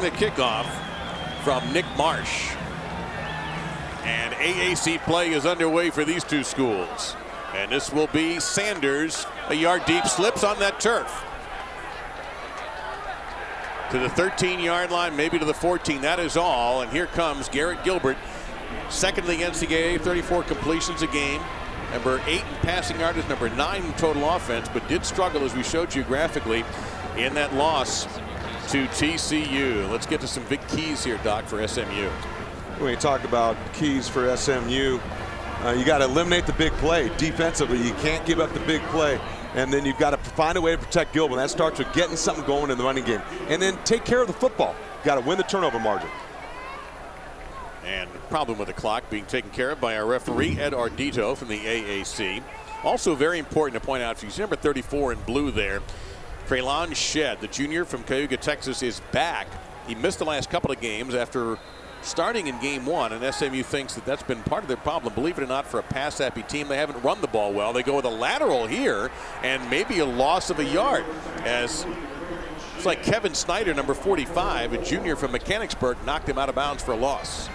the kickoff from Nick Marsh. And AAC play is underway for these two schools. And this will be Sanders, a yard deep, slips on that turf. To the 13-yard line, maybe to the 14. That is all. And here comes Garrett Gilbert, second in the NCAA, 34 completions a game. Number 8 in passing yardage, number 9 in total offense, but did struggle, as we showed you graphically, in that loss to TCU. Let's get to some big keys here, Doc, for SMU. When you talk about keys for SMU, you got to eliminate the big play defensively. You can't give up the big play. And then you've got to find a way to protect Gilbert. That starts with getting something going in the running game. And then take care of the football. You've got to win the turnover margin. And the problem with the clock being taken care of by our referee, Ed Ardito from the AAC. Also very important to point out, if you see number 34 in blue there, Traylon Shedd, the junior from Cayuga, Texas, is back. He missed the last couple of games after starting in game 1, and SMU thinks that that's been part of their problem. Believe it or not, for a pass-happy team, they haven't run the ball well. They go with a lateral here and maybe a loss of a yard, as it's like Kevin Snyder, number 45, a junior from Mechanicsburg, knocked him out of bounds for a loss.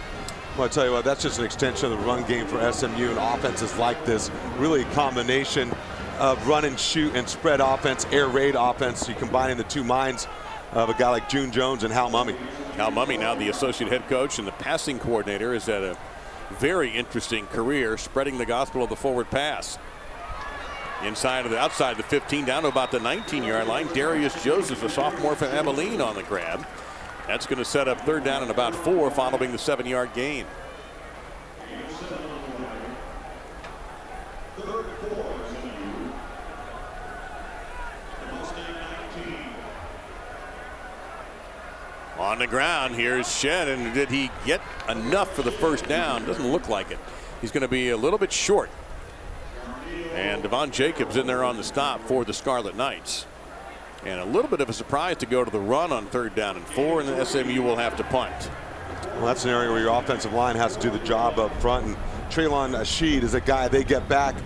Well, I tell you what, that's just an extension of the run game for SMU, and offenses like this. Really a combination of run and shoot and spread offense, air raid offense. You combining the two minds of a guy like June Jones and Hal Mumme. Hal Mumme, now the associate head coach and the passing coordinator, has had a very interesting career spreading the gospel of the forward pass. Outside of the 15, down to about the 19-yard line. Darius Joseph, a sophomore from Abilene, on the grab. That's going to set up third down and about 4 following the 7-yard gain. On the ground, here's Shedd, and did he get enough for the first down? Doesn't look like it. He's going to be a little bit short. And Devon Jacobs in there on the stop for the Scarlet Knights. And a little bit of a surprise to go to the run on third down and 4, and then SMU will have to punt. Well, that's an area where your offensive line has to do the job up front. And Traylon Shedd is a guy they get back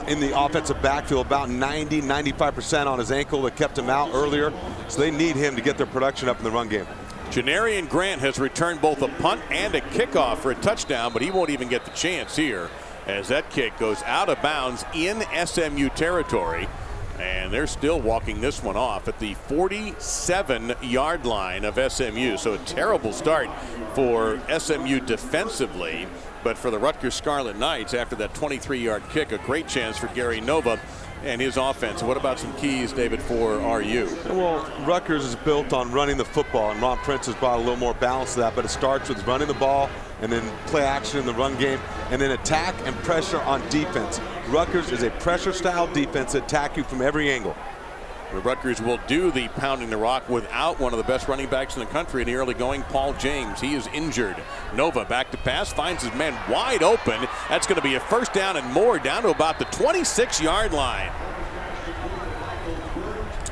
in the offensive backfield, about 90–95% on his ankle that kept him out earlier. So they need him to get their production up in the run game. Janarian Grant has returned both a punt and a kickoff for a touchdown, but he won't even get the chance here as that kick goes out of bounds in SMU territory. And they're still walking this one off at the 47-yard line of SMU. So a terrible start for SMU defensively. But for the Rutgers Scarlet Knights, after that 23-yard kick, a great chance for Gary Nova and his offense. What about some keys, David, for RU? Well, Rutgers is built on running the football, and Ron Prince has brought a little more balance to that, but it starts with running the ball and then play action in the run game, and then attack and pressure on defense. Rutgers is a pressure-style defense that attack you from every angle. The Rutgers will do the pounding the rock without one of the best running backs in the country in the early going, Paul James. He is injured. Nova back to pass, finds his man wide open. That's going to be a first down and more, down to about the 26-yard line.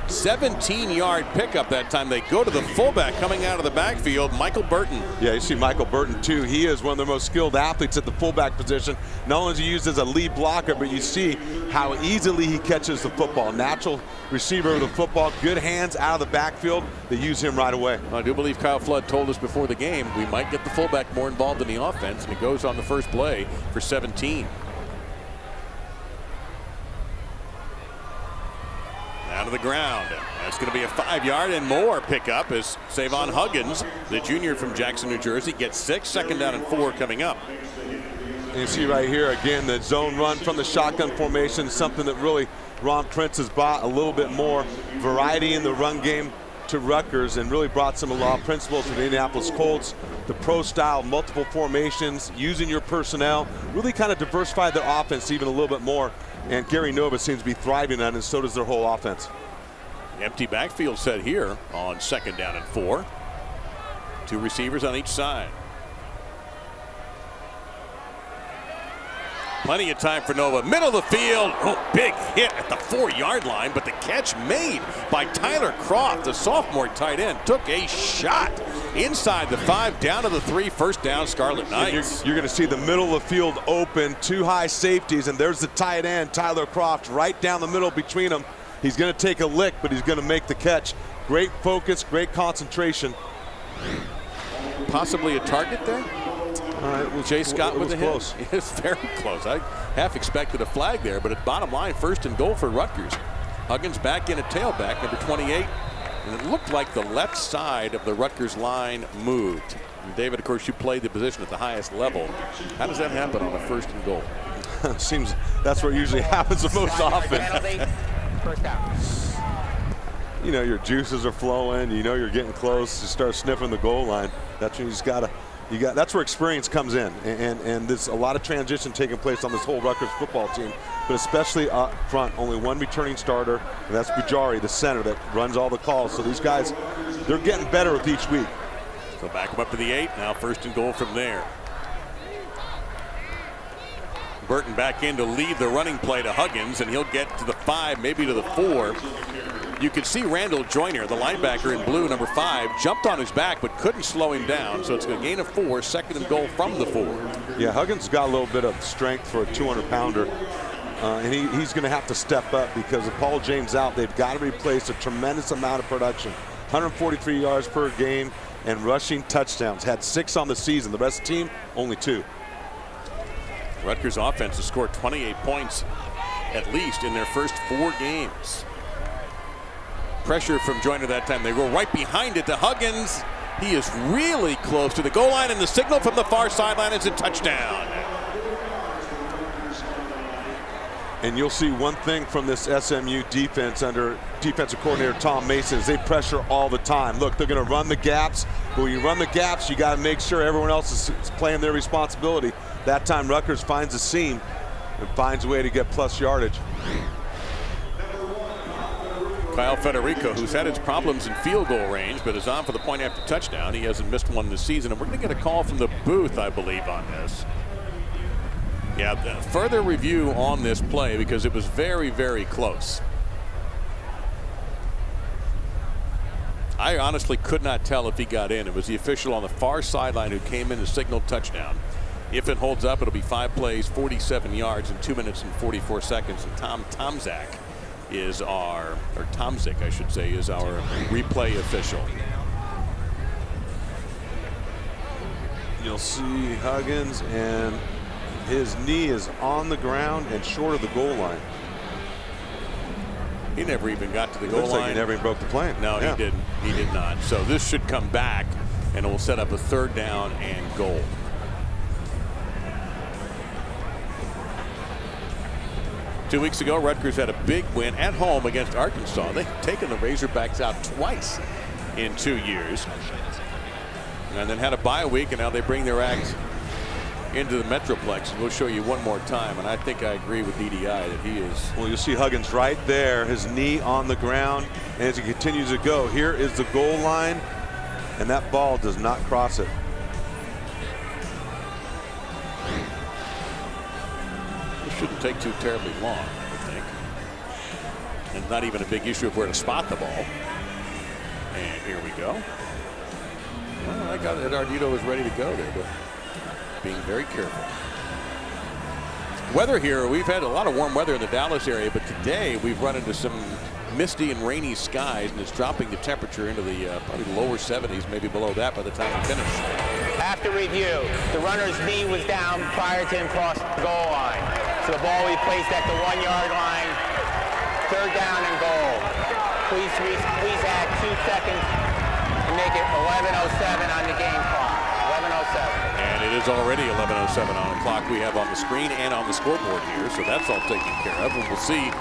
17-yard pickup that time. They go to the fullback coming out of the backfield, Michael Burton. Yeah, you see Michael Burton too. He is one of the most skilled athletes at the fullback position. Not only is he used as a lead blocker, but you see how easily he catches the football. Natural receiver of the football, good hands out of the backfield. They use him right away. I do believe Kyle Flood told us before the game we might get the fullback more involved in the offense, and it goes on the first play for 17. Down to the ground. That's going to be a 5-yard and more pickup as Savon Huggins, the junior from Jackson, New Jersey, gets 6. Second down and 4 coming up. And you see right here again the zone run from the shotgun formation, something that really Ron Prince has brought a little bit more variety in the run game to Rutgers, and really brought some law principles from the Indianapolis Colts, the pro style, multiple formations, using your personnel, really kind of diversified their offense even a little bit more. And Gary Nova seems to be thriving on it, and so does their whole offense. Empty backfield set here on second down and 4. 2 receivers on each side. Plenty of time for Nova. Middle of the field. Oh, big hit at the 4-yard line, but the catch made by Tyler Croft, the sophomore tight end, took a shot inside the 5, down to the 3. First down, Scarlet Knights. You're going to see the middle of the field open, 2 high safeties, and there's the tight end, Tyler Croft, right down the middle between them. He's going to take a lick, but he's going to make the catch. Great focus, great concentration, Possibly a target there. Jay Scott with a hit. Close. It's very close. I half expected a flag there, but at bottom line, 1st and goal for Rutgers. Huggins back in at tailback, number 28. And it looked like the left side of the Rutgers line moved. And David, of course, you played the position at the highest level. How does that happen on a 1st and goal? Seems that's what usually happens the most often. First down. You know, your juices are flowing. You know you're getting close. You start sniffing the goal line. That's when you just gotta. That's where experience comes in, and there's a lot of transition taking place on this whole Rutgers football team, but especially up front, only one returning starter, and that's Bujari, the center that runs all the calls. So these guys, they're getting better with each week. So back them up to the 8, now 1st and goal from there. Burton back in to lead the running play to Huggins, and he'll get to the 5, maybe to the 4. You can see Randall Joyner, the linebacker in blue, number 5, jumped on his back but couldn't slow him down. So it's a gain of 4, 2nd and goal from the 4. Yeah, Huggins got a little bit of strength for a 200-pounder. And he's going to have to step up because with Paul James out, they've got to replace a tremendous amount of production. 143 yards per game and rushing touchdowns. Had 6 on the season. The rest of the team, only 2. Rutgers offense has scored 28 points at least in their first 4 games. Pressure from Joyner that time. They go right behind it to Huggins. He is really close to the goal line, and the signal from the far sideline is a touchdown. And you'll see one thing from this SMU defense under defensive coordinator Tom Mason is they pressure all the time. Look, they're going to run the gaps, but when you run the gaps, you got to make sure everyone else is playing their responsibility. That time, Rutgers finds a seam and finds a way to get plus yardage. Kyle Federico, who's had his problems in field goal range, but is on for the point after touchdown. He hasn't missed one this season, and we're going to get a call from the booth, I believe, on this. Yeah, further review on this play because it was very, very close. I honestly could not tell if he got in. It was the official on the far sideline who came in and signaled touchdown. If it holds up, it'll be 5 plays, 47 yards in 2 minutes and 44 seconds. And Tom Tomzak is our, or Tomzik, I should say, is our replay official. You'll see Huggins, and his knee is on the ground and short of the goal line. He never even got to the goal line. Like he never even broke the plane. No, yeah. He didn't. He did not. So this should come back, and it will set up a 3rd down and goal. Two weeks ago, Rutgers had a big win at home against Arkansas. They've taken the Razorbacks out twice in 2 years. And then had a bye week, and now they bring their act into the Metroplex. And we'll show you one more time. And I think I agree with DDI that he is. Well, you'll see Huggins right there, his knee on the ground. And as he continues to go, here is the goal line. And that ball does not cross it. Shouldn't take too terribly long, I think. And not even a big issue of where to spot the ball. And here we go. Well, I got it. Ardito was ready to go there, but being very careful. Weather here, we've had a lot of warm weather in the Dallas area, but today we've run into some misty and rainy skies, and it's dropping the temperature into the probably lower 70s, maybe below that by the time we finish. After review, the runner's knee was down prior to him crossing the goal line. So the ball we placed at the 1 yard line, 3rd down and goal. Please add 2 seconds and make it 11:07 on the game clock. 11:07. And it is already 11:07 on the clock we have on the screen and on the scoreboard here, so that's all taken care of. And we'll see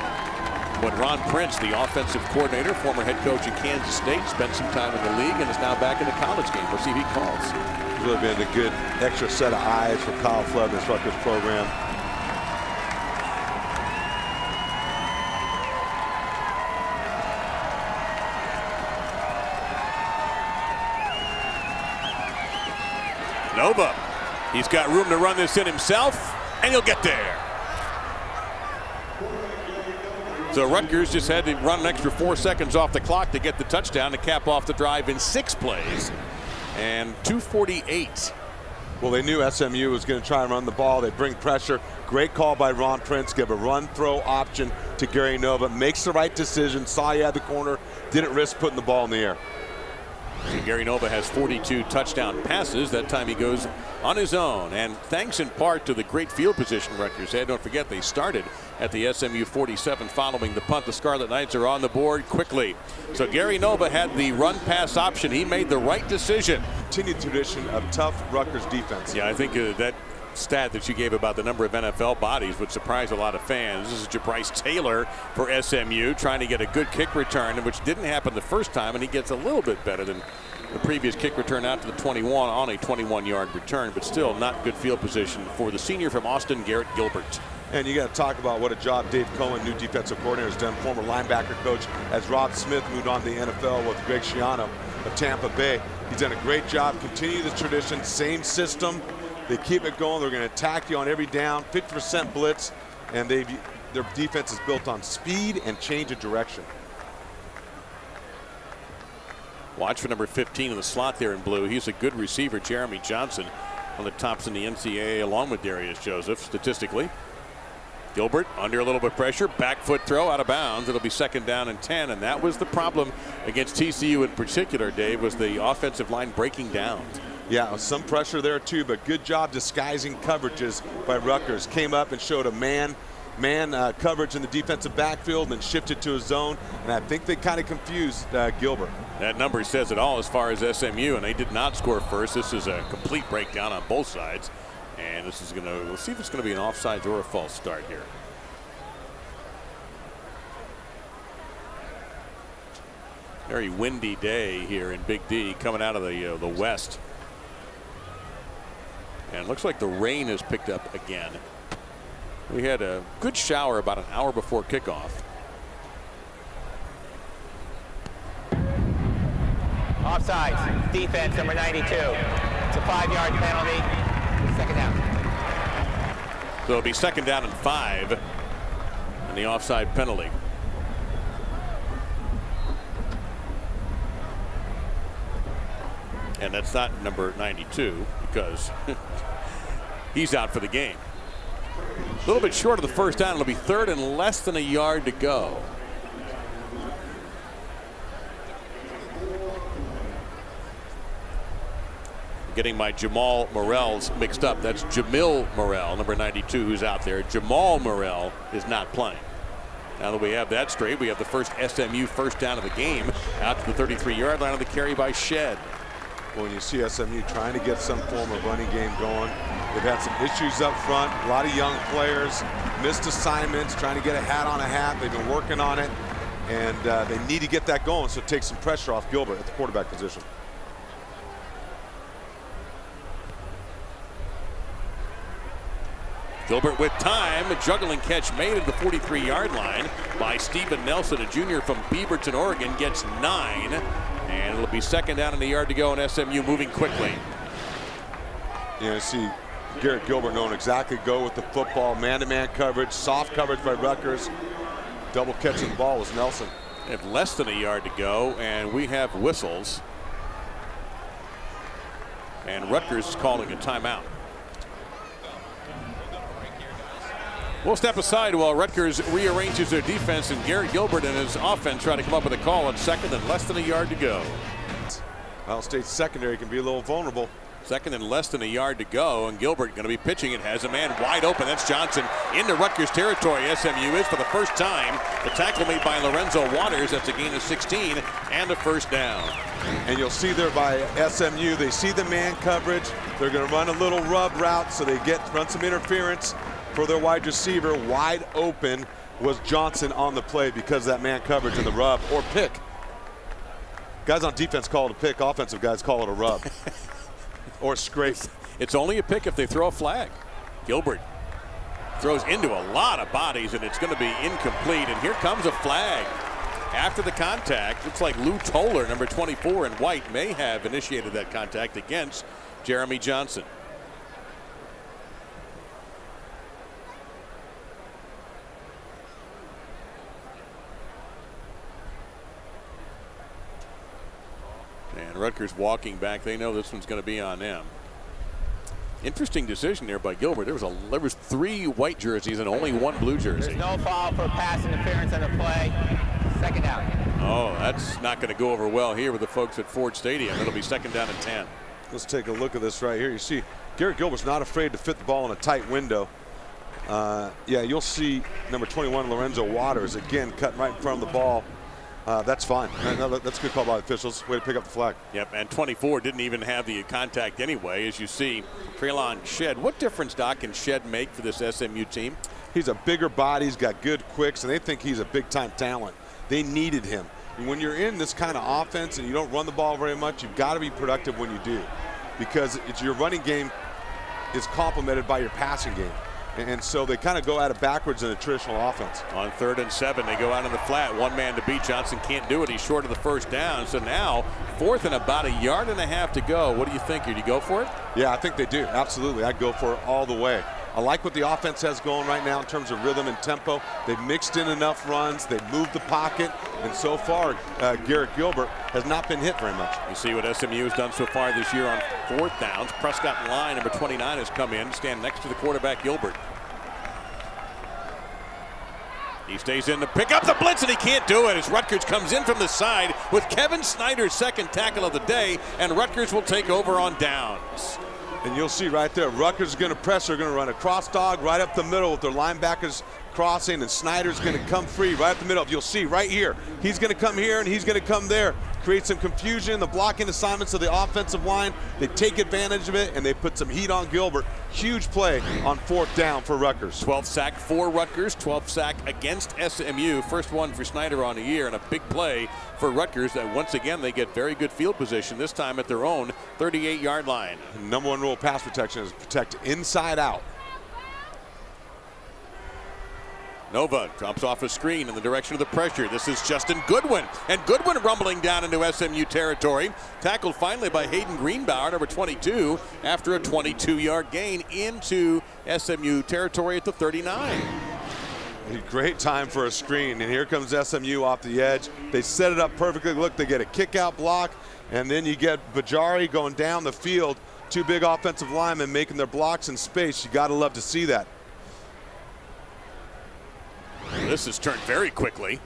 when Ron Prince, the offensive coordinator, former head coach at Kansas State, spent some time in the league and is now back in the college game. We'll see if he calls. It's really been a good extra set of eyes for Kyle Flood in this Rutgers program. Nova, he's got room to run this in himself, and he'll get there. So Rutgers just had to run an extra 4 seconds off the clock to get the touchdown to cap off the drive in 6 plays. And 2:48. Well, they knew SMU was going to try and run the ball. They bring pressure. Great call by Ron Prince. Give a run-throw option to Gary Nova. Makes the right decision. Saw he had the corner. Didn't risk putting the ball in the air. Gary Nova has 42 touchdown passes. That time he goes on his own. And thanks in part to the great field position Rutgers had. Don't forget they started at the SMU 47 following the punt. The Scarlet Knights are on the board quickly. So Gary Nova had the run-pass option. He made the right decision. Continued tradition of tough Rutgers defense. Yeah, I think that stat that you gave about the number of NFL bodies would surprise a lot of fans. This is Jabryce Taylor for SMU trying to get a good kick return, which didn't happen the first time, and he gets a little bit better than the previous kick return out to the 21 on a 21-yard return, but still not good field position for the senior from Austin, Garrett Gilbert. And you got to talk about what a job Dave Cohen, new defensive coordinator, has done, former linebacker coach, as Rob Smith moved on to the NFL with Greg Schiano of Tampa Bay. He's done a great job. Continue the tradition, same system. They keep it going. They're going to attack you on every down, 50% blitz, and their defense is built on speed and change of direction. Watch for number 15 in the slot there in blue. He's a good receiver, Jeremy Johnson, one of the tops in the NCAA along with Darius Joseph statistically. Gilbert under a little bit of pressure, back foot throw out of bounds. It'll be 2nd down and 10, and that was the problem against TCU in particular, Dave, was the offensive line breaking down. Yeah, some pressure there too, but good job disguising coverages by Rutgers. Came up and showed a man coverage in the defensive backfield and then shifted to a zone, and I think they kind of confused Gilbert. That number says it all as far as SMU, and they did not score first. This is a complete breakdown on both sides, and this is we'll see if it's going to be an offsides or a false start here. Very windy day here in Big D coming out of the west. And it looks like the rain has picked up again. We had a good shower about an hour before kickoff. Offsides. Defense, number 92. It's a 5-yard penalty. 2nd down. So it'll be 2nd down and 5 and the offside penalty. And that's not number 92 because he's out for the game. A little bit short of the 1st down. It'll be 3rd and less than a yard to go. Getting my Jamal Morrell's mixed up. That's Jamil Morrell, number 92, who's out there. Jamal Morrell is not playing. Now that we have that straight, we have the first SMU 1st down of the game out to the 33-yard line of the carry by Shed. Well, when you see SMU trying to get some form of running game going, they've had some issues up front. A lot of young players, missed assignments, trying to get a hat on a hat. They've been working on it, and they need to get that going, so take some pressure off Gilbert at the quarterback position. Gilbert with time, a juggling catch made at the 43-yard line by Steven Nelson, a junior from Beaverton, Oregon, gets 9. And it'll be 2nd down and a yard to go, and SMU moving quickly. You see Garrett Gilbert knowing exactly go with the football, man-to-man coverage, soft coverage by Rutgers. Double catching the ball was Nelson. They have less than a yard to go, and we have whistles. And Rutgers is calling a timeout. We'll step aside while Rutgers rearranges their defense, and Garrett Gilbert and his offense try to come up with a call on 2nd and less than a yard to go. Ohio State's secondary can be a little vulnerable. 2nd and less than a yard to go, and Gilbert going to be pitching. It has a man wide open. That's Johnson into Rutgers territory. SMU is for the first time. The tackle made by Lorenzo Waters. That's a gain of 16 and a 1st down. And you'll see there by SMU, they see the man coverage. They're going to run a little rub route, so they run some interference for their wide receiver. Wide open was Johnson on the play because of that man coverage in the rub or pick. Guys on defense call it a pick. Offensive guys call it a rub or scrape. It's only a pick if they throw a flag. Gilbert throws into a lot of bodies, and it's going to be incomplete. And here comes a flag. After the contact, looks like Lou Toller, number 24 in white, may have initiated that contact against Jeremy Johnson. And Rutgers walking back. They know this one's going to be on them. Interesting decision there by Gilbert. There was 3 white jerseys and only 1 blue jersey. There's no foul for pass interference on the play. 2nd down. Oh, that's not going to go over well here with the folks at Ford Stadium. It'll be 2nd down and 10. Let's take a look at this right here. You see Garrett Gilbert's not afraid to fit the ball in a tight window. Yeah, you'll see number 21, Lorenzo Waters, again, cutting right in front of the ball. That's fine. That's a good call by the officials. Way to pick up the flag. Yep, and 24 didn't even have the contact anyway, as you see Traylon Shedd. What difference, Doc, can Shedd make for this SMU team? He's a bigger body. He's got good quicks, and they think he's a big-time talent. They needed him. And when you're in this kind of offense and you don't run the ball very much, you've got to be productive when you do, because it's your running game is complemented by your passing game. And so they kind of go at it backwards in a traditional offense. On 3rd and 7, they go out in the flat. One man to beat. Johnson can't do it. He's short of the 1st down. So now 4th and about 1.5 yards to go. What do you think here? Do you go for it? Yeah, I think they do. Absolutely. I'd go for it all the way. I like what the offense has going right now in terms of rhythm and tempo. They've mixed in enough runs. They've moved the pocket. And so far, Garrett Gilbert has not been hit very much. You see what SMU has done so far this year on 4th downs. Prescott in line, number 29, has come in, stand next to the quarterback, Gilbert. He stays in to pick up the blitz, and he can't do it as Rutgers comes in from the side with Kevin Snyder's 2nd tackle of the day, and Rutgers will take over on downs. And you'll see right there, Rutgers is going to press. They're going to run a cross dog right up the middle with their linebackers crossing, and Snyder's going to come free right up the middle. You'll see right here, he's going to come here and he's going to come there. Create some confusion in the blocking assignments of the offensive line. They take advantage of it, and they put some heat on Gilbert. Huge play on 4th down for Rutgers. 12th sack for Rutgers, 12th sack against SMU. First one for Snyder on the year, and a big play for Rutgers. That once again, they get very good field position, this time at their own 38-yard line. Number 1 rule of pass protection is protect inside out. Nova drops off a screen in the direction of the pressure. This is Justin Goodwin. And Goodwin rumbling down into SMU territory. Tackled finally by Hayden Greenbauer, number 22, after a 22-yard gain into SMU territory at the 39. A great time for a screen, and here comes SMU off the edge. They set it up perfectly. Look, they get a kick-out block, and then you get Bajari going down the field. 2 big offensive linemen making their blocks in space. You got to love to see that. This has turned very quickly.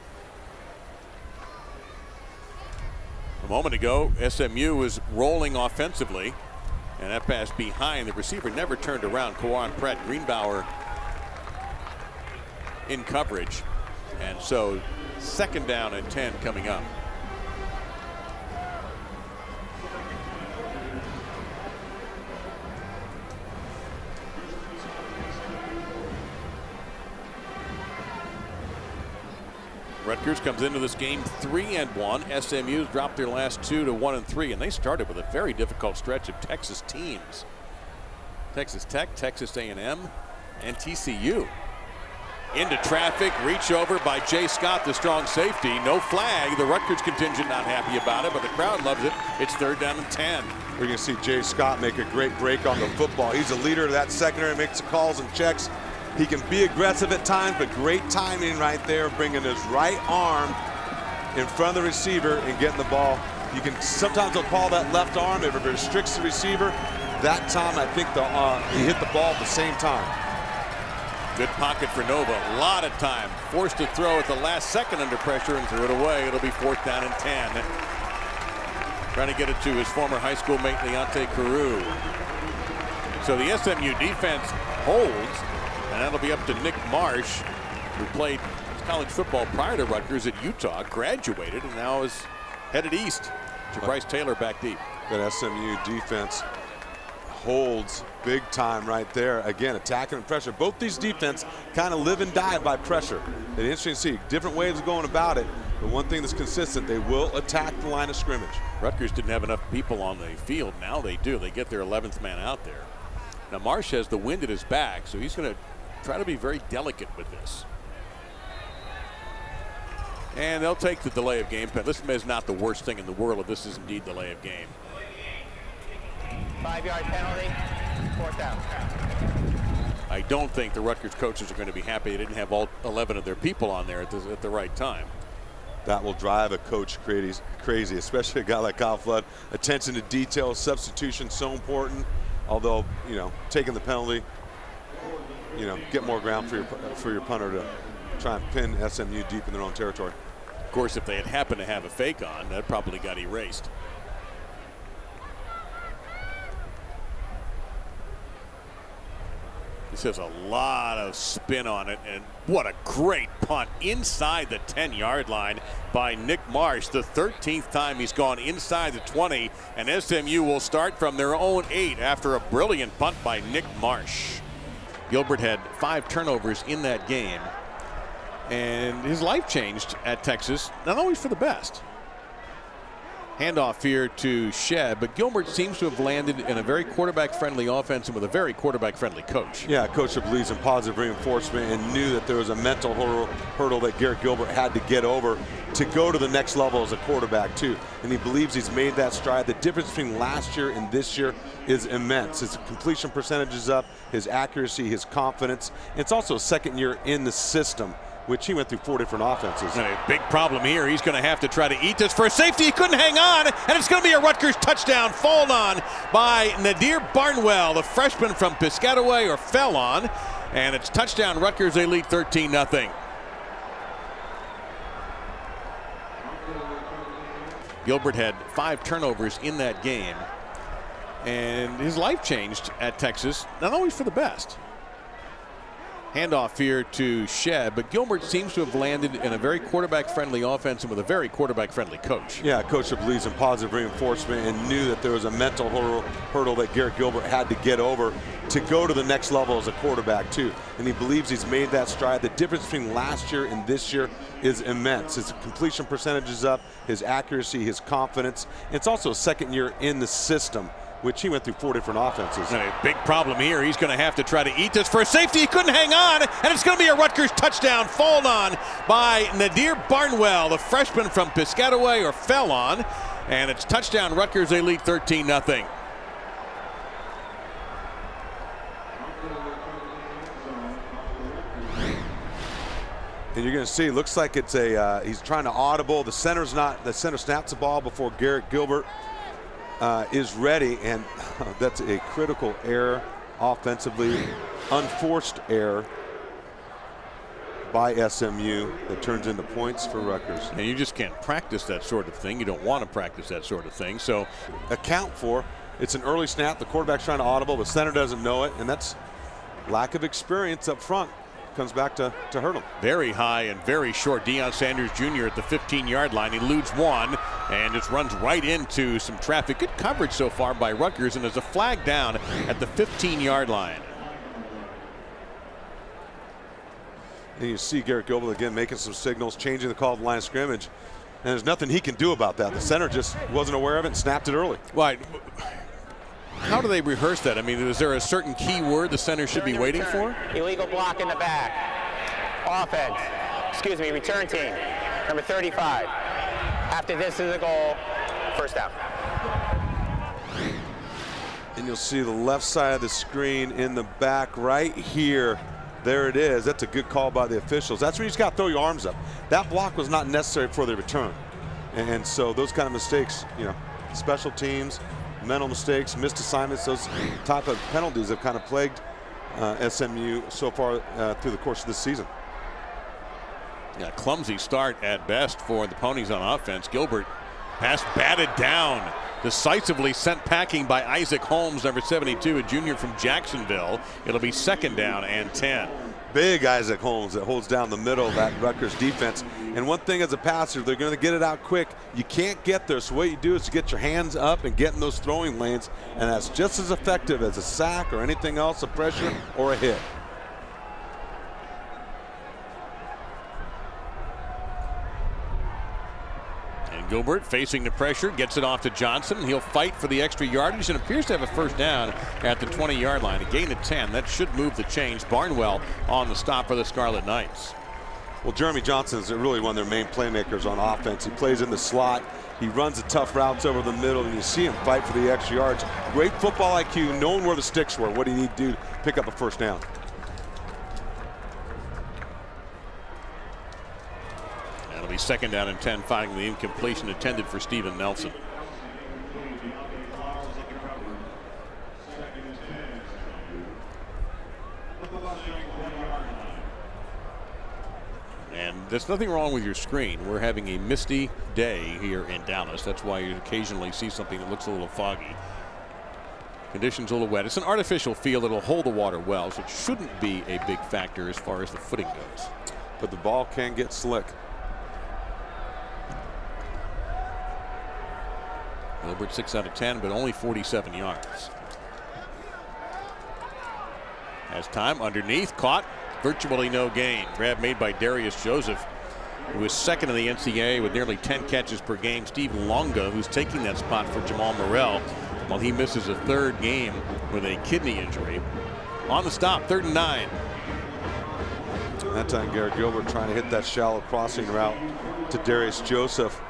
A moment ago, SMU was rolling offensively, and that pass behind the receiver never turned around. Kawan Pratt, Greenbauer in coverage, and so 2nd down and 10 coming up. Rutgers comes into this game 3-1. SMU's dropped their last 2 to 1-3, and they started with a very difficult stretch of Texas teams. Texas Tech, Texas A&M, and TCU. Into traffic, reach over by Jay Scott, the strong safety. No flag. The Rutgers contingent not happy about it, but the crowd loves it. It's 3rd down and 10. We're going to see Jay Scott make a great break on the football. He's a leader of that secondary, makes the calls and checks. He can be aggressive at times, but great timing right there, bringing his right arm in front of the receiver and getting the ball. You can sometimes they'll call that left arm if it restricts the receiver. That time, I think he hit the ball at the same time. Good pocket for Nova. A lot of time. Forced to throw at the last second under pressure and threw it away. It'll be 4th down and 10. Trying to get it to his former high school mate, Leonte Carew. So the SMU defense holds. And that'll be up to Nick Marsh, who played college football prior to Rutgers at Utah, graduated, and now is headed east to Bryce Taylor back deep. That SMU defense holds big time right there. Again, attacking and pressure. Both these defense kind of live and die by pressure. It's interesting to see different ways of going about it. But one thing that's consistent, they will attack the line of scrimmage. Rutgers didn't have enough people on the field. Now they do. They get their 11th man out there. Now Marsh has the wind at his back, so he's going to try to be very delicate with this. And they'll take the delay of game. This is not the worst thing in the world if this is indeed delay of game. 5-yard penalty, 4th down. I don't think the Rutgers coaches are going to be happy they didn't have all 11 of their people on there at the right time. That will drive a coach crazy, especially a guy like Kyle Flood. Attention to detail, substitution, so important. Although, you know, taking the penalty, you know, get more ground for your punter to try and pin SMU deep in their own territory. course, if they had happened to have a fake on, that probably got erased. This has a lot of spin on it, and what a great punt inside the 10-yard line by Nick Marsh. The 13th time he's gone inside the 20, and SMU will start from their own 8 after a brilliant punt by Nick Marsh. Gilbert had 5 turnovers in that game, and his life changed at Texas, not always for the best. Handoff here to Shebb, but Gilbert seems to have landed in a very quarterback-friendly offense and with a very quarterback-friendly coach. Yeah, a coach that believes in positive reinforcement and knew that there was a mental hurdle that Garrett Gilbert had to get over to go to the next level as a quarterback too. And he believes he's made that stride. The difference between last year and this year is immense. His completion percentage is up, his accuracy, his confidence. It's also a second year in the system, which he went through 4 different offenses. And a big problem here. He's going to have to try to eat this for a safety. He couldn't hang on, and it's going to be a Rutgers touchdown. Fall on by Nadir Barnwell, the freshman from Piscataway, or fell on. And it's touchdown Rutgers. They lead 13-0. Gilbert had 5 turnovers in that game, and his life changed at Texas, not always for the best. Handoff here to Shebb, but Gilbert seems to have landed in a very quarterback-friendly offense and with a very quarterback-friendly coach. Yeah, a coach that believes in positive reinforcement and knew that there was a mental hurdle that Garrett Gilbert had to get over to go to the next level as a quarterback too. And he believes he's made that stride. The difference between last year and this year is immense. His completion percentage is up, his accuracy, his confidence. It's also a second year in the system, which he went through 4 different offenses. And a big problem here. He's going to have to try to eat this for a safety. He couldn't hang on, and it's going to be a Rutgers touchdown. Fall on by Nadir Barnwell, the freshman from Piscataway, or fell on. And it's touchdown Rutgers. They lead 13-0. And you're going to see, looks like it's a, he's trying to audible. The center snaps the ball before Garrett Gilbert is ready, and that's a critical error offensively, unforced error by SMU that turns into points for Rutgers. And you just can't practice that sort of thing. You don't want to practice that sort of thing. So account for, it's an early snap, the quarterback's trying to audible, the center doesn't know it, and that's lack of experience up front. Comes back to hurt him. Very high and very short. Deion Sanders Jr. at the 15-yard line. He eludes one and just runs right into some traffic. Good coverage so far by Rutgers, and there's a flag down at the 15-yard line. And you see Garrett Gilbert again making some signals, changing the call of the line of scrimmage, and there's nothing he can do about that. The center just wasn't aware of it and snapped it early. Right. How do they rehearse that? I mean, is there a certain key word the center should be waiting for? Illegal block in the back. Offense. Excuse me, return team. Number 35. After this is a goal. First down. And you'll see the left side of the screen in the back right here. There it is. That's a good call by the officials. That's where you just got to throw your arms up. That block was not necessary for the return. And so those kind of mistakes, you know, special teams, mental mistakes, missed assignments, those type of penalties have kind of plagued SMU so far through the course of this season. Yeah, clumsy start at best for the Ponies on offense. Gilbert pass batted down, decisively sent packing by Isaac Holmes, number 72, a junior from Jacksonville. It'll be 2nd down and 10. Big Isaac Holmes that holds down the middle of that Rutgers defense. And one thing as a passer, they're going to get it out quick. You can't get there, so what you do is to get your hands up and get in those throwing lanes, and that's just as effective as a sack or anything else, a pressure or a hit. And Gilbert facing the pressure, gets it off to Johnson. He'll fight for the extra yardage and appears to have a first down at the 20-yard line. A gain of 10. That should move the chains. Barnwell on the stop for the Scarlet Knights. Well, Jeremy Johnson is really one of their main playmakers on offense. He plays in the slot. He runs the tough routes over the middle, and you see him fight for the extra yards. Great football IQ, knowing where the sticks were, what he need to do to pick up a first down. That'll be 2nd down and 10, finding the incompletion intended for Steven Nelson. And there's nothing wrong with your screen. We're having a misty day here in Dallas. That's why you occasionally see something that looks a little foggy. Conditions a little wet. It's an artificial field. It'll hold the water well, so it shouldn't be a big factor as far as the footing goes. But the ball can get slick. Gilbert 6 out of 10, but only 47 yards. Has time underneath, caught, virtually no gain. Grab made by Darius Joseph, who was second in the NCAA with nearly 10 catches per game. Steve Longa, who's taking that spot for Jamal Morrell, while he misses a third game with a kidney injury. On the stop, 3rd and 9. That time Garrett Gilbert trying to hit that shallow crossing route to Darius Joseph.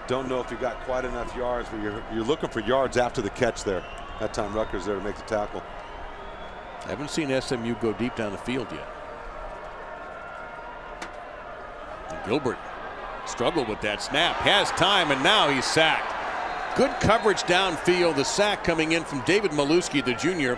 Don't know if he got quite enough yards, but you're looking for yards after the catch there. That time Rutgers there to make the tackle. I haven't seen SMU go deep down the field yet. And Gilbert struggled with that snap, has time, and now he's sacked. Good coverage downfield. The sack coming in from David Maluski, the junior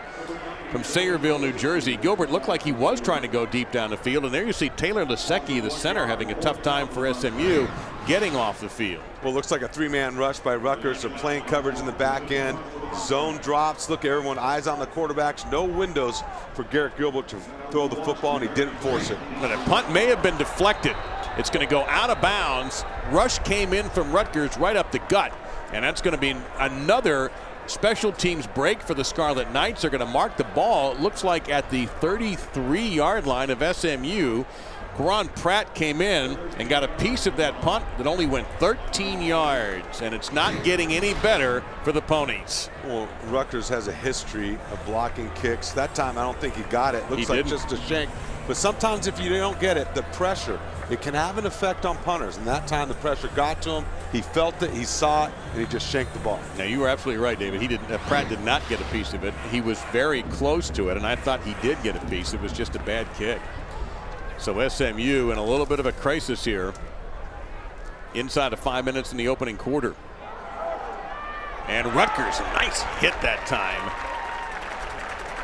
from Sayreville, New Jersey. Gilbert looked like he was trying to go deep down the field, and there you see Taylor Lasecki, the center, having a tough time for SMU getting off the field. Well, looks like a 3-man rush by Rutgers. They're playing coverage in the back end. Zone drops. Look, everyone eyes on the quarterbacks. No windows for Garrett Gilbert to throw the football, and he didn't force it. But a punt may have been deflected. It's going to go out of bounds. Rush came in from Rutgers right up the gut, and that's going to be another special teams break for the Scarlet Knights. They're going to mark the ball, it looks like at the 33-yard line of SMU. Quran Pratt came in and got a piece of that punt that only went 13 yards, and it's not getting any better for the Ponies. Well, Rutgers has a history of blocking kicks. That time I don't think he got it. Looks like just a shank. But sometimes if you don't get it, the pressure, it can have an effect on punters. And that time the pressure got to him. He felt it, he saw it, and he just shanked the ball. Now, you were absolutely right, David. Pratt did not get a piece of it. He was very close to it, and I thought he did get a piece. It was just a bad kick. So SMU in a little bit of a crisis here inside of 5 minutes in the opening quarter. And Rutgers, a nice hit that time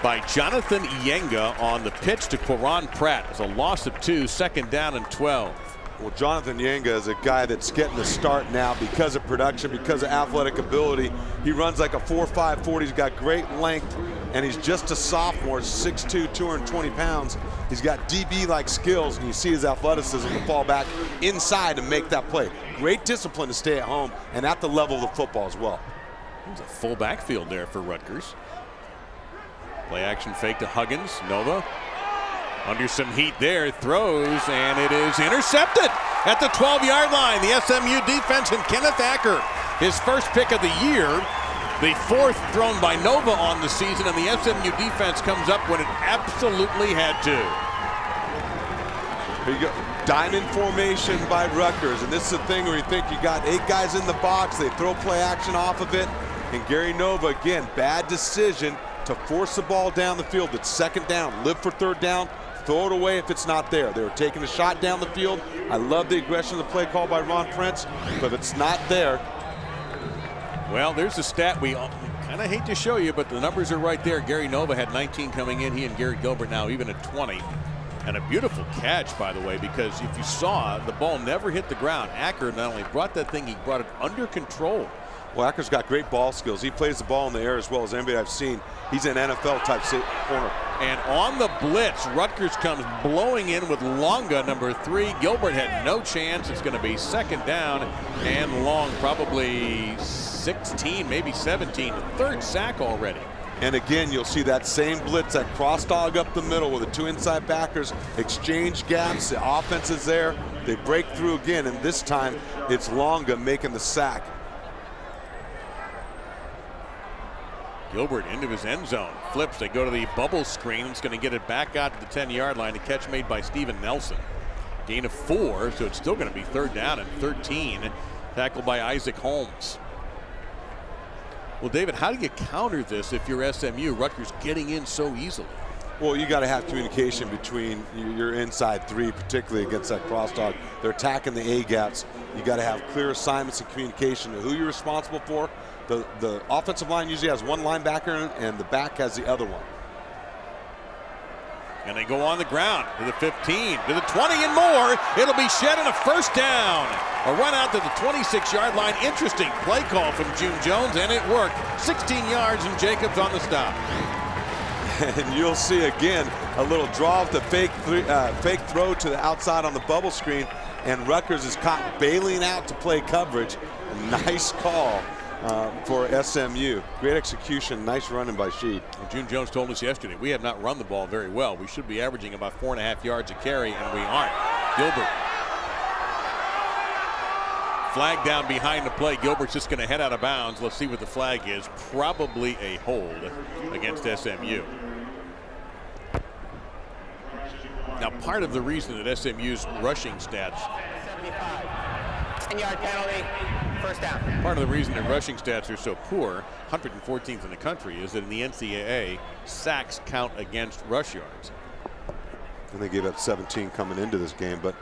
by Jonathan Yenga on the pitch to Quran Pratt. It's a loss of 2, 2nd down and 12. Well, Jonathan Yenga is a guy that's getting the start now because of production, because of athletic ability. He runs like a 4.5 40. He's got great length, and he's just a sophomore, 6'2", 220 pounds. He's got DB-like skills, and you see his athleticism to fall back inside and make that play. Great discipline to stay at home and at the level of the football as well. There's a full backfield there for Rutgers. Play action fake to Huggins. Nova under some heat there, throws, and it is intercepted at the 12-yard line. The SMU defense and Kenneth Acker, his first pick of the year, the 4th thrown by Nova on the season, and the SMU defense comes up when it absolutely had to. Here you go. Diamond formation by Rutgers, and this is the thing where you think you got 8 guys in the box, they throw play action off of it, and Gary Nova, again, bad decision to force the ball down the field. It's 2nd down, live for 3rd down, throw it away if it's not there. They were taking a shot down the field. I love the aggression of the play call by Ron Prince, but if it's not there. Well, there's a stat we kind of hate to show you, but the numbers are right there. Gary Nova had 19 coming in. He and Garrett Gilbert now even at 20. And a beautiful catch, by the way, because if you saw, the ball never hit the ground. Acker not only brought that thing, he brought it under control. Well, Acker's got great ball skills. He plays the ball in the air as well as anybody I've seen. He's an NFL-type corner. And on the blitz, Rutgers comes blowing in with Longa, number 3. Gilbert had no chance. It's going to be 2nd down and long, probably 16, maybe 17. 3rd sack already. And again, you'll see that same blitz, that cross dog up the middle where the 2 inside backers exchange gaps. The offense is there. They break through again, and this time it's Longa making the sack. Gilbert into his end zone. Flips. They go to the bubble screen. It's going to get it back out to the 10-yard line. A catch made by Steven Nelson. Gain of 4, so it's still going to be 3rd down and 13. Tackled by Isaac Holmes. Well, David, how do you counter this if you're SMU? Rutgers getting in so easily. Well, you got to have communication between your inside 3, particularly against that cross dog. They're attacking the A gaps. You got to have clear assignments and communication to who you're responsible for. The offensive line usually has one linebacker, and the back has the other one. And they go on the ground to the 15, to the 20 and more. It'll be shed and a first down. A run out to the 26-yard line. Interesting play call from June Jones, and it worked. 16 yards, and Jacobs on the stop. And you'll see again a little draw with the fake throw to the outside on the bubble screen, and Rutgers is caught bailing out to play coverage. A nice call for SMU. Great execution, nice running by Sheed. Well, June Jones told us yesterday we have not run the ball very well. We should be averaging about 4.5 yards a carry, and we aren't. Gilbert. Flag down behind the play. Gilbert's just going to head out of bounds. Let's see what the flag is. Probably a hold against SMU. Now, part of the reason that SMU's rushing stats, 10-yard penalty, first down. part of the reason that rushing stats are so poor, 114th in the country, is that in the NCAA, sacks count against rush yards. And they gave up 17 coming into this game, but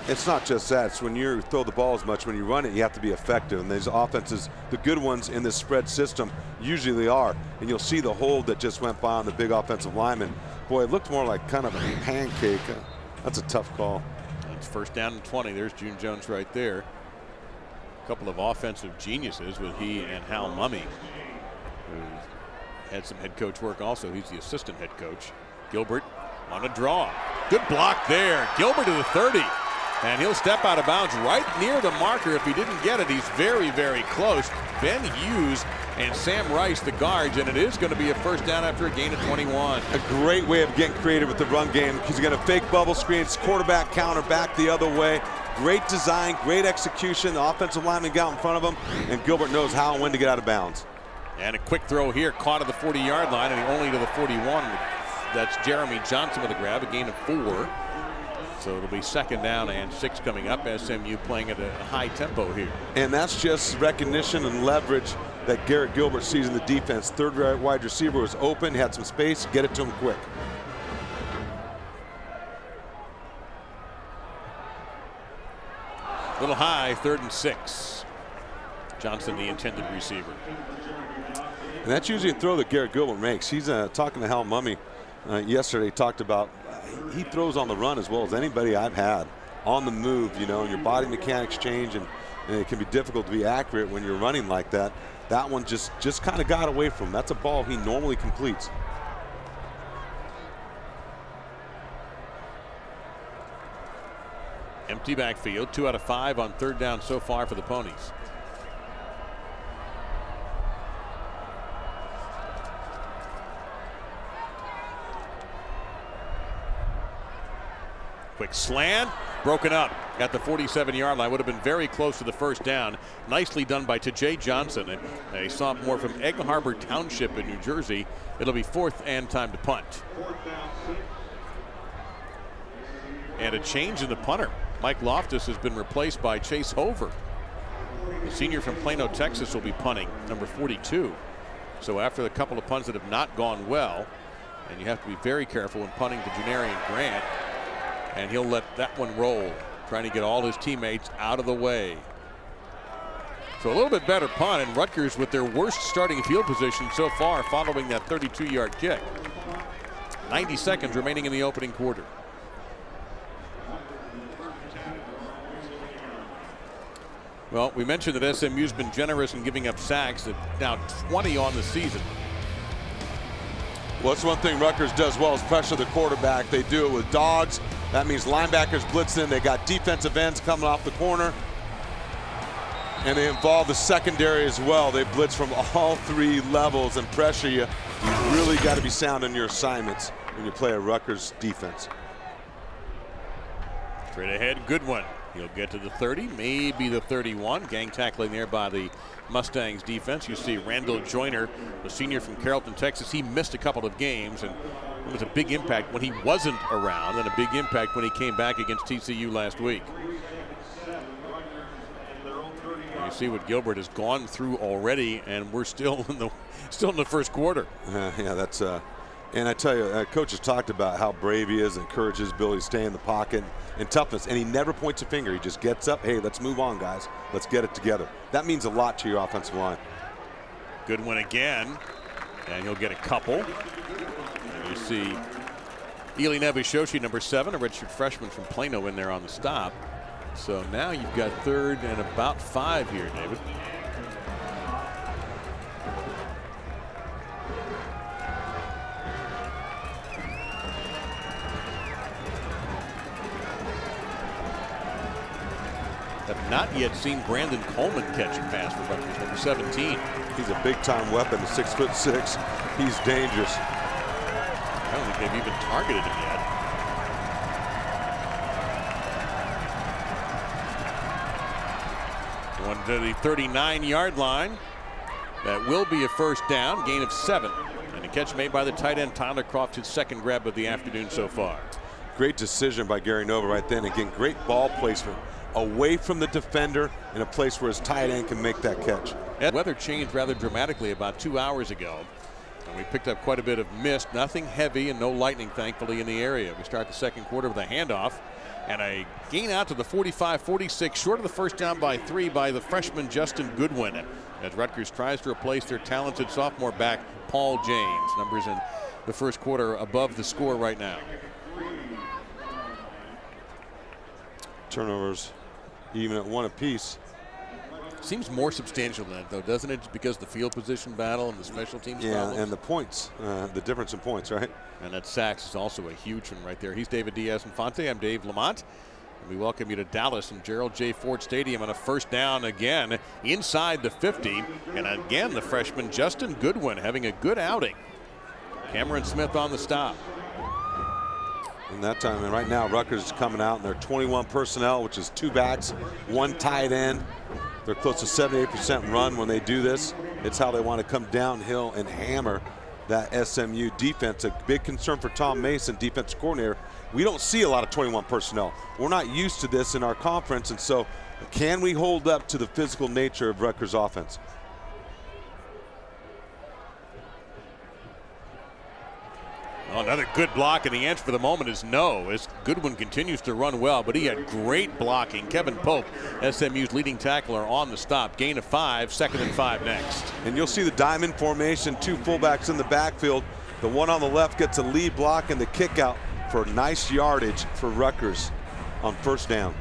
it's not just that. It's when you throw the ball as much, when you run it, you have to be effective. And these offenses, the good ones in this spread system, usually are. And you'll see the hold that just went by on the big offensive lineman. Boy, it looked more like kind of a pancake. That's a tough call. It's first down and 20. There's June Jones right there. A couple of offensive geniuses with he and Hal Mumme, who had some head coach work also. He's the assistant head coach. Gilbert on a draw. Good block there. Gilbert to the 30. And he'll step out of bounds right near the marker. If he didn't get it, he's very, very close. Ben Hughes and Sam Rice, the guards, and it is going to be a first down after a gain of 21. A great way of getting creative with the run game. He's going to fake bubble screens, quarterback counter back the other way. Great design, great execution. The offensive lineman got in front of him, and Gilbert knows how and when to get out of bounds. And a quick throw here, caught at the 40-yard line, and only to the 41. That's Jeremy Johnson with a grab, a gain of 4. So it'll be second down and 6 coming up. SMU playing at a high tempo here. And that's just recognition and leverage that Garrett Gilbert sees in the defense. Third wide receiver was open, had some space, get it to him quick. A little high, 3rd and 6. Johnson, the intended receiver. And that's usually a throw that Garrett Gilbert makes. He's talking to Hal Mumme yesterday, talked about he throws on the run as well as anybody I've had. On the move, you know, and your body mechanics change, and it can be difficult to be accurate when you're running like that. That one just kind of got away from him. That's a ball he normally completes. Empty backfield, 2 out of 5 on 3rd down so far for the Ponies. Quick slant, broken up at the 47-yard line. Would have been very close to the first down. Nicely done by Tajay Johnson, a sophomore from Egg Harbor Township in New Jersey. It'll be 4th and time to punt. And a change in the punter. Mike Loftus has been replaced by Chase Hover. The senior from Plano, Texas will be punting, number 42. So after the couple of punts that have not gone well, and you have to be very careful when punting to Janarian Grant, and he'll let that one roll, trying to get all his teammates out of the way. So a little bit better punt, and Rutgers with their worst starting field position so far following that 32-yard kick. 90 seconds remaining in the opening quarter. Well, we mentioned that SMU's been generous in giving up sacks, now 20 on the season. Well, that's one thing Rutgers does well is pressure the quarterback. They do it with dogs. That means linebackers blitzing. They got defensive ends coming off the corner. And they involve the secondary as well. They blitz from all 3 levels and pressure you. You really got to be sound in your assignments when you play a Rutgers defense. Straight ahead, good one. He'll get to the 30, maybe the 31. Gang tackling there by the Mustangs defense. You see Randall Joyner, the senior from Carrollton, Texas. He missed a couple of games, and it was a big impact when he wasn't around, and a big impact when he came back against TCU last week. You see what Gilbert has gone through already, and we're still in the first quarter. Yeah, that's and I tell you, coach has talked about how brave he is, encourages his ability to stay in the pocket and toughness, and he never points a finger. He just gets up, hey, let's move on, guys. Let's get it together. That means a lot to your offensive line. Good one again, and he'll get a couple. You see Eli Nebishoshi, number 7, a redshirt freshman from Plano, in there on the stop. So now you've got 3rd and about 5 here, David. Have not yet seen Brandon Coleman catch a pass for Rutgers, number 17. He's a big-time weapon, 6'6". He's dangerous. I don't think they've even targeted him yet. One to the 39-yard line. That will be a first down, gain of 7. And a catch made by the tight end Tyler Croft, his 2nd grab of the afternoon so far. Great decision by Gary Nova right then. Again, great ball placement away from the defender in a place where his tight end can make that catch. The weather changed rather dramatically about 2 hours ago, and we picked up quite a bit of mist. Nothing heavy and no lightning, thankfully, in the area. We start the 2nd quarter with a handoff and a gain out to the 45-46, short of the first down by 3 by the freshman Justin Goodwin, as Rutgers tries to replace their talented sophomore back Paul James. Numbers in the 1st quarter above the score right now. Turnovers even at 1 apiece. Seems more substantial than that, though, doesn't it? Just because the field position battle and the special teams problems. And the points, the difference in points, right? And that sacks is also a huge one right there. He's David Diaz-Infante. I'm Dave Lamont. And we welcome you to Dallas and Gerald J. Ford Stadium on a first down again inside the 50. And again, the freshman Justin Goodwin having a good outing. Cameron Smith on the stop. And that time, and right now, Rutgers is coming out, and they're 21 personnel, which is 2 backs, 1 tight end. They're close to 78% run when they do this. It's how they want to come downhill and hammer that SMU defense. A big concern for Tom Mason, defense coordinator. We don't see a lot of 21 personnel. We're not used to this in our conference, and so can we hold up to the physical nature of Rutgers' offense? Well, another good block, and the answer for the moment is no, as Goodwin continues to run well, but he had great blocking. Kevin Pope, SMU's leading tackler, on the stop. Gain of 5, 2nd and 5 next. And you'll see the diamond formation, 2 fullbacks in the backfield. The one on the left gets a lead block and the kick out for nice yardage for Rutgers on first down.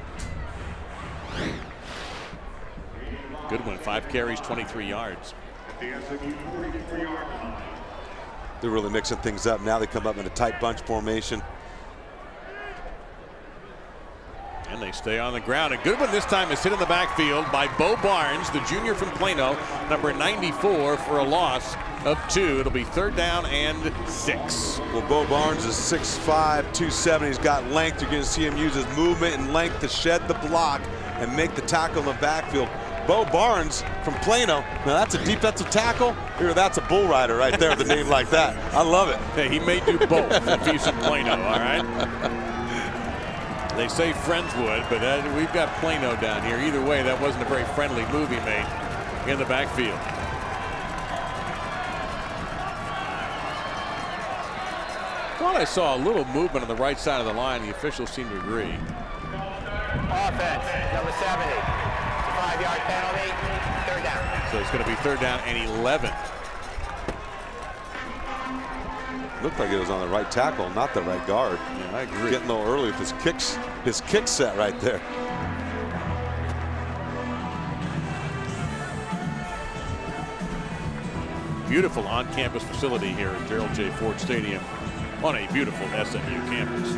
Goodwin, 5 carries, 23 yards. They're really mixing things up. Now they come up in a tight bunch formation. And they stay on the ground. And Goodwin this time is hit in the backfield by Bo Barnes, the junior from Plano, number 94, for a loss of 2. It'll be 3rd down and 6. Well, Bo Barnes is 6'5", 270. He's got length. You're going to see him use his movement and length to shed the block and make the tackle in the backfield. Bo Barnes from Plano. Now that's a defensive tackle. Here, that's a bull rider right there with a name like that. I love it. Hey, he may do both if he's from Plano, all right? They say friends would, but we've got Plano down here. Either way, that wasn't a very friendly move he made in the backfield. Thought I saw a little movement on the right side of the line. The officials seem to agree. Offense, number 70. 5-yard penalty, 3rd down. So it's going to be 3rd down and 11. Looked like it was on the right tackle, not the right guard. Yeah, I agree. Getting a little early with his kick set right there. Beautiful on-campus facility here at Gerald J. Ford Stadium on a beautiful SMU campus.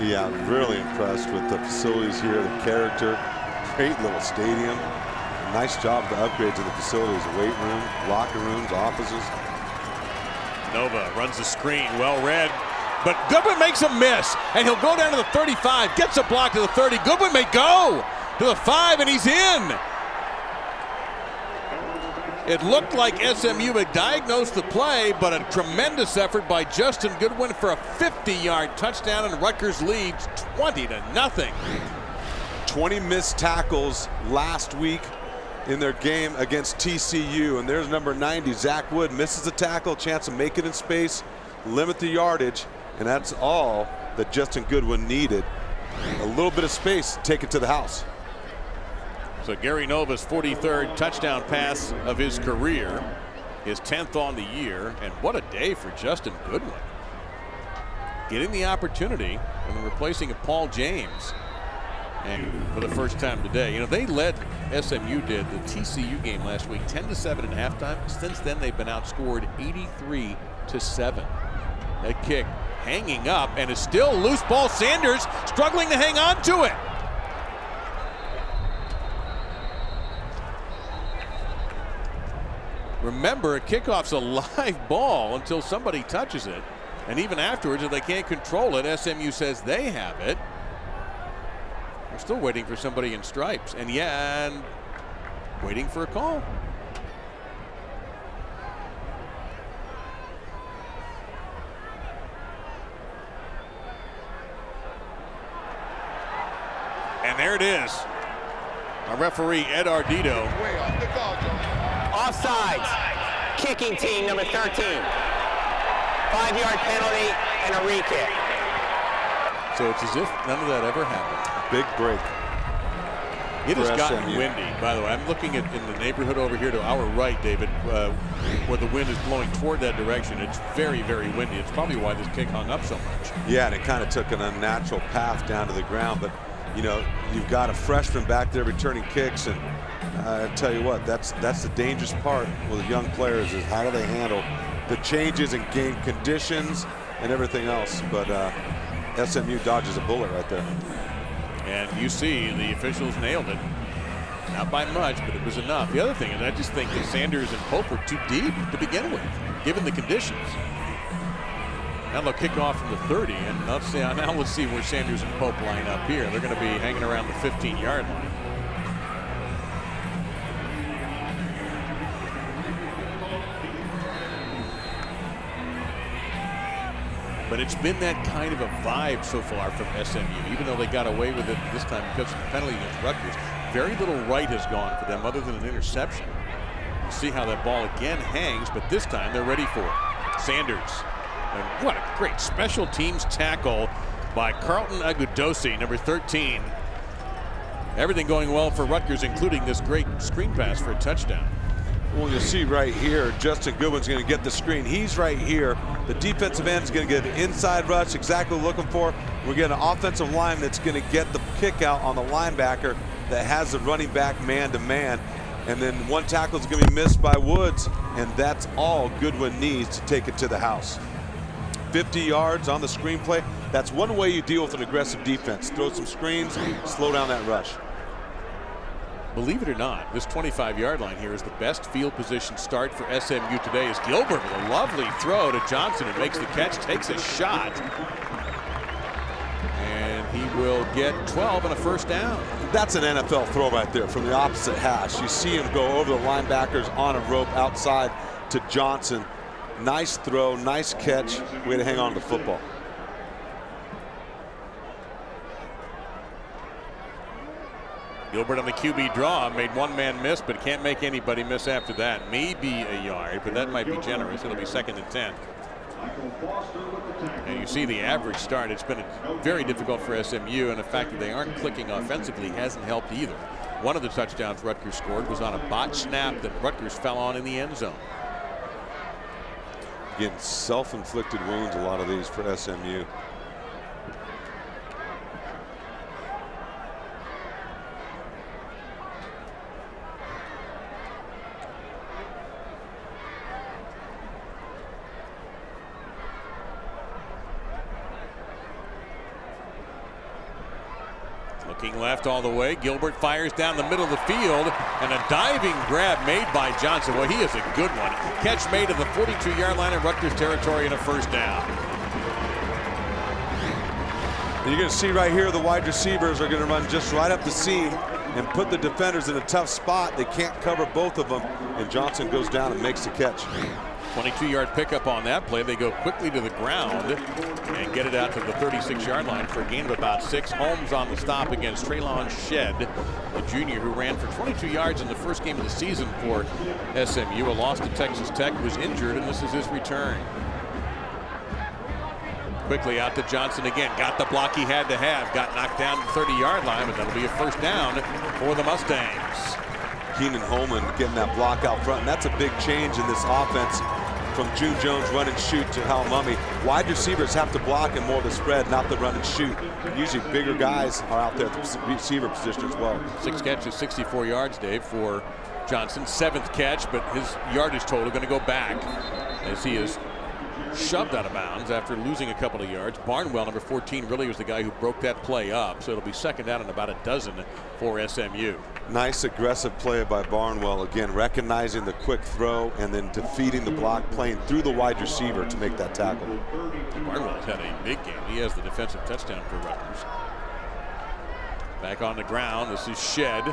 Yeah, really impressed with the facilities here, the character. Great little stadium. Nice job of the upgrades of the facilities. Weight room, locker rooms, offices. Nova runs the screen, well read, but Goodwin makes a miss, and he'll go down to the 35, gets a block to the 30. Goodwin may go to the 5, and he's in. It looked like SMU had diagnosed the play, but a tremendous effort by Justin Goodwin for a 50-yard touchdown, and Rutgers leads 20-0. 20 missed tackles last week in their game against TCU, and there's number 90, Zach Wood, misses a tackle, chance to make it in space, limit the yardage, and that's all that Justin Goodwin needed. A little bit of space, take it to the house. So Gary Nova's 43rd touchdown pass of his career, his 10th on the year, and what a day for Justin Goodwin. getting the opportunity and replacing a Paul James. And for the first time today, you know, they led, SMU did, the TCU game last week 10-7 at halftime. Since then, they've been outscored 83-7. That kick hanging up and is still loose ball. Sanders struggling to hang on to it. Remember, a kickoff's a live ball until somebody touches it. And even afterwards, if they can't control it, SMU says they have it. We're still waiting for somebody in stripes. And yeah, and waiting for a call. And there it is. Our referee, Ed Ardito. Way off the ball, Offsides. Kicking team number 13. 5-yard penalty and a re-kick. So it's as if none of that ever happened. Big break. It has gotten SMU. windy, by the way. I'm looking at in the neighborhood over here to our right, David, where the wind is blowing toward that direction. It's very, very windy. It's probably why this kick hung up so much. Yeah, and it kind of took an unnatural path down to the ground. But, you know, you've got a freshman back there returning kicks. And I tell you what, that's the dangerous part with young players is how do they handle the changes in game conditions and everything else. But SMU dodges a bullet right there. And you see the officials nailed it. Not by much, but it was enough. The other thing is I just think that Sanders and Pope were too deep to begin with, given the conditions. Now they'll kick off from the 30, and now let's see where Sanders and Pope line up here. They're going to be hanging around the 15-yard line. But it's been that kind of a vibe so far from SMU, even though they got away with it this time because of the penalty against Rutgers. Very little right has gone for them other than an interception. You see how that ball again hangs, but this time they're ready for it. Sanders. And what a great special teams tackle by Carlton Agudosi, number 13. Everything going well for Rutgers, including this great screen pass for a touchdown. Well, you'll see right here, Justin Goodwin's going to get the screen. He's right here. The defensive end is going to get an inside rush, exactly what we're looking for. We're getting an offensive line that's going to get the kick out on the linebacker that has the running back man-to-man. And then one tackle is going to be missed by Woods, and that's all Goodwin needs to take it to the house. 50 yards on the screen play. That's one way you deal with an aggressive defense. Throw some screens, slow down that rush. Believe it or not, this 25-yard line here is the best field position start for SMU today as Gilbert with a lovely throw to Johnson who makes the catch, takes a shot. And he will get 12 and a first down. That's an NFL throw right there from the opposite hash. You see him go over the linebackers on a rope outside to Johnson. Nice throw, nice catch. Way to hang on to the football. Gilbert on the QB draw made one man miss, but can't make anybody miss after that. Maybe a yard, but that might be generous. It'll be 2nd and 10. And you see the average start. It's been very difficult for SMU, and the fact that they aren't clicking offensively hasn't helped either. One of the touchdowns Rutgers scored was on a botched snap that Rutgers fell on in the end zone. Again, self-inflicted wounds, a lot of these for SMU. Looking left all the way. Gilbert fires down the middle of the field, and a diving grab made by Johnson. Well, he is a good one. Catch made at the 42-yard line of Rutgers territory and a first down. And you're going to see right here the wide receivers are going to run just right up the seam and put the defenders in a tough spot. They can't cover both of them, and Johnson goes down and makes the catch. 22-yard pickup on that play. They go quickly to the ground and get it out to the 36-yard line for a gain of about 6. Holmes on the stop against Traylon Shedd, the junior who ran for 22 yards in the first game of the season for SMU. A loss to Texas Tech, was injured, and this is his return. Quickly out to Johnson again. Got the block he had to have. Got knocked down to the 30-yard line, but that'll be a first down for the Mustangs. Keenan Holman getting that block out front, and that's a big change in this offense. from June Jones run and shoot to Hal Mummy. Wide receivers have to block in more of the spread, not the run and shoot. Usually bigger guys are out there at the receiver position as well. 6 catches, 64 yards, Dave, for Johnson. 7th catch, but his yardage total going to go back as he is shoved out of bounds after losing a couple of yards. Barnwell, number 14, really was the guy who broke that play up, so it'll be 2nd down and about a dozen for SMU. Nice aggressive play by Barnwell, again recognizing the quick throw and then defeating the block, playing through the wide receiver to make that tackle. Barnwell's had a big game. He has the defensive touchdown for Rutgers. Back on the ground, this is Shed,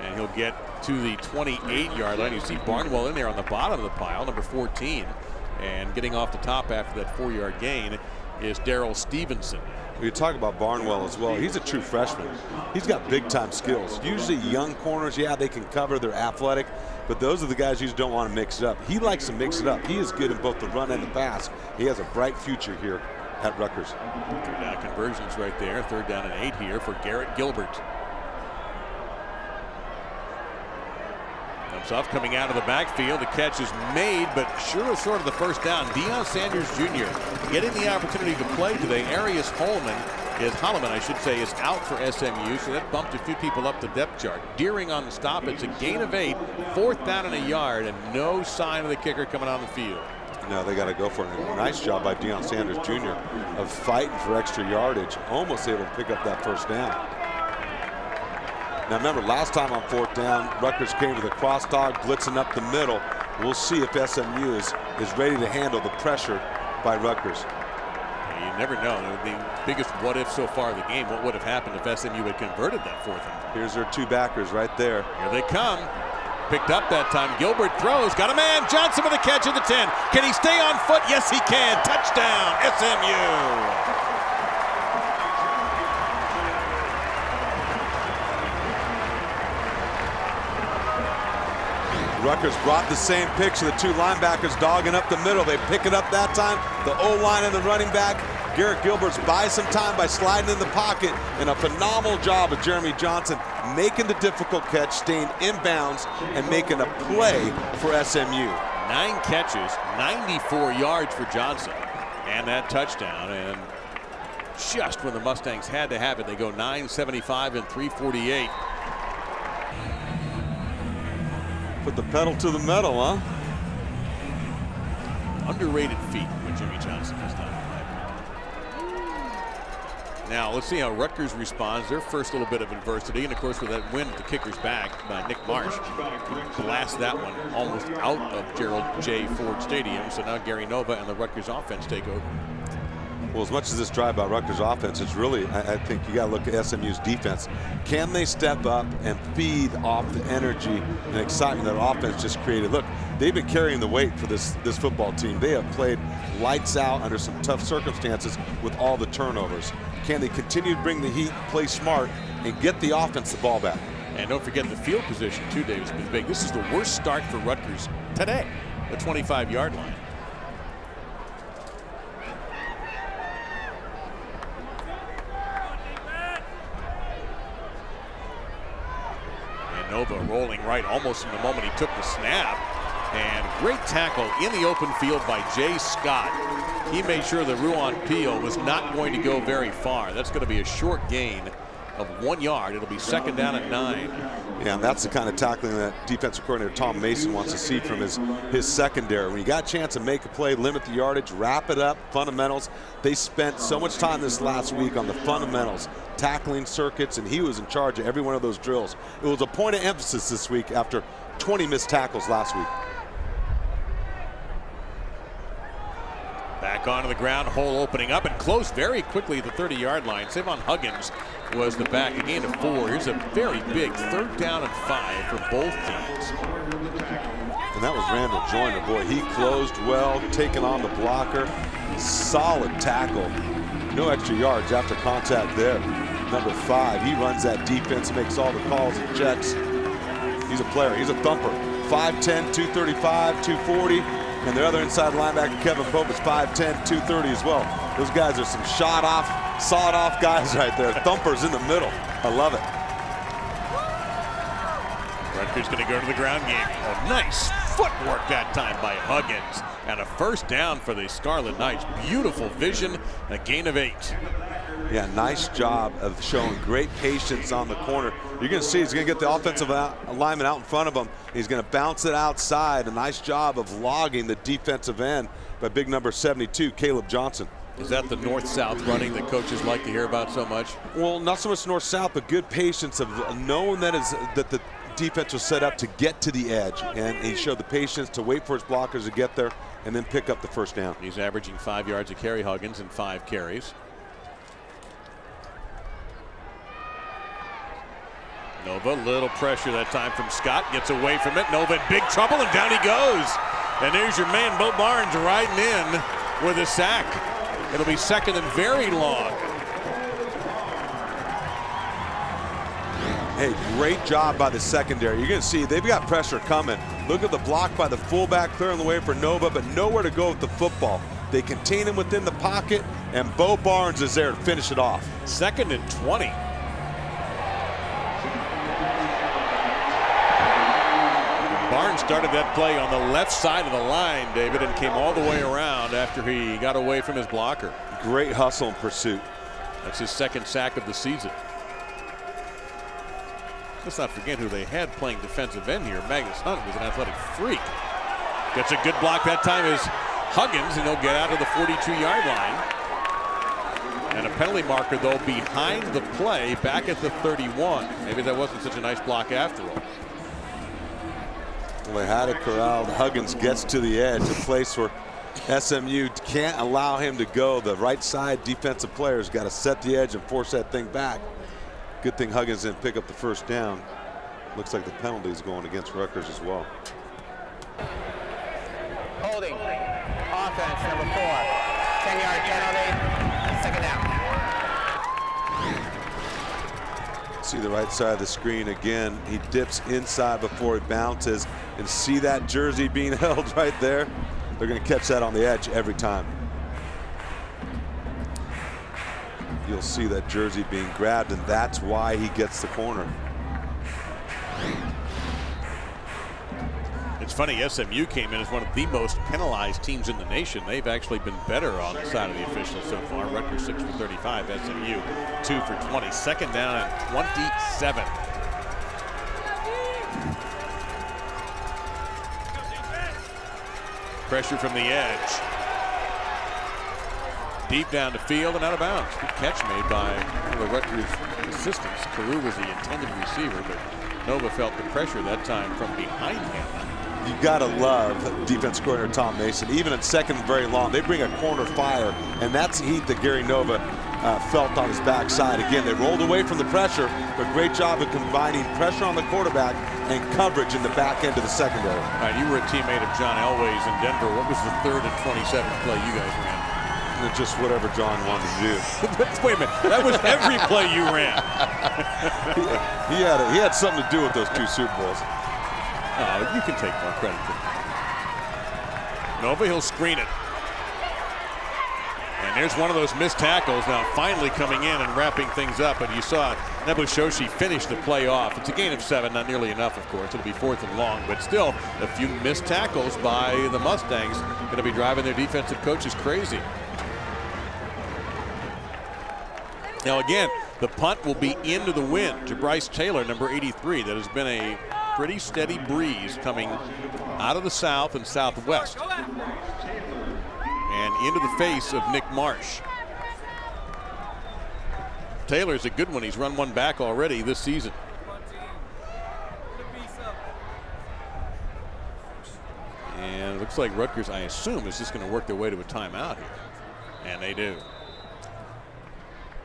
and he'll get to the 28-yard line. You see Barnwell in there on the bottom of the pile, number 14. And getting off the top after that 4-yard gain is Darrell Stevenson. We talk about Barnwell as well. He's a true freshman. He's got big-time skills. Usually young corners, yeah, they can cover, they're athletic, but those are the guys you just don't want to mix it up. He likes to mix it up. He is good in both the run and the pass. He has a bright future here at Rutgers. 3rd down conversions right there. 3rd down and 8 here for Garrett Gilbert. Comes off, coming out of the backfield. The catch is made, but sure is short of the 1st down. Deion Sanders Jr. getting the opportunity to play today. Arias Holloman, I should say, is out for SMU, so that bumped a few people up the depth chart. Deering on the stop. It's a gain of 8, 4th down and a yard, and no sign of the kicker coming on the field. No, they got to go for it. Nice job by Deion Sanders Jr. of fighting for extra yardage, almost able to pick up that 1st down. Now remember, last time on 4th down, Rutgers came to the cross dog, blitzing up the middle. We'll see if SMU is ready to handle the pressure by Rutgers. You never know. The biggest what if so far of the game, what would have happened if SMU had converted that 4th and? Here's their 2 backers right there. Here they come. Picked up that time. Gilbert throws. Got a man. Johnson with a catch at the 10. Can he stay on foot? Yes, he can. Touchdown, SMU. Rutgers brought the same picture, the 2 linebackers dogging up the middle. They pick it up that time. The O-line and the running back. Garrett Gilbert's buys some time by sliding in the pocket, and a phenomenal job of Jeremy Johnson making the difficult catch, staying inbounds, and making a play for SMU. 9 catches, 94 yards for Johnson, and that touchdown. And just when the Mustangs had to have it, they go 9:75 and 3:48. Put the pedal to the metal, huh? Underrated feat what Jimmy Johnson has done. Now let's see how Rutgers responds. Their first little bit of adversity, and of course with that win at the kicker's back by Nick Marsh, blast that one almost out of Gerald J. Ford Stadium. So now Gary Nova and the Rutgers offense take over. Well, as much as this drive by Rutgers offense, it's really, I think you got to look at SMU's defense. Can they step up and feed off the energy and excitement that offense just created? Look, they've been carrying the weight for this football team. They have played lights out under some tough circumstances with all the turnovers. Can they continue to bring the heat, play smart, and get the offense the ball back? And don't forget the field position too, Dave, has been big. This is the worst start for Rutgers today, the 25-yard line. Nova rolling right almost from the moment he took the snap. And great tackle in the open field by Jay Scott. He made sure that Ruan Pio was not going to go very far. That's going to be a short gain of 1 yard. It'll be 2nd down and 9. Yeah, and that's the kind of tackling that defensive coordinator Tom Mason wants to see from his secondary. When you got a chance to make a play, limit the yardage, wrap it up, fundamentals. They spent so much time this last week on the fundamentals, tackling circuits, and he was in charge of every one of those drills. It was a point of emphasis this week after 20 missed tackles last week. Back onto the ground, hole opening up and close very quickly at the 30-yard line. Savon Huggins was the back, a gain of 4. Here's a very big 3rd down and 5 for both teams. And that was Randall Joyner. Boy, he closed well, taking on the blocker. Solid tackle. No extra yards after contact there. Number 5, he runs that defense, makes all the calls and checks. He's a player, he's a thumper. 5'10", 235, 240. And their other inside linebacker, Kevin Pope, is 5'10", 230 as well. Those guys are some sawed-off guys right there. Thumpers in the middle. I love it. Rutgers going to go to the ground game. Oh, nice footwork that time by Huggins. And a first down for the Scarlet Knights. Beautiful vision, a gain of 8. Yeah, nice job of showing great patience on the corner. You're going to see he's going to get the offensive lineman out in front of him. He's going to bounce it outside. A nice job of logging the defensive end by big number 72, Caleb Johnson. Is that the north-south running that coaches like to hear about so much? Well, not so much north-south, but good patience of knowing that the defense was set up to get to the edge. And he showed the patience to wait for his blockers to get there and then pick up the first down. He's averaging 5 yards a carry, Huggins, in 5 carries. Nova, little pressure that time from Scott, gets away from it. Nova in big trouble, and down he goes. And there's your man, Bo Barnes, riding in with a sack. It'll be second and very long. Hey, great job by the secondary. You're going to see they've got pressure coming. Look at the block by the fullback clearing the way for Nova, but nowhere to go with the football. They contain him within the pocket, and Bo Barnes is there to finish it off. Second and 20. Barnes started that play on the left side of the line, David, and came all the way around after he got away from his blocker. Great hustle and pursuit. That's his second sack of the season. Let's not forget who they had playing defensive end here. Magnus Hunt was an athletic freak. Gets a good block that time is Huggins, and he'll get out of the 42-yard line. And a penalty marker, though, behind the play back at the 31. Maybe that wasn't such a nice block after all. Well, they had it corralled. Huggins gets to the edge, a place where SMU can't allow him to go. The right side defensive players got to set the edge and force that thing back. Good thing Huggins didn't pick up the first down. Looks like the penalty is going against Rutgers as well. Holding. Offense, number 4. 10-yard penalty. Second down. See the right side of the screen again. He dips inside before he bounces, and see that jersey being held right there. They're going to catch that on the edge every time. You'll see that jersey being grabbed, and that's why he gets the corner. It's funny, SMU came in as one of the most penalized teams in the nation. They've actually been better on the side of the officials so far. Rutgers 6 for 35, SMU 2 for 20. Second down and 27. Pressure from the edge. Deep down the field and out of bounds. Good catch made by one of the Rutgers assistants. Carew was the intended receiver, but Nova felt the pressure that time from behind him. You got to love defense coordinator Tom Mason. Even at second and very long, they bring a corner fire, and that's heat that Gary Nova felt on his backside. Again, they rolled away from the pressure, but great job of combining pressure on the quarterback and coverage in the back end of the secondary. All right, you were a teammate of John Elway's in Denver. What was the 3rd and 27 play you guys ran? Just whatever John wanted to do. Wait a minute, that was every play you ran. he had something to do with those 2 Super Bowls. Oh, you can take more credit for that. Nova, he'll screen it. And there's one of those missed tackles now finally coming in and wrapping things up. And you saw Nebushoshi finish the play off. It's a gain of 7, not nearly enough, of course. It'll be 4th and long, but still a few missed tackles by the Mustangs. Going to be driving their defensive coaches crazy. Now again, the punt will be into the wind to Bryce Taylor, number 83. That has been a pretty steady breeze coming out of the south and southwest and into the face of Nick Marsh. Taylor's a good one. He's run one back already this season. And it looks like Rutgers, I assume, is just going to work their way to a timeout here. And they do.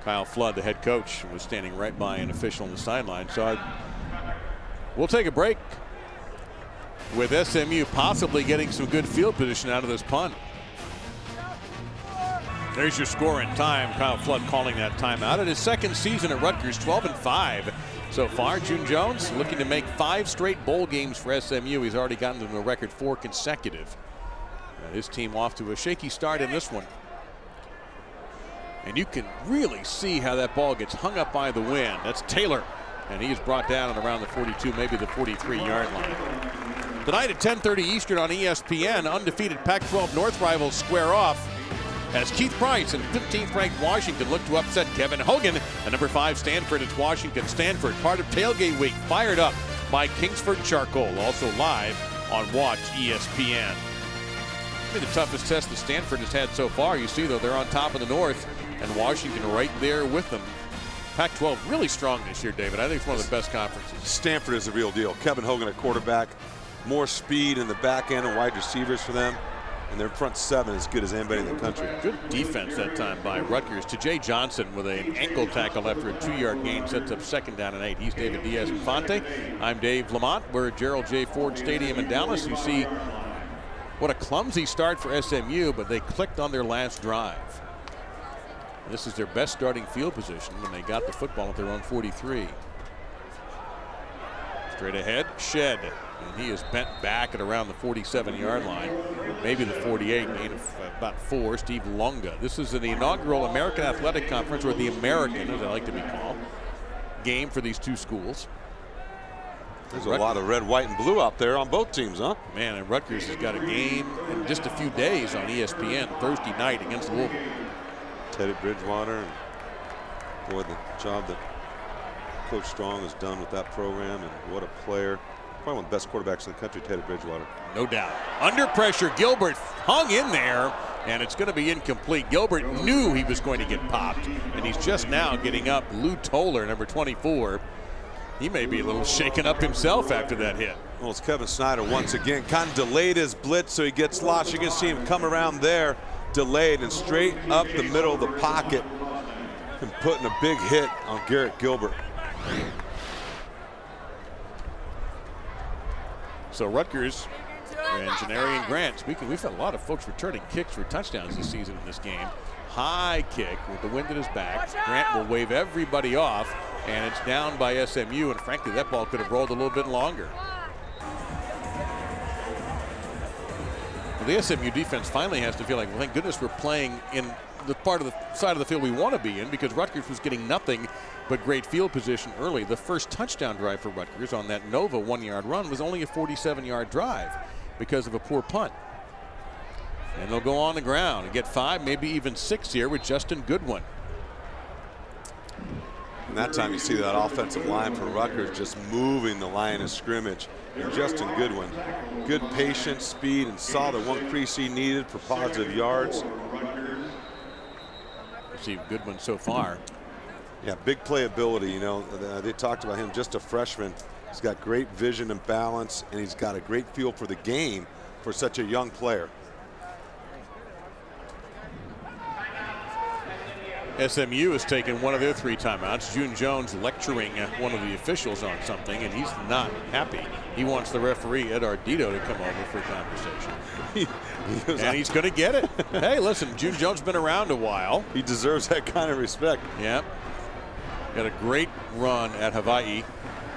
Kyle Flood, the head coach, was standing right by an official on the sideline. So we'll take a break with SMU possibly getting some good field position out of this punt. There's your score in time. Kyle Flood calling that timeout. In his second season at Rutgers, 12-5 so far. June Jones looking to make 5 straight bowl games for SMU. He's already gotten them to a record 4 consecutive. His team off to a shaky start in this one. And you can really see how that ball gets hung up by the wind. That's Taylor. And he is brought down at around the 42, maybe the 43-yard line. Tonight at 10:30 Eastern on ESPN, undefeated Pac-12 North rivals square off as Keith Price and 15th-ranked Washington look to upset Kevin Hogan and number 5 Stanford. It's Washington-Stanford, part of Tailgate Week, fired up by Kingsford Charcoal, also live on Watch ESPN. Maybe the toughest test that Stanford has had so far. You see, though, they're on top of the North, and Washington right there with them. Pac-12 really strong this year, David. I think it's one of the best conferences. Stanford is the real deal. Kevin Hogan at quarterback, more speed in the back end and wide receivers for them, and their front seven as good as anybody in the country. Good defense that time by Rutgers. To Jay Johnson with an ankle tackle after a 2-yard gain, sets up 2nd down and 8. He's David Diaz-Infante. I'm Dave Lamont. We're at Gerald J. Ford Stadium in Dallas. You see what a clumsy start for SMU, but they clicked on their last drive. This is their best starting field position when they got the football at their own 43. Straight ahead, Shed. And he is bent back at around the 47-yard line, maybe the 48, gain of about 4. Steve Lunga. This is the inaugural American Athletic Conference, or the American, as I like to be called, game for these two schools. There's a lot of red, white, and blue out there on both teams, huh? Man, and Rutgers has got a game in just a few days on ESPN Thursday night against Louisville. Teddy Bridgewater, and boy, the job that Coach Strong has done with that program, and what a player. Probably one of the best quarterbacks in the country, Teddy Bridgewater. No doubt. Under pressure, Gilbert hung in there, and it's going to be incomplete. Gilbert knew he was going to get popped, and he's just now getting up. Lou Toller, number 24. He may be a little shaken up himself after that hit. Well, it's Kevin Snyder once again. Kind of delayed his blitz, so he gets lost. You can see him come around there, delayed, and straight up the middle of the pocket, and putting a big hit on Garrett Gilbert. So Rutgers and Janarian and Grant speaking. We've had a lot of folks returning kicks for touchdowns this season in this game. High kick with the wind at his back. Grant will wave everybody off, and it's down by SMU, and frankly that ball could have rolled a little bit longer. Well, the SMU defense finally has to feel like, well, thank goodness we're playing in the part of the side of the field we want to be in, because Rutgers was getting nothing but great field position early. The first touchdown drive for Rutgers on that Nova 1-yard run was only a 47-yard drive because of a poor punt. And they'll go on the ground and get 5, maybe even 6 here with Justin Goodwin. And that time you see that offensive line for Rutgers just moving the line of scrimmage. And Justin Goodwin, good patience, speed, and saw the one crease he needed for positive yards. See Goodwin so far. Yeah, big playability. You know, they talked about him, just a freshman. He's got great vision and balance, and he's got a great feel for the game for such a young player. SMU has taken one of their 3 timeouts. June Jones lecturing one of the officials on something, and he's not happy. He wants the referee, Ed Ardito, to come over for a conversation. And he's going to get it. Hey, listen, June Jones has been around a while. He deserves that kind of respect. Yep. Got a great run at Hawaii.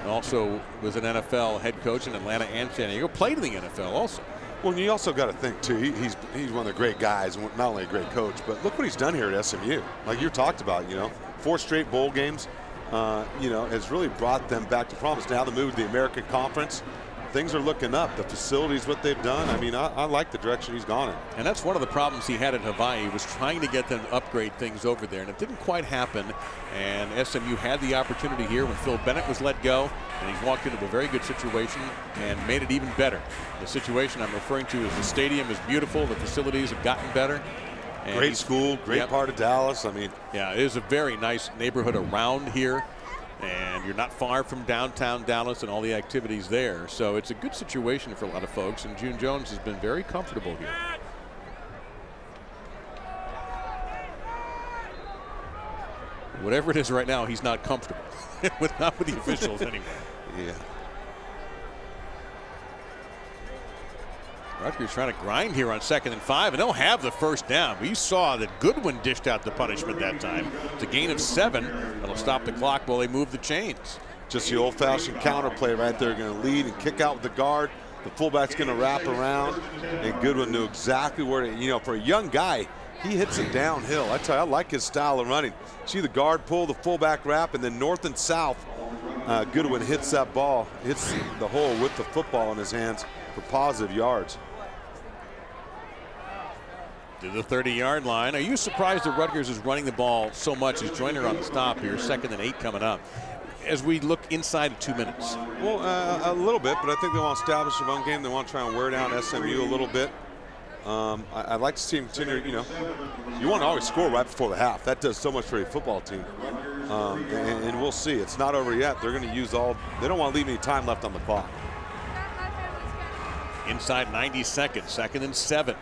Also was an NFL head coach in Atlanta and San Diego. Played in the NFL also. Well, you also got to think, too, he's one of the great guys, not only a great coach, but look what he's done here at SMU. Like you talked about, you know, 4 straight bowl games, you know, has really brought them back to promise. Now the move to the American Conference, things are looking up. The facilities, what they've done, I mean, I like the direction he's gone in. And that's one of the problems he had at Hawaii, was trying to get them to upgrade things over there, and it didn't quite happen. And SMU had the opportunity here when Phil Bennett was let go, and he's walked into a very good situation and made it even better. The situation I'm referring to is the stadium is beautiful, the facilities have gotten better. And great school, great part of Dallas. I mean, yeah, it is a very nice neighborhood around here, and you're not far from downtown Dallas and all the activities there. So it's a good situation for a lot of folks, and June Jones has been very comfortable here. Whatever it is right now, he's not comfortable. Not with the officials anyway. Yeah. Rutgers trying to grind here on 2nd and 5, and they'll have the first down. But you saw that Goodwin dished out the punishment that time. It's a gain of 7. That'll stop the clock while they move the chains. Just the old-fashioned counter play right there. Going to lead and kick out with the guard. The fullback's going to wrap around, and Goodwin knew exactly where to, you know, for a young guy, he hits it downhill. I tell you, I like his style of running. See the guard pull, the fullback wrap, and then north and south, Goodwin hits that ball, hits the hole with the football in his hands for positive yards. To the 30-yard line. Are you surprised that Rutgers is running the ball so much as Joyner on the stop here, 2nd and 8 coming up, as we look inside of 2 minutes? Well, a little bit, but I think they want to establish a run game. They want to try and wear down SMU a little bit. I'd like to see them continue, you want to always score right before the half. That does so much for a football team. And we'll see. It's not over yet. They're going to use they don't want to leave any time left on the clock. Inside 90 seconds, 2nd and 7.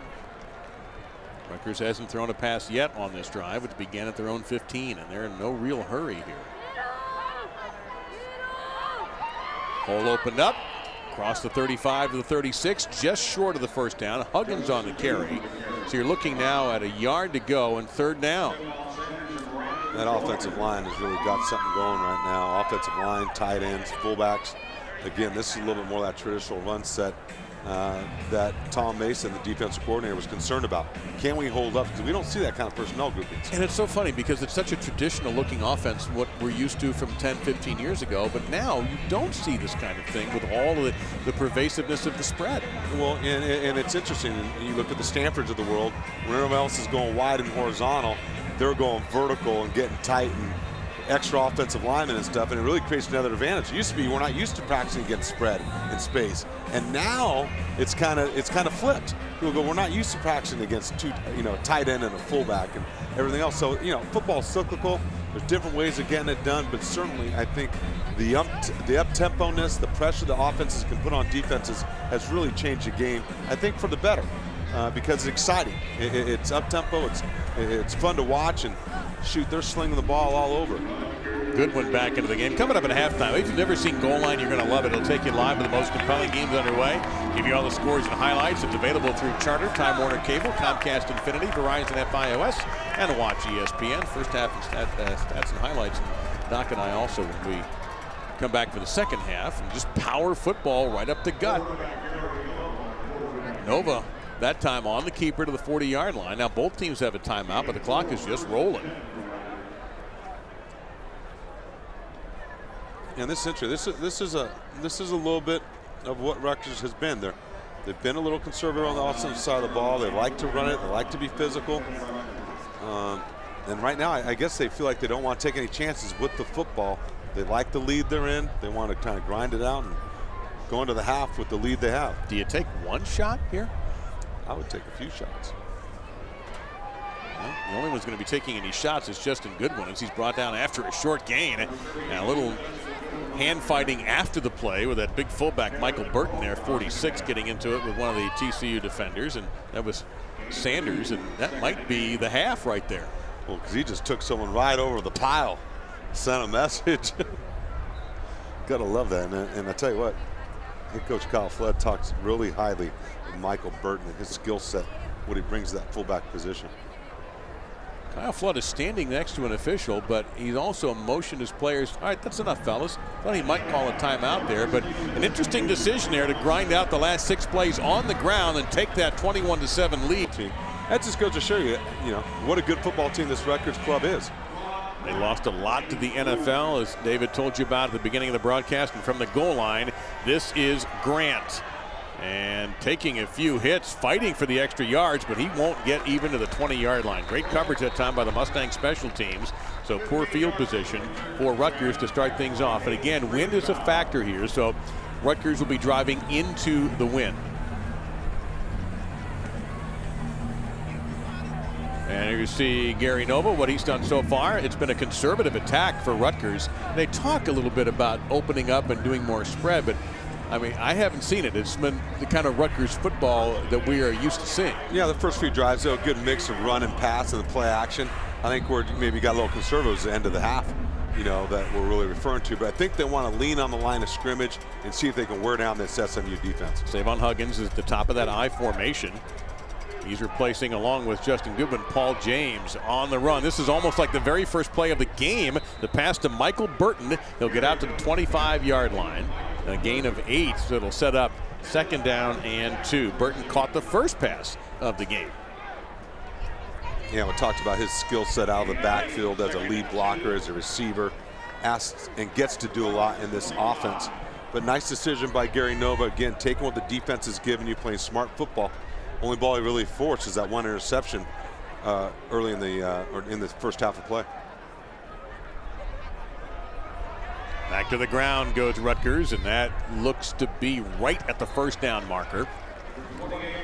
Rutgers hasn't thrown a pass yet on this drive, which began at their own 15, and they're in no real hurry here. Hole opened up, across the 35 to the 36, just short of the first down. Huggins on the carry. So you're looking now at a yard to go and 3rd down. That offensive line has really got something going right now. Offensive line, tight ends, fullbacks. Again, this is a little bit more of that traditional run set that Tom Mason, the defensive coordinator, was concerned about. Can we hold up? Because we don't see that kind of personnel groupings. And it's so funny because it's such a traditional looking offense, what we're used to from 10, 15 years ago. But now you don't see this kind of thing with all of the pervasiveness of the spread. Well, and it's interesting. You look at the Stanfords of the world, when everyone else is going wide and horizontal, they're going vertical and getting tight and extra offensive linemen and stuff, and it really creates another advantage. It used to be we're not used to practicing against spread in space, and now it's kind of flipped. People go, we're not used to practicing against two, tight end and a fullback and everything else. So football's cyclical. There's different ways of getting it done, but certainly I think the up-tempo-ness, the pressure the offenses can put on defenses has really changed the game, I think, for the better, because it's exciting. It's up-tempo. It's fun to watch, and shoot, they're slinging the ball all over. Goodwin back into the game. Coming up at halftime. If you've never seen Goal Line, you're going to love it. It'll take you live with the most compelling games underway. Give you all the scores and highlights. It's available through Charter, Time Warner Cable, Comcast Infinity, Verizon FiOS, and Watch ESPN. First half and stats and highlights. And Doc and I also, when we come back for the second half, and just power football right up the gut. Nova, that time on the keeper to the 40-yard line. Now both teams have a timeout, but the clock is just rolling. And this is interesting. This is a little bit of what Rutgers has been. They've been a little conservative on the offensive side of the ball. They like to run it. They like to be physical. And right now, I guess they feel like they don't want to take any chances with the football. They like the lead they're in. They want to kind of grind it out and go into the half with the lead they have. Do you take one shot here? I would take a few shots. Well, the only one's going to be taking any shots is Justin Goodwin, as he's brought down after a short gain. And a little hand fighting after the play with that big fullback Michael Burton there, 46, getting into it with one of the TCU defenders, and that was Sanders, and that might be the half right there. Well, because he just took someone right over the pile, sent a message. Gotta love that, and I tell you what, head coach Kyle Flood talks really highly of Michael Burton and his skill set, what he brings to that fullback position. Kyle Flood is standing next to an official, but he's also motioned his players. All right, that's enough, fellas. Thought he might call a timeout there, but an interesting decision there to grind out the last 6 plays on the ground and take that 21-7 lead. That just goes to show you, what a good football team this Rutgers club is. They lost a lot to the NFL, as David told you about at the beginning of the broadcast. And from the goal line, this is Grant. And taking a few hits, fighting for the extra yards, but he won't get even to the 20-yard line. Great coverage that time by the Mustang special teams. So poor field position for Rutgers to start things off. And again, wind is a factor here, so Rutgers will be driving into the wind. And here you see Gary Nova, what he's done so far. It's been a conservative attack for Rutgers. They talk a little bit about opening up and doing more spread, but I mean, I haven't seen it. It's been the kind of Rutgers football that we are used to seeing. Yeah, the first few drives, though, a good mix of run and pass and the play action. I think we're maybe got a little conservative at the end of the half, that we're really referring to. But I think they want to lean on the line of scrimmage and see if they can wear down this SMU defense. Savon Huggins is at the top of that I formation. He's replacing, along with Justin Goodwin, Paul James on the run. This is almost like the very first play of the game. The pass to Michael Burton. He'll get out to the 25-yard line. A gain of 8, so it'll set up 2nd down and 2. Burton caught the first pass of the game. Yeah, we talked about his skill set out of the backfield as a lead blocker, as a receiver. Asks and gets to do a lot in this offense. But nice decision by Gary Nova. Again, taking what the defense is giving you, playing smart football. Only ball he really forced is that one interception early in the first half of play. Back to the ground goes Rutgers, and that looks to be right at the first down marker.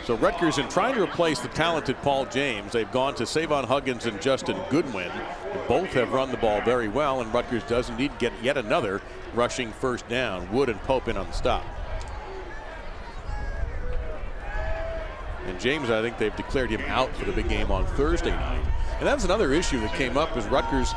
So Rutgers, in trying to replace the talented Paul James, they've gone to Savon Huggins and Justin Goodwin. Both have run the ball very well, and Rutgers does indeed get yet another rushing first down. Wood and Pope in on the stop. And James, I think they've declared him out for the big game on Thursday night. And that's another issue that came up, is Rutgers,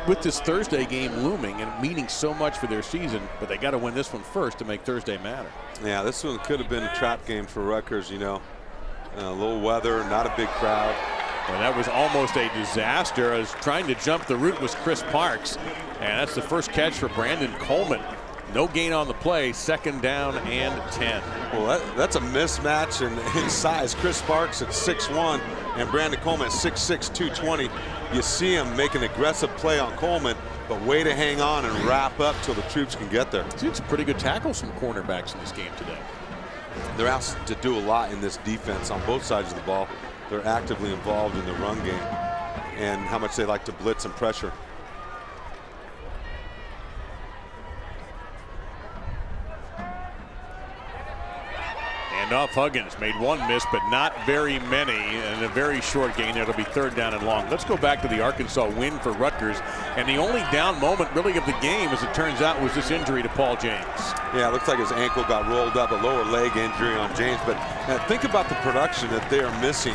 with this Thursday game looming and meaning so much for their season, but they got to win this one first to make Thursday matter. Yeah, this one could have been a trap game for Rutgers, you know. A little weather, not a big crowd. Well, that was almost a disaster. As trying to jump the route was Chris Parks, and that's the first catch for Brandon Coleman. No gain on the play, second down and 10. Well, that's a mismatch in size. Chris Parks at 6'1", and Brandon Coleman at 6'6", 220. You see him make an aggressive play on Coleman, but way to hang on and wrap up till the troops can get there. See, it's pretty good tackles from cornerbacks in this game today. They're asked to do a lot in this defense on both sides of the ball. They're actively involved in the run game and how much they like to blitz and pressure. Off Huggins made one miss, but not very many, and a very short gain. It'll be third down and long. Let's go back to the Arkansas win for Rutgers, and the only down moment really of the game, as it turns out, was this injury to Paul James. Yeah, it looks like his ankle got rolled up, a lower leg injury on James, but think about the production that they are missing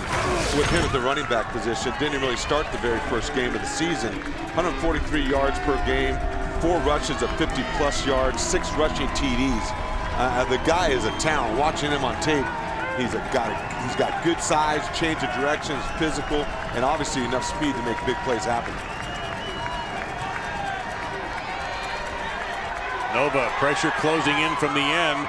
with him at the running back position. Didn't really start the very first game of the season. 143 yards per game, 4 rushes of 50-plus yards, 6 rushing TDs. The guy is a talent. Watching him on tape, he's got good size, change of direction, is physical, and obviously enough speed to make big plays happen. Nova, pressure closing in from the end.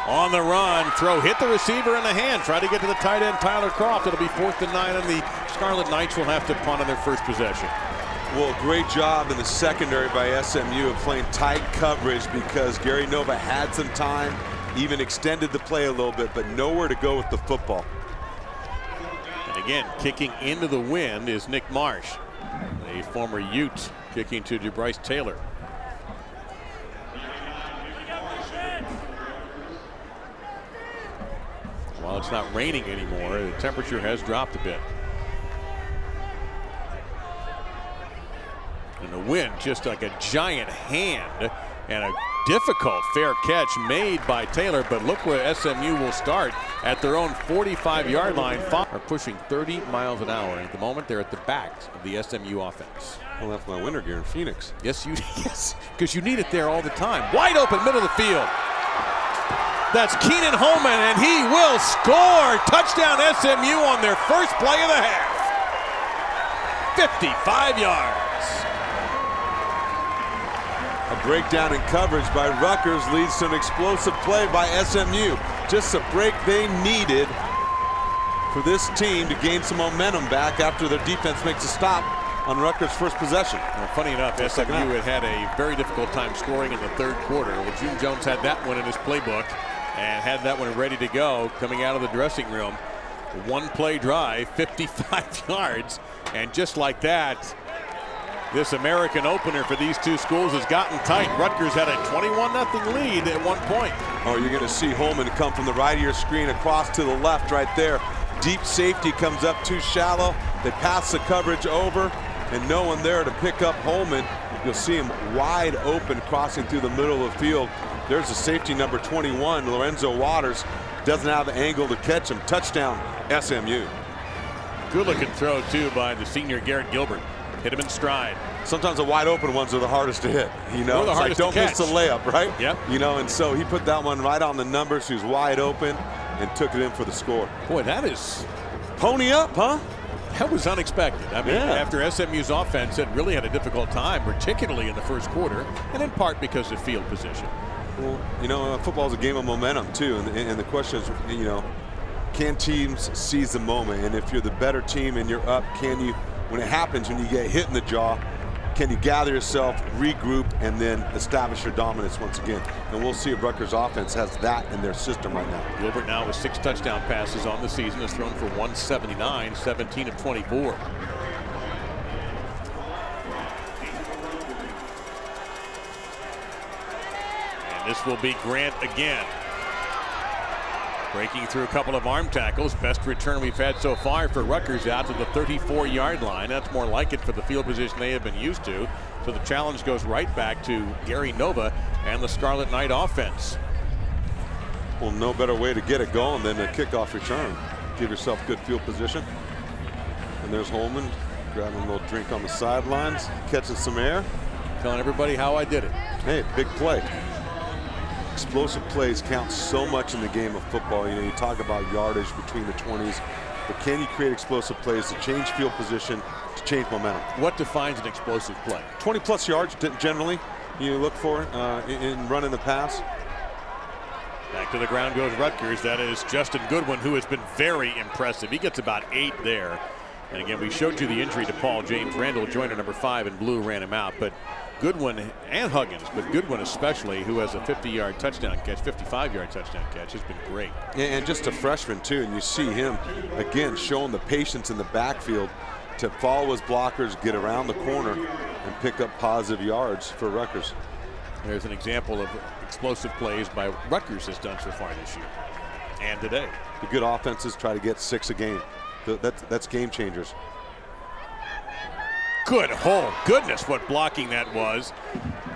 On the run, throw hit the receiver in the hand. Try to get to the tight end, Tyler Croft. It'll be 4th and 9, and the Scarlet Knights will have to punt on their first possession. Well, great job in the secondary by SMU of playing tight coverage, because Gary Nova had some time, even extended the play a little bit, but nowhere to go with the football. And again, kicking into the wind is Nick Marsh, a former Ute, kicking to DeBryce Taylor. While it's not raining anymore, the temperature has dropped a bit. And the wind just like a giant hand, and a difficult fair catch made by Taylor, but look where SMU will start at their own 45-yard line. Are pushing 30 miles an hour, and at the moment they're at the back of the SMU offense. I left my winter gear in Phoenix. Yes, because you need it there all the time. Wide open, middle of the field. That's Keenan Holman, and he will score. Touchdown SMU on their first play of the half. 55 yards. A breakdown in coverage by Rutgers leads to an explosive play by SMU. Just a break they needed for this team to gain some momentum back after their defense makes a stop on Rutgers' first possession. Well, funny enough, SMU had a very difficult time scoring in the third quarter. Well, June Jones had that one in his playbook and had that one ready to go coming out of the dressing room. One play drive, 55 yards, and just like that, this American opener for these two schools has gotten tight. Rutgers had a 21-0 lead at one point. Oh, you're going to see Holman come from the right of your screen across to the left right there. Deep safety comes up too shallow. They pass the coverage over, and no one there to pick up Holman. You'll see him wide open crossing through the middle of the field. There's the safety number 21, Lorenzo Waters. Doesn't have the angle to catch him. Touchdown, SMU. Good looking throw, too, by the senior Garrett Gilbert. Hit him in stride. Sometimes the wide open ones are the hardest to hit. You know, it's like don't miss the layup, right? Yep. You know, and so he put that one right on the numbers. He was wide open and took it in for the score. Boy, that is pony up, huh? That was unexpected. I mean, after SMU's offense had really had a difficult time, particularly in the first quarter, and in part because of field position. Well, you know, football is a game of momentum too, and the question is, you know, can teams seize the moment? And if you're the better team and you're up, can you? When it happens, when you get hit in the jaw, can you gather yourself, regroup, and then establish your dominance once again? And we'll see if Rutgers offense has that in their system right now. Gilbert now with 6 touchdown passes on the season, has thrown for 179, 17 of 24. And this will be Grant again. Breaking through a couple of arm tackles. Best return we've had so far for Rutgers, out to the 34-yard line. That's more like it for the field position they have been used to. So the challenge goes right back to Gary Nova and the Scarlet Knight offense. Well, no better way to get it going than a kickoff return. Give yourself good field position. And there's Holman grabbing a little drink on the sidelines, catching some air. Telling everybody how I did it. Hey, big play. Explosive plays count so much in the game of football. You know, you talk about yardage between the 20s, but can you create explosive plays to change field position, to change momentum? What defines an explosive play? 20-plus yards generally you look for in running the pass. Back to the ground goes Rutgers. That is Justin Goodwin, who has been very impressive. He gets about 8 there. And again, we showed you the injury to Paul James. Randall Joyner, number 5 in blue, ran him out. But Goodwin and Huggins, but Goodwin especially, who has a 50-yard touchdown catch, 55-yard touchdown catch, has been great. And just a freshman, too. And you see him, again, showing the patience in the backfield to follow his blockers, get around the corner, and pick up positive yards for Rutgers. There's an example of explosive plays by Rutgers has done so far this year and today. The good offenses try to get 6 a game. That's game changers. Good, oh goodness, what blocking that was.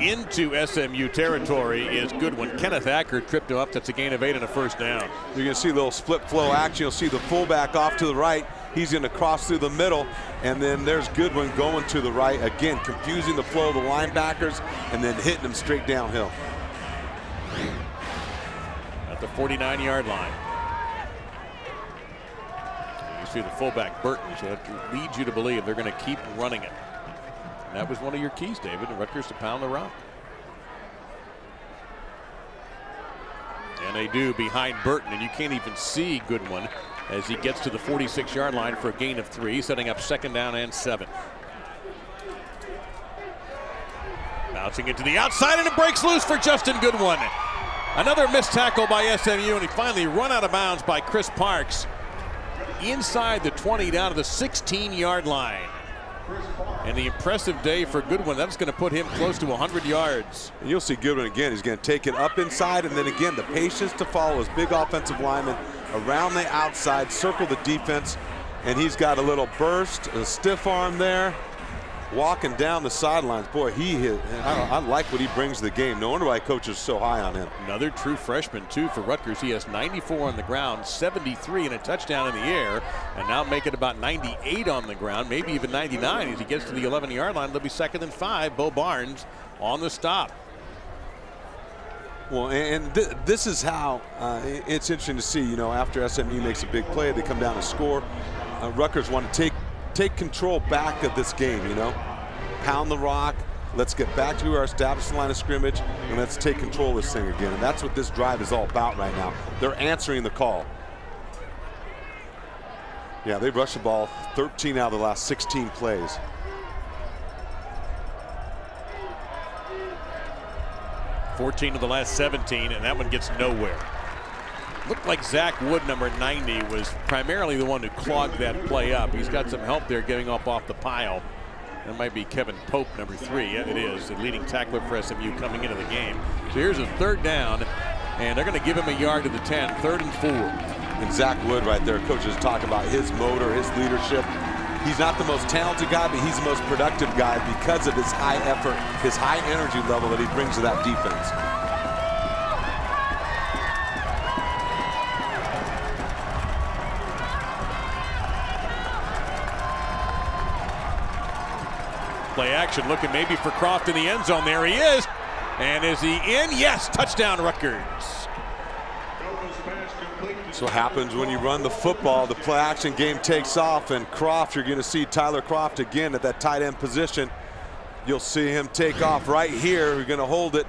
Into SMU territory is Goodwin. Kenneth Acker tripped him up. That's a gain of 8 and a first down. You're going to see a little split flow action. You'll see the fullback off to the right. He's going to cross through the middle, and then there's Goodwin going to the right. Again, confusing the flow of the linebackers and then hitting them straight downhill. At the 49-yard line. You see the fullback, Burton, so that leads you to believe they're going to keep running it. And that was one of your keys, David, and Rutgers to pound the rock. And they do behind Burton, and you can't even see Goodwin as he gets to the 46-yard line for a gain of 3, setting up 2nd down and 7. Bouncing into the outside, and it breaks loose for Justin Goodwin. Another missed tackle by SMU, and he finally run out of bounds by Chris Parks. Inside the 20 down to the 16-yard line. And the impressive day for Goodwin, that's going to put him close to 100 yards. And you'll see Goodwin again. He's going to take it up inside, and then again, the patience to follow his big offensive lineman around the outside, circle the defense, and he's got a little burst, a stiff arm there, walking down the sidelines. Boy, I like what he brings to the game. No wonder why coaches are so high on him. Another true freshman, too, for Rutgers. He has 94 on the ground, 73 and a touchdown in the air, and now make it about 98 on the ground, maybe even 99 as he gets to the 11-yard line. They'll be 2nd and 5. Bo Barnes on the stop. Well, and this is how it's interesting to see, you know, after SMU makes a big play, they come down and score. Rutgers want to take control back of this game, you know. Pound the rock. Let's get back to our established line of scrimmage, and let's take control of this thing again. And that's what this drive is all about right now. They're answering the call. Yeah, they've rushed the ball 13 out of the last 16 plays. $14 of the last 17, and that one gets nowhere. Looked like Zach Wood, number 90, was primarily the one who clogged that play up. He's got some help there getting up off the pile. That might be Kevin Pope, number 3. Yeah, it is, the leading tackler for SMU coming into the game. So here's a 3rd down, and they're going to give him a yard to the 10, 3rd and 4. And Zach Wood right there, coaches talk about his motor, his leadership. He's not the most talented guy, but he's the most productive guy because of his high effort, his high energy level that he brings to that defense. Play action, looking maybe for Croft in the end zone. There he is. And is he in? Yes, touchdown Rutgers. That's what happens when you run the football. The play action game takes off, and Croft, you're going to see Tyler Croft again at that tight end position. You'll see him take off right here. We're going to hold it.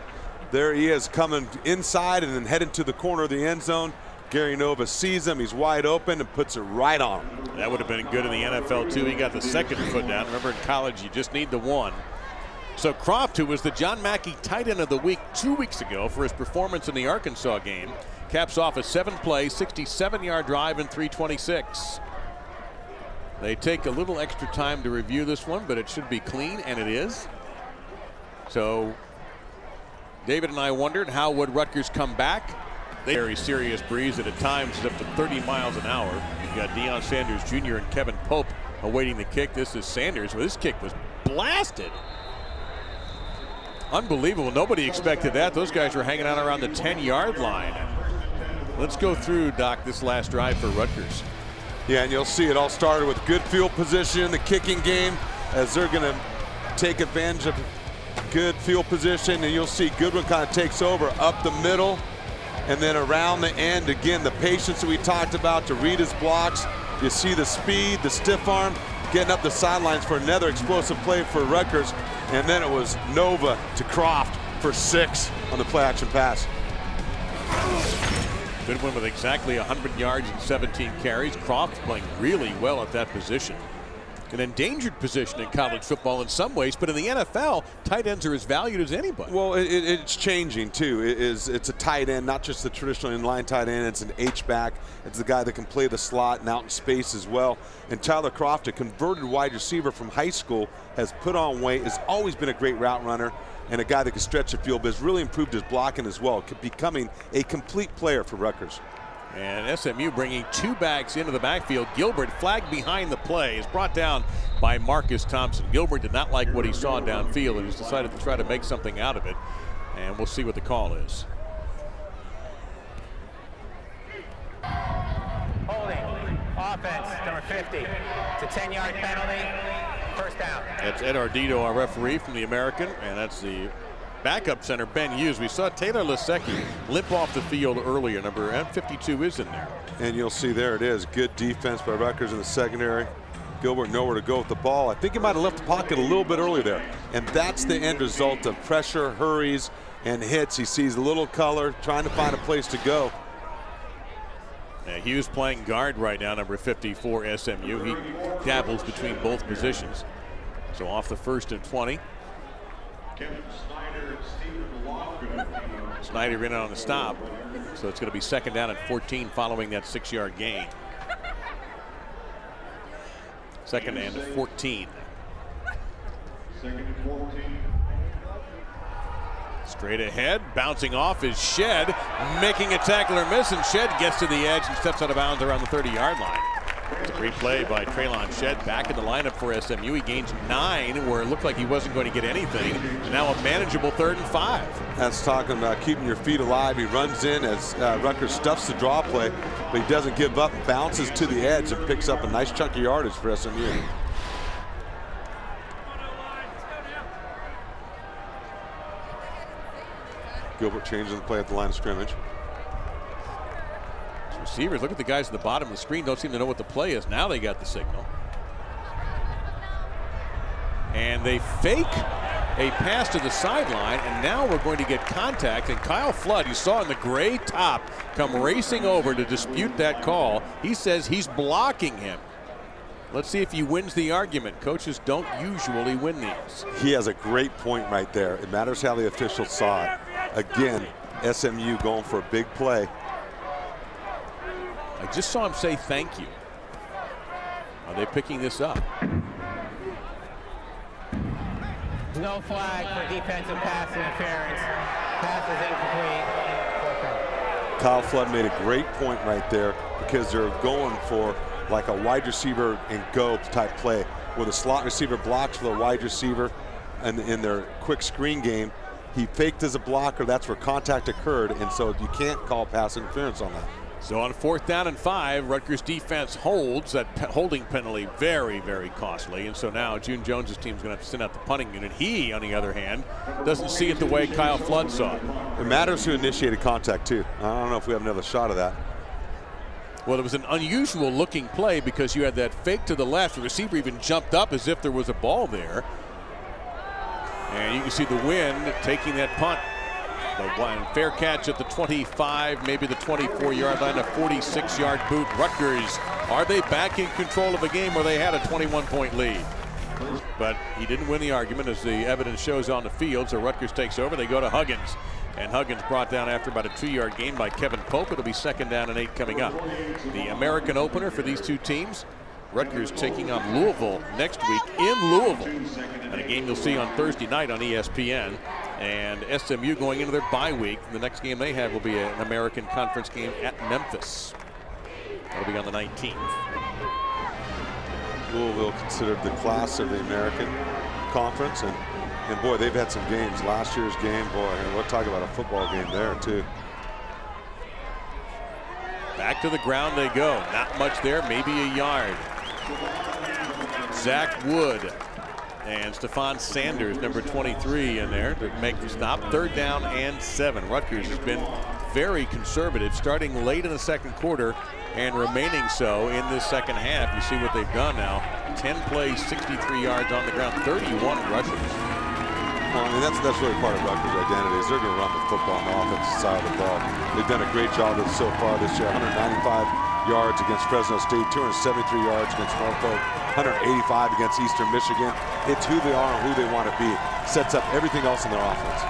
There he is, coming inside and then heading to the corner of the end zone. Gary Nova sees him. He's wide open and puts it right on him. That would have been good in the NFL, too. He got the 2nd foot down. Remember, in college, you just need the 1. So Croft, who was the John Mackey tight end of the week 2 weeks ago for his performance in the Arkansas game, caps off a 7-play, 67-yard drive in 3:26. They take a little extra time to review this one, but it should be clean, and it is. So David and I wondered, how would Rutgers come back? Very serious breeze that at times is up to 30 miles an hour. You've got Deion Sanders Jr. and Kevin Pope awaiting the kick. This is Sanders. Well, this kick was blasted. Unbelievable. Nobody expected that. Those guys were hanging out around the 10-yard line. Let's go through, Doc, this last drive for Rutgers. Yeah, and you'll see it all started with good field position, the kicking game, as they're going to take advantage of good field position, and you'll see Goodwin kind of takes over up the middle and then around the end. Again, the patience that we talked about to read his blocks. You see the speed, the stiff arm, getting up the sidelines for another explosive play for Rutgers. And then it was Nova to Croft for 6 on the play action pass. Goodwin with exactly 100 yards and 17 carries. Croft playing really well at that position. An endangered position in college football in some ways, but in the NFL, tight ends are as valued as anybody. Well, it's changing too. It's a tight end, not just the traditional inline tight end. It's an H-back. It's the guy that can play the slot and out in space as well. And Tyler Croft, a converted wide receiver from high school, has put on weight, has always been a great route runner, and a guy that can stretch the field, but has really improved his blocking as well, becoming a complete player for Rutgers. And SMU bringing 2 backs into the backfield. Gilbert flagged behind the play, is brought down by Marcus Thompson. Gilbert did not like what he saw downfield and has decided to try to make something out of it. And we'll see what the call is. Holding. Offense, number 50. It's a 10-yard penalty. First down. That's Ed Ardito, our referee from the American, and that's the backup center, Ben Hughes. We saw Taylor Lasecki limp off the field earlier. Number 52 is in there. And you'll see there it is. Good defense by Rutgers in the secondary. Gilbert nowhere to go with the ball. I think he might have left the pocket a little bit earlier there. And that's the end result of pressure, hurries, and hits. He sees a little color, trying to find a place to go. Hughes playing guard right now, number 54 SMU. He dabbles between both positions. So off the 1st and 20. Snyder in on the stop. So it's going to be 2nd down and 14 following that 6-yard gain. 2nd and 14. Straight ahead, bouncing off is Shed, making a tackle or miss, and Shed gets to the edge and steps out of bounds around the 30-yard line. It's a great play by Traylon Shed, back in the lineup for SMU. He gains 9 where it looked like he wasn't going to get anything. Now a manageable 3rd and 5. That's talking about keeping your feet alive. He runs in as Rutgers stuffs the draw play, but he doesn't give up, bounces to the edge and picks up a nice chunk of yardage for SMU. Gilbert changes the play at the line of scrimmage. Receivers, look at the guys at the bottom of the screen, don't seem to know what the play is. Now they got the signal. And they fake a pass to the sideline, and now we're going to get contact. And Kyle Flood, you saw in the gray top, come racing over to dispute that call. He says he's blocking him. Let's see if he wins the argument. Coaches don't usually win these. He has a great point right there. It matters how the officials saw it. Again, SMU going for a big play. I just saw him say thank you. Are they picking this up? No flag for defensive pass interference. Pass is incomplete. Kyle Flood made a great point right there, because they're going for like a wide receiver and go type play, where the slot receiver blocks for the wide receiver, and in their quick screen game, he faked as a blocker. That's where contact occurred, and so you can't call pass interference on that. So on 4th down and 5, Rutgers defense holds. That holding penalty very, very costly. And so now June Jones's team's going to have to send out the punting unit. He, on the other hand, doesn't see it the way Kyle Flood saw it. It matters who initiated contact too. I don't know if we have another shot of that. Well, it was an unusual looking play because you had that fake to the left. The receiver even jumped up as if there was a ball there. And you can see the wind taking that punt. The one fair catch at the 25, maybe the 24-yard line, a 46-yard boot. Rutgers, are they back in control of the game where they had a 21-point lead? But he didn't win the argument, as the evidence shows on the field. So Rutgers takes over. They go to Huggins. And Huggins brought down after about a 2-yard gain by Kevin Pope. It'll be 2nd down and 8 coming up. The American opener for these two teams. Rutgers taking on Louisville next week in Louisville. And a game you'll see on Thursday night on ESPN. And SMU going into their bye week. The next game they have will be an American Conference game at Memphis. That'll be on the 19th. Louisville considered the class of the American Conference, and boy, they've had some games. Last year's game, boy, and we'll talk about a football game there too. Back to the ground they go. Not much there, maybe a yard. Zach Wood and Stephon Sanders, number 23, in there to make the stop. 3rd down and 7. Rutgers has been very conservative, starting late in the second quarter and remaining so in this second half. You see what they've done now. 10 plays, 63 yards on the ground, 31 rushes. Well, I mean, that's really part of Rutgers' identity, is they're going to run the football on the offensive side of the ball. They've done a great job of it so far this year. 195 yards against Fresno State, 273 yards against Norfolk, 185 against Eastern Michigan. It's who they are and who they want to be. Sets up everything else in their offense.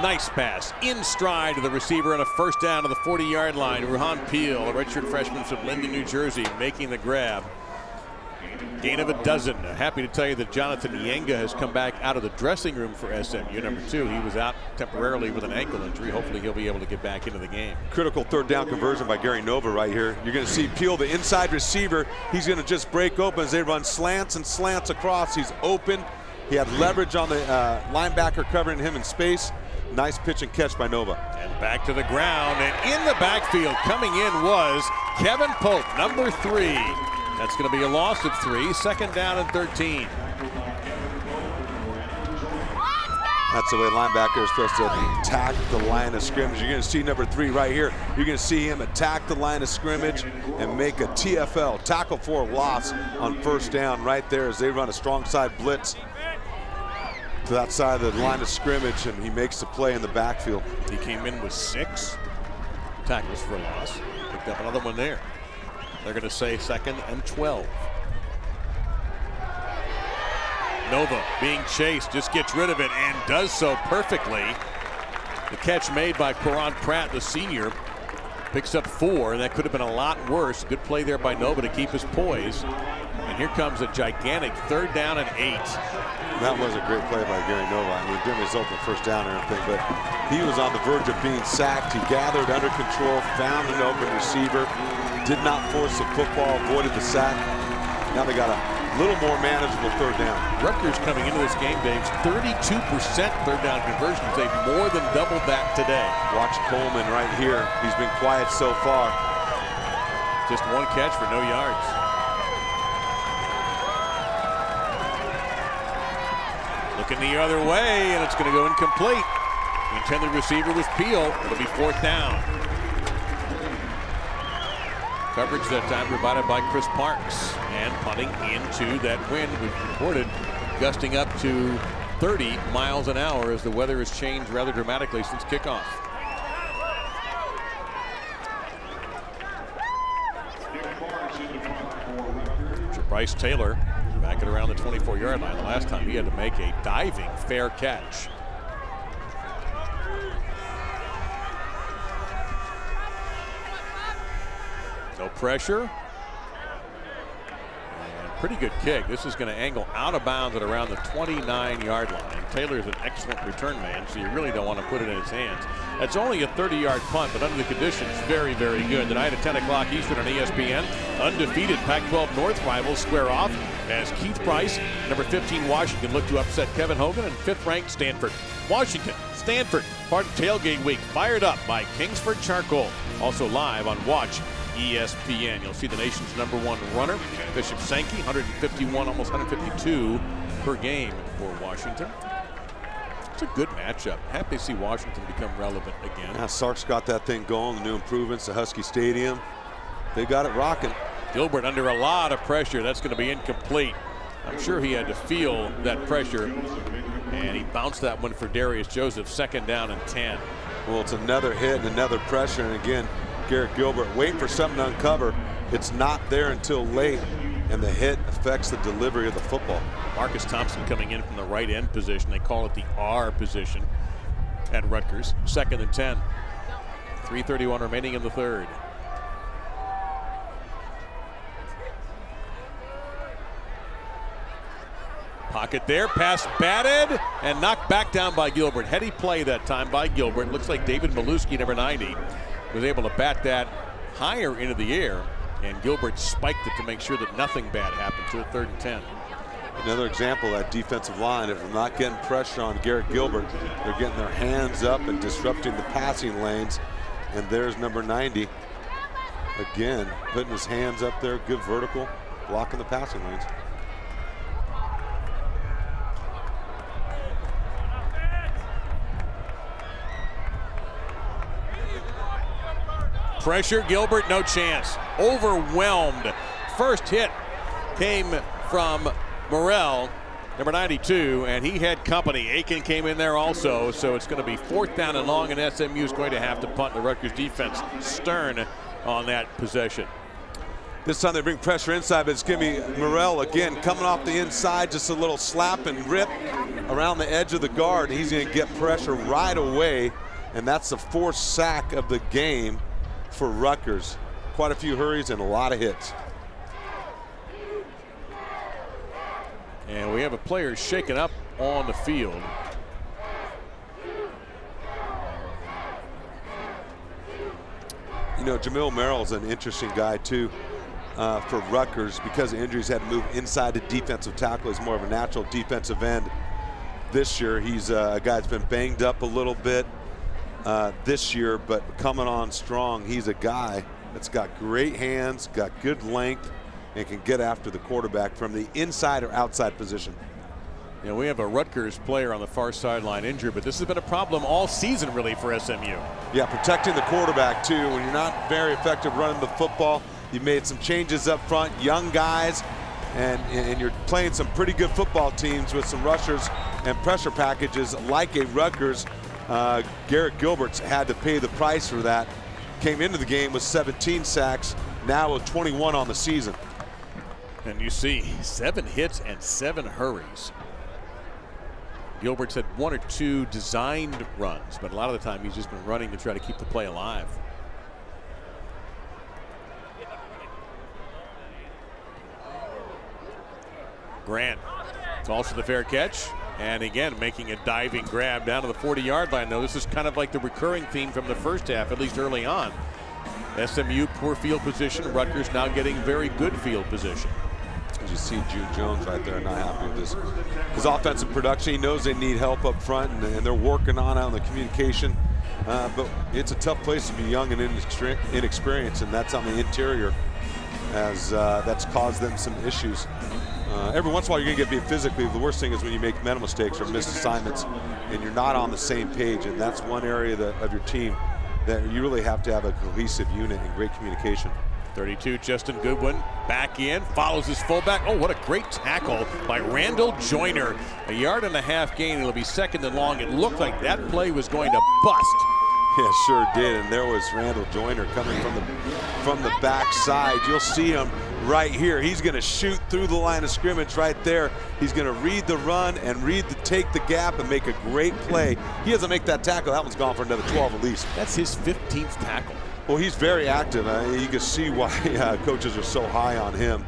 Nice pass in stride to the receiver and a 1st down to the 40-yard line. Ruhan Peel, a redshirt freshman from Linden, New Jersey, making the grab. Gain of a dozen. Happy to tell you that Jonathan Yenga has come back out of the dressing room for SMU. Number 2, he was out temporarily with an ankle injury. Hopefully he'll be able to get back into the game. Critical 3rd down conversion by Gary Nova right here. You're going to see Peel, the inside receiver. He's going to just break open as they run slants and slants across. He's open. He had leverage on the linebacker covering him in space. Nice pitch and catch by Nova. And back to the ground, and in the backfield coming in was Kevin Pope, number 3. That's going to be a loss of 3, 2nd down and 13. That's the way linebacker is supposed to attack the line of scrimmage. You're going to see number 3 right here. You're going to see him attack the line of scrimmage and make a TFL, tackle for a loss, on 1st down right there as they run a strong side blitz to that side of the line of scrimmage, and he makes the play in the backfield. He came in with 6 tackles for a loss. Picked up another one there. They're going to say 2nd and 12. Nova being chased, just gets rid of it and does so perfectly. The catch made by Quran Pratt, the senior, picks up 4, and that could have been a lot worse. Good play there by Nova to keep his poise. And here comes a gigantic 3rd down and 8. That was a great play by Gary Nova. I mean, it didn't result in the 1st down or anything, but he was on the verge of being sacked. He gathered under control, found an open receiver, did not force the football, avoided the sack. Now they got a little more manageable 3rd down. Rutgers coming into this game, Dave's 32% 3rd down conversions. They've more than doubled that today. Watch Coleman right here. He's been quiet so far. Just 1 catch for no yards. Looking the other way, and it's going to go incomplete. The intended receiver was Peel. It'll be 4th down. Coverage that time provided by Chris Parks. And punting into that wind, we've reported gusting up to 30 miles an hour as the weather has changed rather dramatically since kickoff. Bryce Taylor back at around the 24-yard line. The last time he had to make a diving fair catch. No pressure. And pretty good kick. This is going to angle out of bounds at around the 29-yard line. Taylor's an excellent return man, so you really don't want to put it in his hands. That's only a 30-yard punt, but under the conditions, very, very good. Tonight at 10 o'clock Eastern on ESPN, undefeated Pac-12 North rivals square off as Keith Price, number 15 Washington, look to upset Kevin Hogan, and 5th-ranked Stanford. Washington, Stanford, part of Tailgate Week, fired up by Kingsford Charcoal. Also live on Watch ESPN. You'll see the nation's #1 runner, Bishop Sankey, 151, almost 152 per game for Washington. It's a good matchup. Happy to see Washington become relevant again. Now Sark's got that thing going, the new improvements to Husky Stadium. They got it rocking. Gilbert under a lot of pressure. That's going to be incomplete. I'm sure he had to feel that pressure, and he bounced that one for Darius Joseph. 2nd down and 10. Well, it's another hit and another pressure, and again, Garrett Gilbert waiting for something to uncover. It's not there until late, and the hit affects the delivery of the football. Marcus Thompson coming in from the right end position. They call it the R position at Rutgers. 2nd and 10. 3:31 remaining in the third. Pocket there, pass batted and knocked back down by Gilbert. Heady play that time by Gilbert. Looks like David Maluski, number 90, was able to bat that higher into the air, and Gilbert spiked it to make sure that nothing bad happened to it. 3rd and 10. Another example of that defensive line. If they're not getting pressure on Garrett Gilbert, they're getting their hands up and disrupting the passing lanes. And there's number 90. Again, putting his hands up there, good vertical, blocking the passing lanes. Pressure, Gilbert, no chance. Overwhelmed. First hit came from Morrell, number 92, and he had company. Aiken came in there also, so it's going to be 4th down and long, and SMU is going to have to punt. The Rutgers defense stern on that possession. This time they bring pressure inside, but it's going to be Morrell again coming off the inside, just a little slap and rip around the edge of the guard. He's going to get pressure right away, and that's the 4th sack of the game for Rutgers. Quite a few hurries and a lot of hits. And we have a player shaken up on the field. You know, Jamil Merrill's an interesting guy too for Rutgers because of injuries. Had to move inside to defensive tackle. He's more of a natural defensive end. This year he's a guy that's been banged up a little bit this year, but coming on strong. He's a guy that's got great hands, got good length, and can get after the quarterback from the inside or outside position. You know, we have a Rutgers player on the far sideline injured, but this has been a problem all season really for SMU. Yeah, protecting the quarterback too. When you're not very effective running the football, you've made some changes up front, young guys, and you're playing some pretty good football teams with some rushers and pressure packages like a Rutgers. Garrett Gilbert's had to pay the price for that. Came into the game with 17 sacks, now with 21 on the season. And you see 7 hits and 7 hurries. Gilbert's had 1 or 2 designed runs, but a lot of the time he's just been running to try to keep the play alive. Grant calls for the fair catch, and again making a diving grab down to the 40-yard line. Now this is kind of like the recurring theme from the first half, at least early on. SMU poor field position, Rutgers now getting very good field position. As you see June Jones right there, not happy with his offensive production. He knows they need help up front, and they're working on the communication. But it's a tough place to be young and inexperienced, and that's on the interior, as that's caused them some issues. Every once in a while you're going to get beat physically. The worst thing is when you make mental mistakes or missed assignments and you're not on the same page, and that's one area of your team that you really have to have a cohesive unit and great communication. 32, Justin Goodwin back in, follows his fullback. Oh, what a great tackle by Randall Joyner. A 1.5 yard gain. It'll be 2nd and long. It looked like that play was going to bust. Yeah, sure did. And there was Randall Joyner coming from the backside. You'll see him right here. He's going to shoot through the line of scrimmage right there. He's going to read the run and take the gap and make a great play. He doesn't make that tackle. That one's gone for another 12 at least. That's his 15th tackle. Well, he's very active. You can see why coaches are so high on him.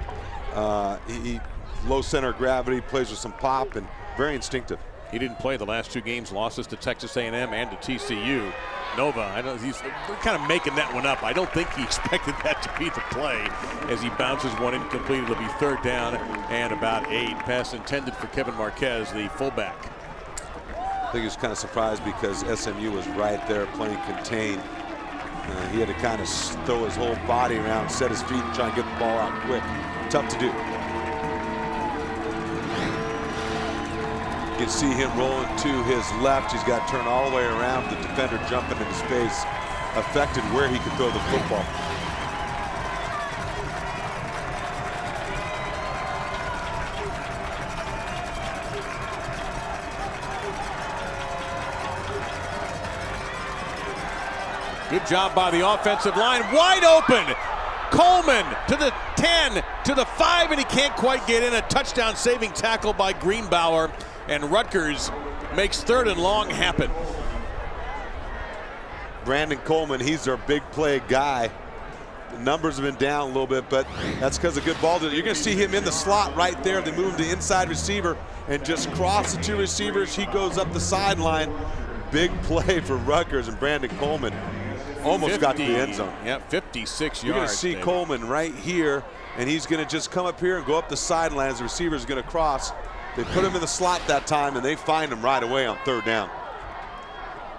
He low center of gravity, plays with some pop, and very instinctive. He didn't play the last 2 games, losses to Texas A&M and to TCU. Nova, he's kind of making that one up. I don't think he expected that to be the play as he bounces one incomplete. It'll be 3rd down and about 8. Pass intended for Kevin Marquez, the fullback. I think he was kind of surprised because SMU was right there playing contain. He had to kind of throw his whole body around, set his feet, and try and get the ball out quick. Tough to do. You can see him rolling to his left. He's got to turn all the way around. The defender jumping into space affected where he could throw the football. Good job by the offensive line. Wide open. Coleman to the 10, to the 5, and he can't quite get in. A touchdown saving tackle by Greenbauer, and Rutgers makes 3rd and long happen. Brandon Coleman, he's their big play guy. The numbers have been down a little bit, but that's because of good ball. You're going to see him in the slot right there. They move him to inside receiver and just cross the 2 receivers. He goes up the sideline. Big play for Rutgers, and Brandon Coleman almost got to the end zone. Yeah, 56 yards. You're going to see Coleman right here, and he's going to just come up here and go up the sidelines. The receiver's going to cross. They put him in the slot that time, and they find him right away on 3rd down.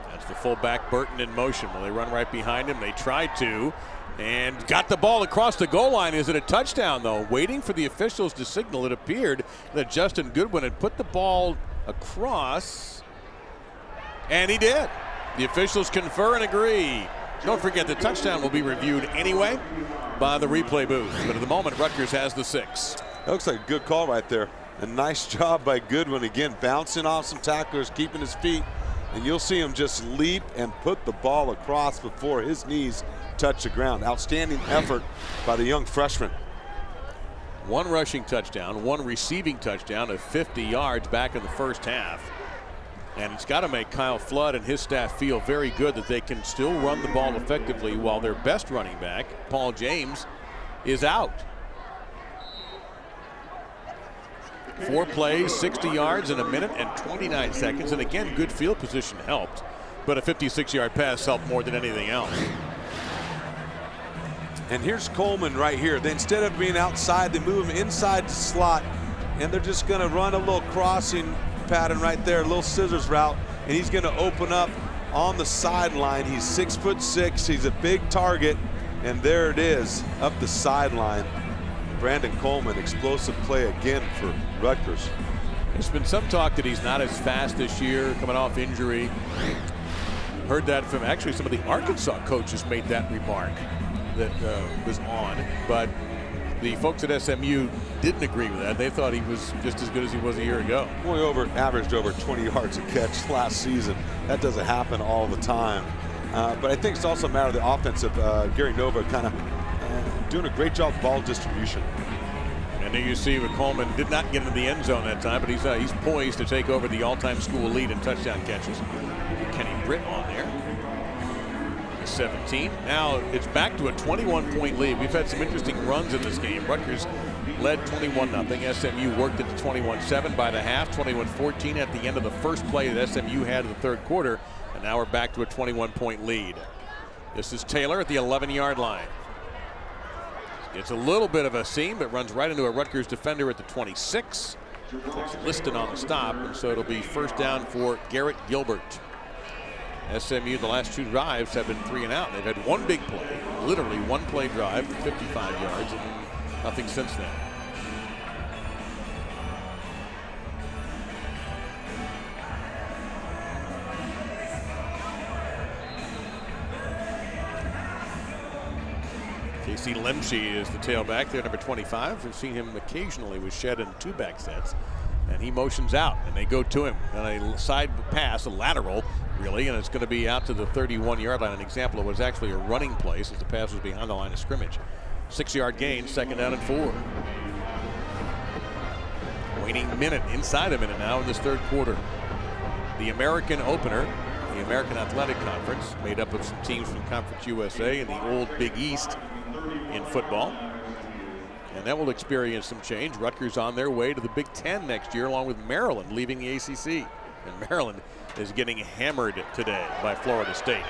That's the fullback Burton in motion. Well, they run right behind him. They tried to, and got the ball across the goal line. Is it a touchdown, though? Waiting for the officials to signal. It appeared that Justin Goodwin had put the ball across, and he did. The officials confer and agree. Don't forget the touchdown will be reviewed anyway by the replay booth. But at the moment, Rutgers has the 6. That looks like a good call right there. A nice job by Goodwin, again, bouncing off some tacklers, keeping his feet. And you'll see him just leap and put the ball across before his knees touch the ground. Outstanding effort by the young freshman. 1 rushing touchdown, 1 receiving touchdown of 50 yards back in the first half. And it's got to make Kyle Flood and his staff feel very good that they can still run the ball effectively while their best running back, Paul James, is out. 4 plays, 60 yards in a minute and 29 seconds. And again, good field position helped, but a 56-yard pass helped more than anything else. And here's Coleman right here. Then instead of being outside, they move him inside the slot, and they're just going to run a little crossing pattern right there, a little scissors route, and he's going to open up on the sideline. He's 6'6". He's a big target, and there it is up the sideline. Brandon Coleman, explosive play again for Rutgers. There's been some talk that he's not as fast this year, coming off injury. Heard that from actually some of the Arkansas coaches made that remark that was on, but the folks at SMU didn't agree with that. They thought he was just as good as he was a year ago. Well, averaged over 20 yards a catch last season. That doesn't happen all the time. But I think it's also a matter of the offensive. Gary Nova kind of doing a great job of ball distribution. And there you see where Coleman did not get into the end zone that time, but he's poised to take over the all-time school lead in touchdown catches. Kenny Britt on there. 17. Now it's back to a 21-point lead. We've had some interesting runs in this game. Rutgers led 21-0. SMU worked it to 21-7 by the half, 21-14 at the end of the first play that SMU had in the 3rd quarter. And now we're back to a 21-point lead. This is Taylor at the 11-yard line. It's a little bit of a seam, but runs right into a Rutgers defender at the 26. It's listed on the stop, and so it'll be 1st down for Garrett Gilbert. SMU, the last 2 drives have been 3 and out. They've had 1 big play, literally 1 play drive for 55 yards, and nothing since then. Casey Lemche is the tailback there, number 25. We've seen him occasionally with Shed in 2-back sets. And he motions out, and they go to him on a side pass, a lateral, really, and it's going to be out to the 31-yard line. An example of what was actually a running play since the pass was behind the line of scrimmage. 6-yard gain, 2nd down and 4. Waning inside a minute now in this 3rd quarter. The American opener, the American Athletic Conference, made up of some teams from Conference USA and the old Big East in football. And that will experience some change. Rutgers on their way to the Big Ten next year, along with Maryland leaving the ACC. And Maryland is getting hammered today by Florida State.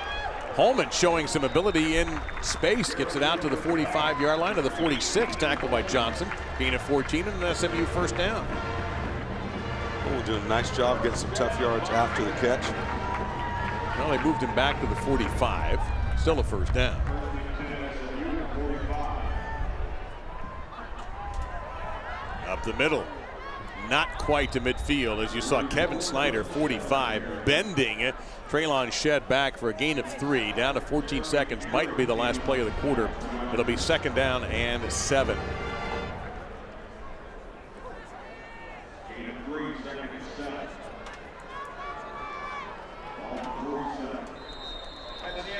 Holman showing some ability in space, gets it out to the 45-yard line, to the 46, tackled by Johnson. Gain of 14 and an SMU 1st down. Oh, doing a nice job getting some tough yards after the catch. Well, they moved him back to the 45. Still a 1st down. Up the middle, not quite to midfield, as you saw Kevin Snyder, 45, bending it. Traylon Shed back for a gain of 3, down to 14 seconds. Might be the last play of the quarter. It'll be 2nd down and 7.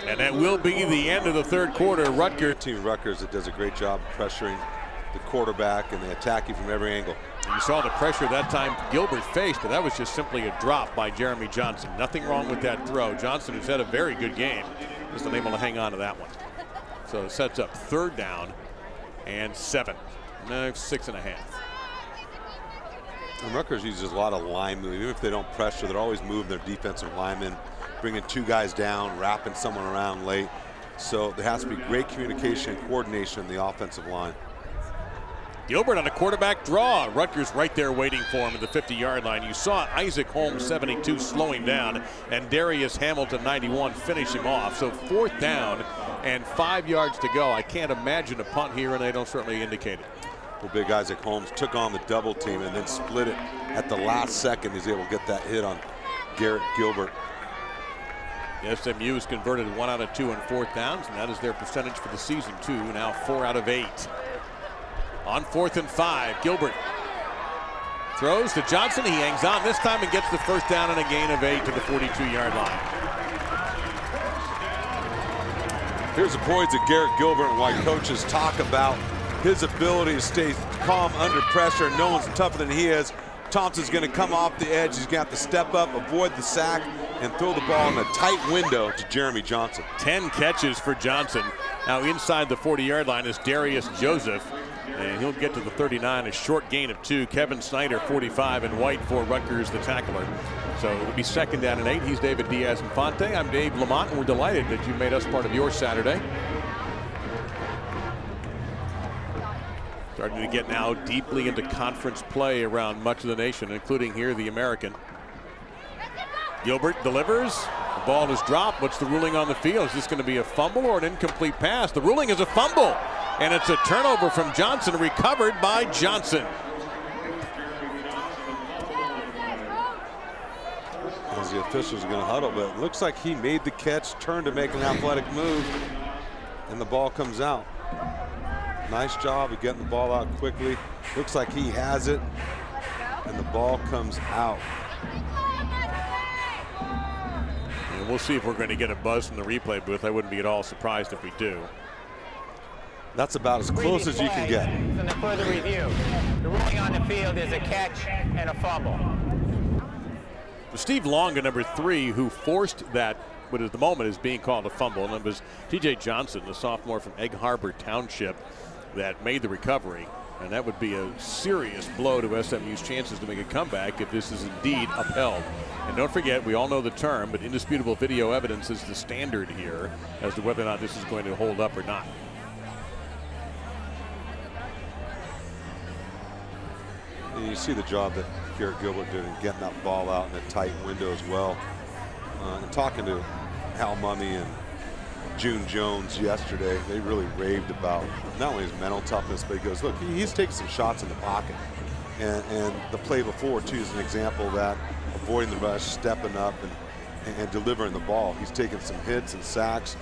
And that will be the end of the third quarter. Rutgers. Team Rutgers that does a great job pressuring the quarterback, and they attack you from every angle. You saw the pressure that time Gilbert faced, but that was just simply a drop by Jeremy Johnson. Nothing wrong with that throw. Johnson has had a very good game. Just unable to hang on to that one. So it sets up 3rd down and 7. No, 6.5. And Rutgers uses a lot of line movement. Even if they don't pressure, they're always moving their defensive linemen, bringing 2 guys down, wrapping someone around late. So there has to be great communication and coordination in the offensive line. Gilbert on a quarterback draw. Rutgers right there waiting for him at the 50-yard line. You saw Isaac Holmes, 72, slowing down, and Darius Hamilton, 91, finish him off. So 4th down and 5 yards to go. I can't imagine a punt here, and they don't certainly indicate it. Well, big Isaac Holmes took on the double team and then split it at the last second. He's able to get that hit on Garrett Gilbert. SMU has converted 1 out of 2 on 4th downs, and that is their percentage for the season, too. Now 4 out of 8. On 4th and 5, Gilbert throws to Johnson. He hangs on this time and gets the 1st down and a gain of 8 to the 42-yard line. Here's the poise of Garrett Gilbert and why coaches talk about his ability to stay calm under pressure. No one's tougher than he is. Thompson's going to come off the edge. He's going to have to step up, avoid the sack, and throw the ball in a tight window to Jeremy Johnson. 10 catches for Johnson. Now inside the 40-yard line is Darius Joseph. And he'll get to the 39, a short gain of 2. Kevin Snyder, 45, and White for Rutgers, the tackler. So it would be 2nd down and 8. He's David Diaz-Infante. I'm Dave Lamont, and we're delighted that you made us part of your Saturday. Starting to get now deeply into conference play around much of the nation, including here the American. Gilbert delivers. The ball is dropped. What's the ruling on the field? Is this going to be a fumble or an incomplete pass? The ruling is a fumble. And it's a turnover from Johnson, recovered by Johnson. As the officials are going to huddle, but it looks like he made the catch, turned to make an athletic move, and the ball comes out. Nice job of getting the ball out quickly. Looks like he has it, and the ball comes out. And we'll see if we're going to get a buzz from the replay booth. I wouldn't be at all surprised if we do. That's about as close as you can get. In the further review, the ruling on the field is a catch and a fumble. Steve Longa, number 3, who forced that, what at the moment is being called a fumble, and it was T.J. Johnson, the sophomore from Egg Harbor Township, that made the recovery. And that would be a serious blow to SMU's chances to make a comeback if this is indeed upheld. And don't forget, we all know the term, but indisputable video evidence is the standard here as to whether or not this is going to hold up or not. And you see the job that Garrett Gilbert did in getting that ball out in a tight window as well. And talking to Hal Mummy and June Jones yesterday, they really raved about not only his mental toughness, but he goes, look, he's taking some shots in the pocket. And the play before, too, is an example of that, avoiding the rush, stepping up, and delivering the ball. He's taking some hits and sacks.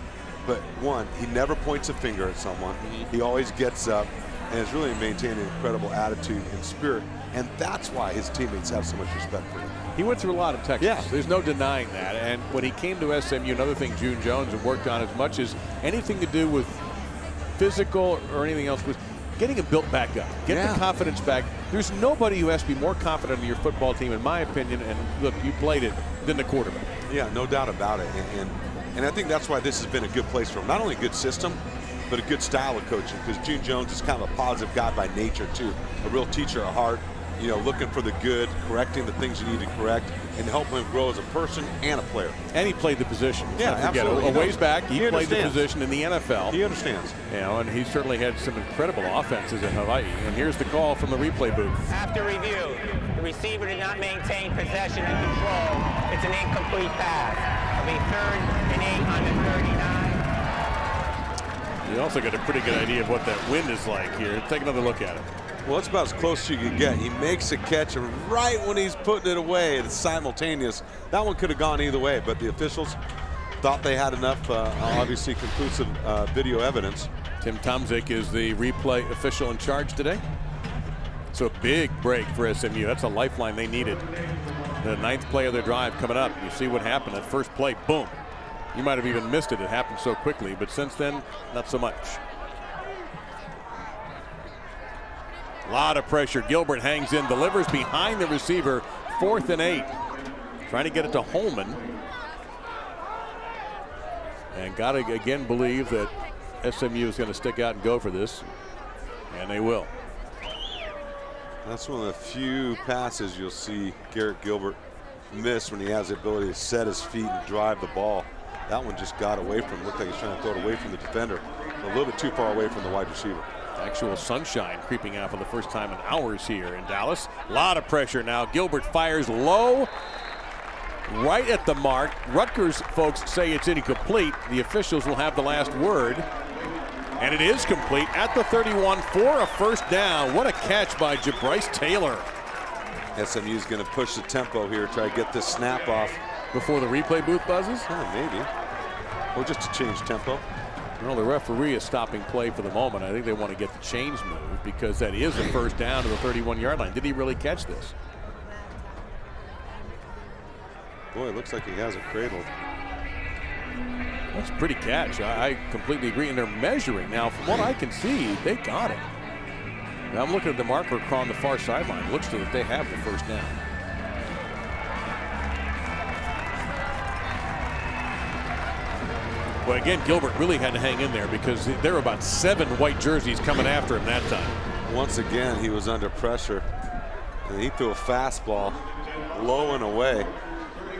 But one, he never points a finger at someone. He always gets up and has really maintained an incredible attitude and spirit. And that's why his teammates have so much respect for him. He went through a lot of Texas. Yeah. There's no denying that. And when he came to SMU, another thing June Jones had worked on as much as anything to do with physical or anything else was getting him built back up, get the confidence back. There's nobody who has to be more confident in your football team, in my opinion, and look, you played it, than the quarterback. Yeah, no doubt about it. And I think that's why this has been a good place for him. Not only a good system, but a good style of coaching, because June Jones is kind of a positive guy by nature, too. A real teacher at heart. You know, looking for the good, correcting the things you need to correct, and helping him grow as a person and a player. And he played the position. Yeah, absolutely. A ways back, he played the position in the NFL. He understands. You know, and he certainly had some incredible offenses in Hawaii. And here's the call from the replay booth. After review, the receiver did not maintain possession and control. It's an incomplete pass. It'll be 3rd and 8 on the 39. You also got a pretty good idea of what that wind is like here. Take another look at it. Well, it's about as close as you can get. He makes a catch, and right when he's putting it away, it's simultaneous. That one could have gone either way, but the officials thought they had enough, obviously, conclusive video evidence. Tim Tomzik is the replay official in charge today. So a big break for SMU. That's a lifeline they needed. The 9th play of their drive coming up. You see what happened. That first play, boom. You might have even missed it. It happened so quickly, but since then, not so much. A lot of pressure. Gilbert hangs in, delivers behind the receiver. 4th and 8. Trying to get it to Holman. And got to again believe that SMU is going to stick out and go for this. And they will. That's one of the few passes you'll see Garrett Gilbert miss when he has the ability to set his feet and drive the ball. That one just got away from him. Looked like he's trying to throw it away from the defender. A little bit too far away from the wide receiver. Actual sunshine creeping out for the first time in hours here in Dallas. A lot of pressure now. Gilbert fires low, right at the mark. Rutgers folks say it's incomplete. The officials will have the last word. And it is complete at the 31 for a first down. What a catch by Jabryce Taylor. SMU is going to push the tempo here, try to get this snap off. Before the replay booth buzzes? Oh, maybe. Or just to change tempo. Well, the referee is stopping play for the moment. I think they want to get the chains moved because that is a first down to the 31-yard line. Did he really catch this? Boy, it looks like he has it cradled. That's a pretty catch. I completely agree. And they're measuring. Now, from what I can see, they got it. Now, I'm looking at the marker on the far sideline. Looks to that they have the first down. Well, again, Gilbert really had to hang in there because there were about 7 white jerseys coming after him that time. Once again, he was under pressure. And he threw a fastball low and away.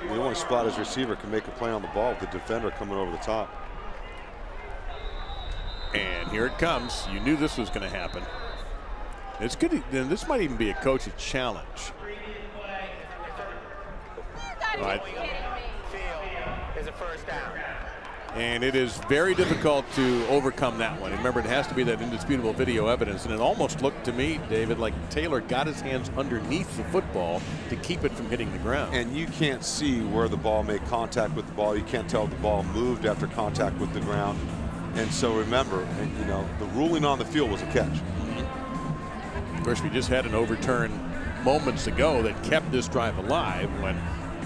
The only spot his receiver can make a play on the ball with the defender coming over the top. And here it comes. You knew this was going to happen. It's good. This might even be a coach's challenge. Right. Is a first down. And it is very difficult to overcome that one. Remember, it has to be that indisputable video evidence. And it almost looked to me, David, like Taylor got his hands underneath the football to keep it from hitting the ground. And you can't see where the ball made contact with the ball. You can't tell if the ball moved after contact with the ground. And so remember, you know, the ruling on the field was a catch. Of course, we just had an overturn moments ago that kept this drive alive when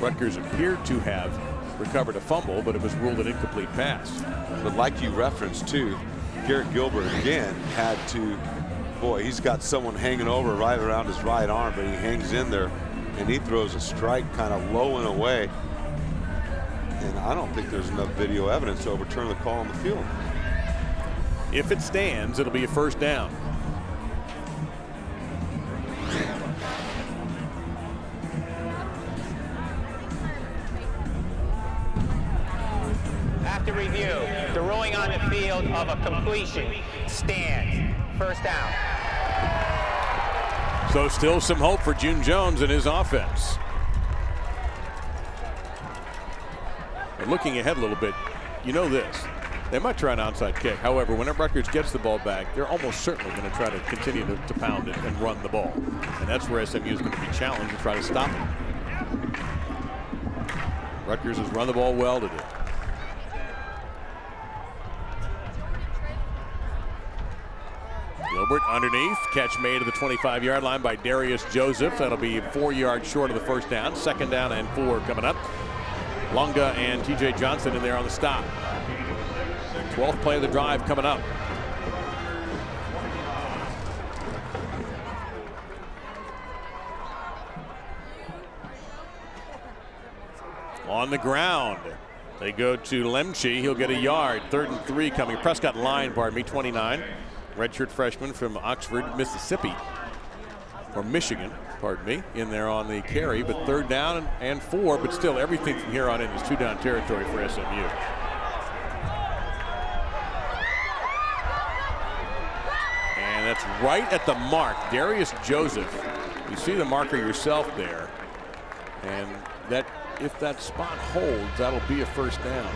Rutgers appeared to have recovered a fumble, but it was ruled an incomplete pass. But like you referenced too, Garrett Gilbert again had to, boy, he's got someone hanging over right around his right arm, but he hangs in there and he throws a strike kind of low and away. And I don't think there's enough video evidence to overturn the call on the field. If it stands, it'll be a first down. After review, the ruling on the field of a completion stands. First down. So still some hope for June Jones and his offense. And looking ahead a little bit, you know this. They might try an onside kick. However, when Rutgers gets the ball back, they're almost certainly going to try to continue to pound it and run the ball. And that's where SMU is going to be challenged to try to stop it. Rutgers has run the ball well today. Gilbert underneath, catch made at the 25-yard line by Darius Joseph. That'll be 4 yards short of the first down. 2nd down and 4 coming up. Lunga and TJ Johnson in there on the stop. 12th play of the drive coming up. On the ground, they go to Lemche. He'll get a yard. 3rd and 3 coming. Prescott Line, pardon me, 29. Redshirt freshman from Oxford, Mississippi, or Michigan, pardon me, in there on the carry. But 3rd down and 4, but still everything from here on in is 2-down territory for SMU. And that's right at the mark. Darius Joseph, you see the marker yourself there. And that, if that spot holds, that'll be a first down.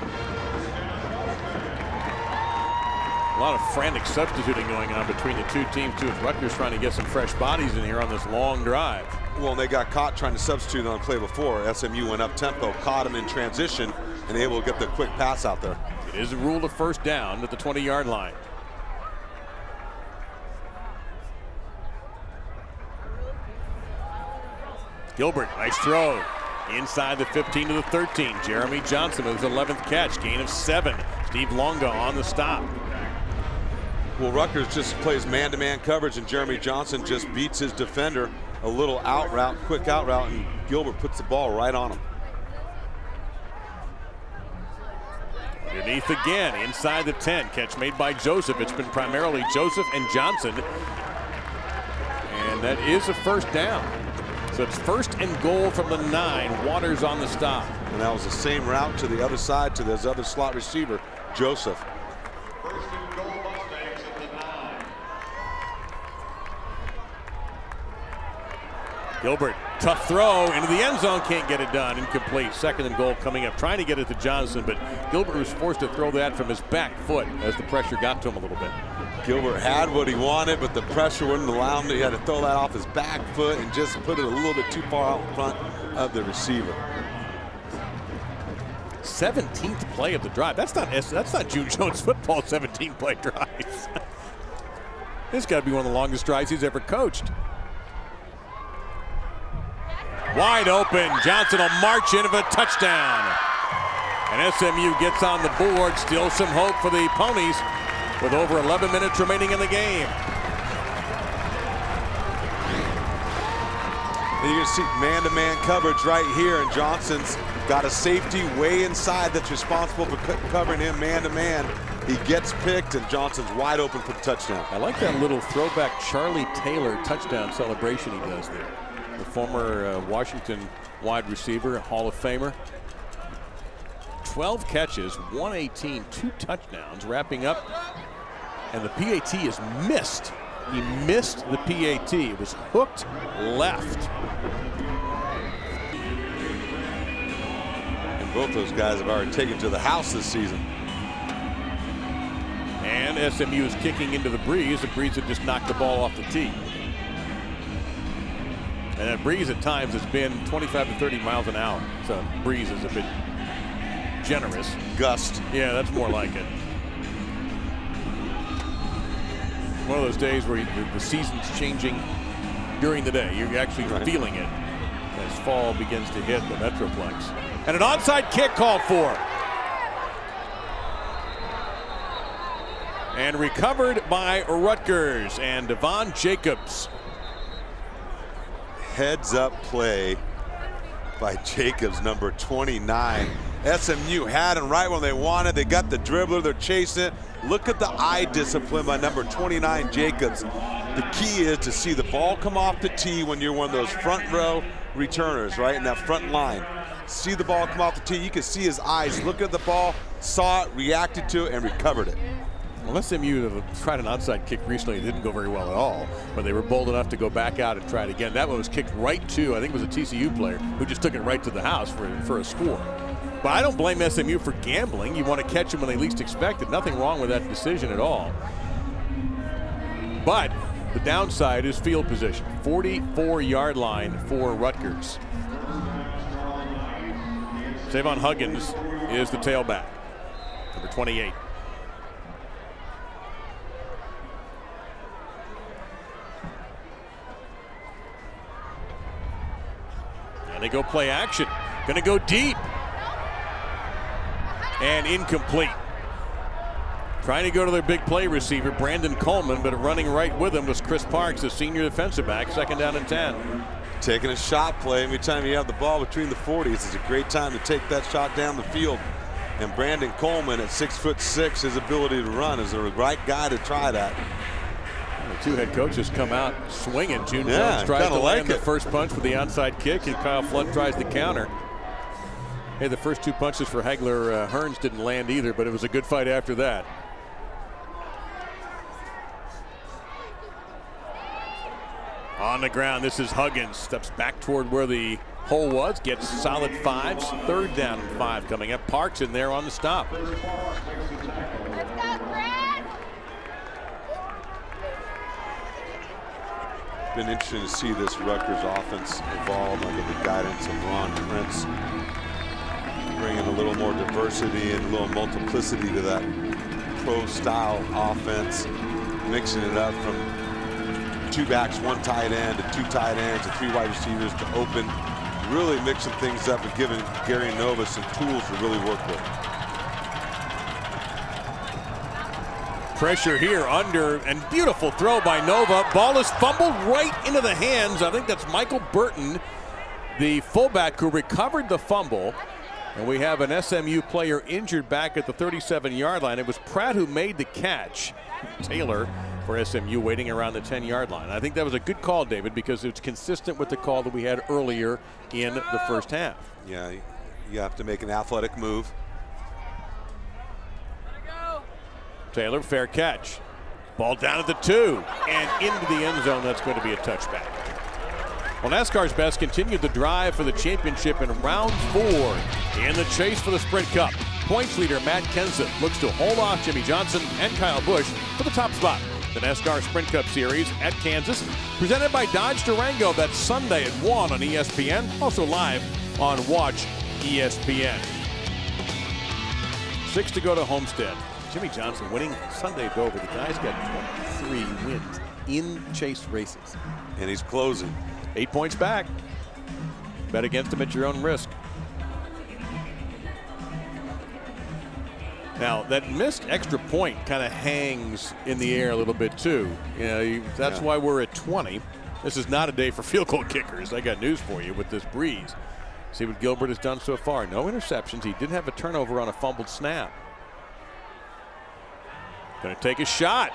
A lot of frantic substituting going on between the two teams, too, with Rutgers trying to get some fresh bodies in here on this long drive. Well, they got caught trying to substitute on a play before. SMU went up tempo, caught him in transition, and able to get the quick pass out there. It is a rule of first down at the 20-yard line. Gilbert, nice throw. Inside the 15 to the 13. Jeremy Johnson with his 11th catch, gain of 7. Steve Longa on the stop. Well, Rutgers just plays man-to-man coverage, and Jeremy Johnson just beats his defender. A little out route, quick out route, and Gilbert puts the ball right on him. Underneath again, inside the 10. Catch made by Joseph. It's been primarily Joseph and Johnson. And that is a first down. So it's 1st and goal from the 9. Waters on the stop. And that was the same route to the other side to this other slot receiver, Joseph. Gilbert, tough throw into the end zone, can't get it done. Incomplete. 2nd and goal coming up. Trying to get it to Johnson, but Gilbert was forced to throw that from his back foot as the pressure got to him a little bit. Gilbert had what he wanted, but the pressure wouldn't allow him to. He had to throw that off his back foot and just put it a little bit too far out in front of the receiver. 17th play of the drive. That's not June Jones football, 17-play drives. This got to be one of the longest drives he's ever coached. Wide open. Johnson will march in of a touchdown. And SMU gets on the board. Still some hope for the Ponies with over 11 minutes remaining in the game. And you can see man-to-man coverage right here, and Johnson's got a safety way inside that's responsible for covering him man-to-man. He gets picked, and Johnson's wide open for the touchdown. I like that little throwback Charlie Taylor touchdown celebration he does there. The former Washington wide receiver, Hall of Famer. 12 catches, 118, 2 touchdowns, wrapping up. And the PAT is missed. He missed the PAT. It was hooked left. And both those guys have already taken to the house this season. And SMU is kicking into the breeze. The breeze had just knocked the ball off the tee. And that breeze at times has been 25 to 30 miles an hour. So breeze is a bit generous. Gust. Yeah, that's more like it. One of those days where the season's changing during the day. You're actually feeling it as fall begins to hit the Metroplex. And an onside kick called for. And recovered by Rutgers and Devon Jacobs. Heads up play by Jacobs, number 29. SMU had him right when they wanted. They got the dribbler, they're chasing it. Look at the eye discipline by number 29, Jacobs. The key is to see the ball come off the tee when you're one of those front row returners, right, in that front line. See the ball come off the tee, you can see his eyes look at the ball, saw it, reacted to it, and recovered it. Well, SMU tried an onside kick recently. It didn't go very well at all, but they were bold enough to go back out and try it again. That one was kicked right to, I think it was a TCU player who just took it right to the house for a score. But I don't blame SMU for gambling. You want to catch them when they least expect it. Nothing wrong with that decision at all. But the downside is field position. 44-yard line for Rutgers. Savon Huggins is the tailback, number 28. And they go play action. Gonna go deep. And incomplete. Trying to go to their big play receiver, Brandon Coleman, but running right with him was Chris Parks, the senior defensive back, 2nd down and 10. Taking a shot play. Anytime you have the ball between the 40s, it's a great time to take that shot down the field. And Brandon Coleman at 6'6", his ability to run is the right guy to try that. The two head coaches come out swinging. June Jones tries to land the first punch with the onside kick, and Kyle Flood tries to counter. Hey, the first 2 punches for Hagler Hearns didn't land either, but it was a good fight after that. On the ground, this is Huggins. Steps back toward where the hole was, gets solid 5s. 3rd down and 5 coming up. Parks in there on the stop. Been interesting to see this Rutgers offense evolve under the guidance of Ron Prince. Bringing a little more diversity and a little multiplicity to that pro-style offense. Mixing it up from 2 backs, 1 tight end, to 2 tight ends, to 3 wide receivers, to open really mixing things up and giving Gary Nova some tools to really work with. Pressure here under, and beautiful throw by Nova. Ball is fumbled right into the hands. I think that's Michael Burton, the fullback, who recovered the fumble. And we have an SMU player injured back at the 37-yard line. It was Pratt who made the catch. Taylor for SMU waiting around the 10-yard line. I think that was a good call, David, because it's consistent with the call that we had earlier in the first half. Yeah, you have to make an athletic move. Taylor, fair catch. Ball down at the 2 and into the end zone. That's going to be a touchback. Well, NASCAR's best continued the drive for the championship in round 4 in the chase for the Sprint Cup. Points leader Matt Kenseth looks to hold off Jimmy Johnson and Kyle Busch for the top spot. The NASCAR Sprint Cup Series at Kansas, presented by Dodge Durango. That's Sunday at 1 on ESPN. Also live on Watch ESPN. 6 to go to Homestead. Jimmy Johnson winning Sunday at Dover. The guy's got 23 wins in chase races. And he's closing. 8 points back. Bet against him at your own risk. Now, that missed extra point kind of hangs in the air a little bit, too. You know, that's why we're at 20. This is not a day for field goal kickers. I got news for you with this breeze. See what Gilbert has done so far. No interceptions. He did have a turnover on a fumbled snap. Going to take a shot.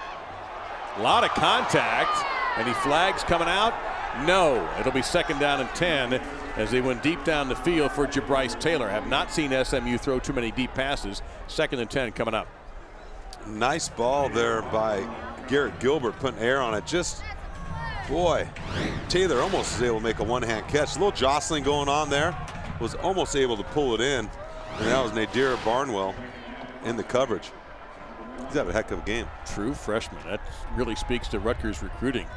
A lot of contact. Any flags coming out? No. It'll be 2nd down and 10 as they went deep down the field for Jabryce Taylor. Have not seen SMU throw too many deep passes. 2nd and 10 coming up. Nice ball there by Garrett Gilbert, putting air on it. Just, boy, Taylor almost was able to make a one-hand catch. A little jostling going on there. Was almost able to pull it in. And that was Nadir Barnwell in the coverage. He's had a heck of a game. True freshman. That really speaks to Rutgers recruiting.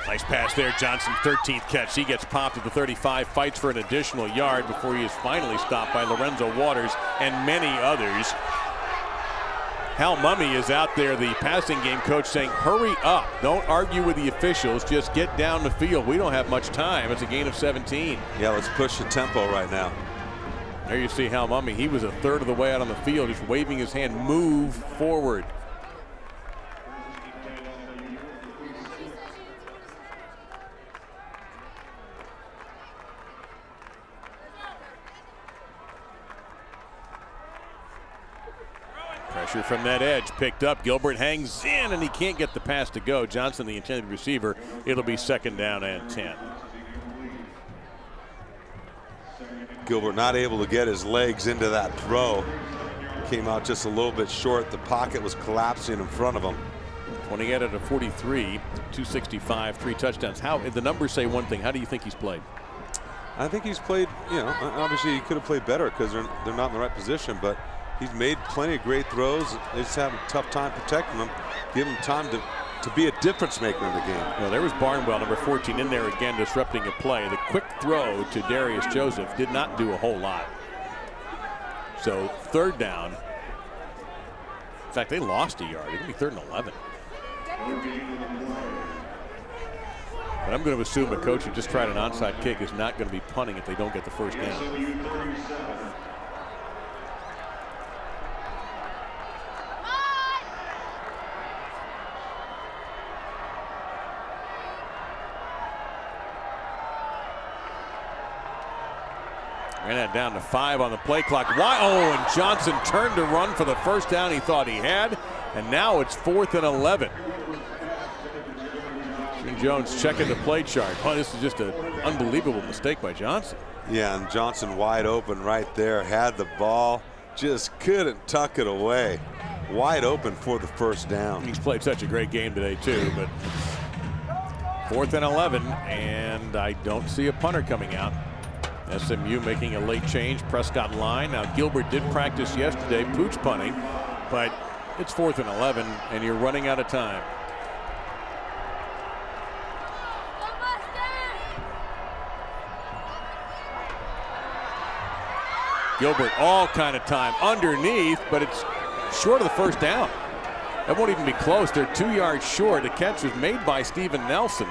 Nice pass there. Johnson, 13th catch. He gets popped at the 35, fights for an additional yard before he is finally stopped by Lorenzo Waters and many others. Hal Mumme is out there, the passing game coach, saying, hurry up. Don't argue with the officials. Just get down the field. We don't have much time. It's a gain of 17. Yeah, let's push the tempo right now. There you see Hal Mumme. He was a third of the way out on the field, just waving his hand, move forward. Pressure from that edge, picked up. Gilbert hangs in, and he can't get the pass to go. Johnson, the intended receiver. It'll be 2nd down and 10. Gilbert not able to get his legs into that throw. Came out just a little bit short. The pocket was collapsing in front of him. 28 out of 43, 265, 3 touchdowns. How, the numbers say one thing. How do you think he's played? I think he's played, you know, obviously he could have played better because they're not in the right position, but he's made plenty of great throws. They just have a tough time protecting him. Give him time to be a difference maker in the game. Well, there was Barnwell, number 14, in there again, disrupting a play. The quick throw to Darius Joseph did not do a whole lot. So 3rd down. In fact, they lost a yard. It'll be 3rd and 11. But I'm going to assume a coach who just tried an onside kick is not going to be punting if they don't get the 1st down. Ran that down to 5 on the play clock. Why? Oh, and Johnson turned to run for the 1st down he thought he had. And now it's 4th and 11. Jim Jones checking the play chart. Oh, this is just an unbelievable mistake by Johnson. Yeah, and Johnson wide open right there. Had the ball. Just couldn't tuck it away. Wide open for the 1st down. He's played such a great game today, too. But 4th and 11. And I don't see a punter coming out. SMU making a late change. Prescott line. Now Gilbert did practice yesterday, pooch punting, but it's 4th and 11, and you're running out of time. Gilbert all kind of time underneath, but it's short of the 1st down. That won't even be close. They're 2 yards short. The catch was made by Steven Nelson.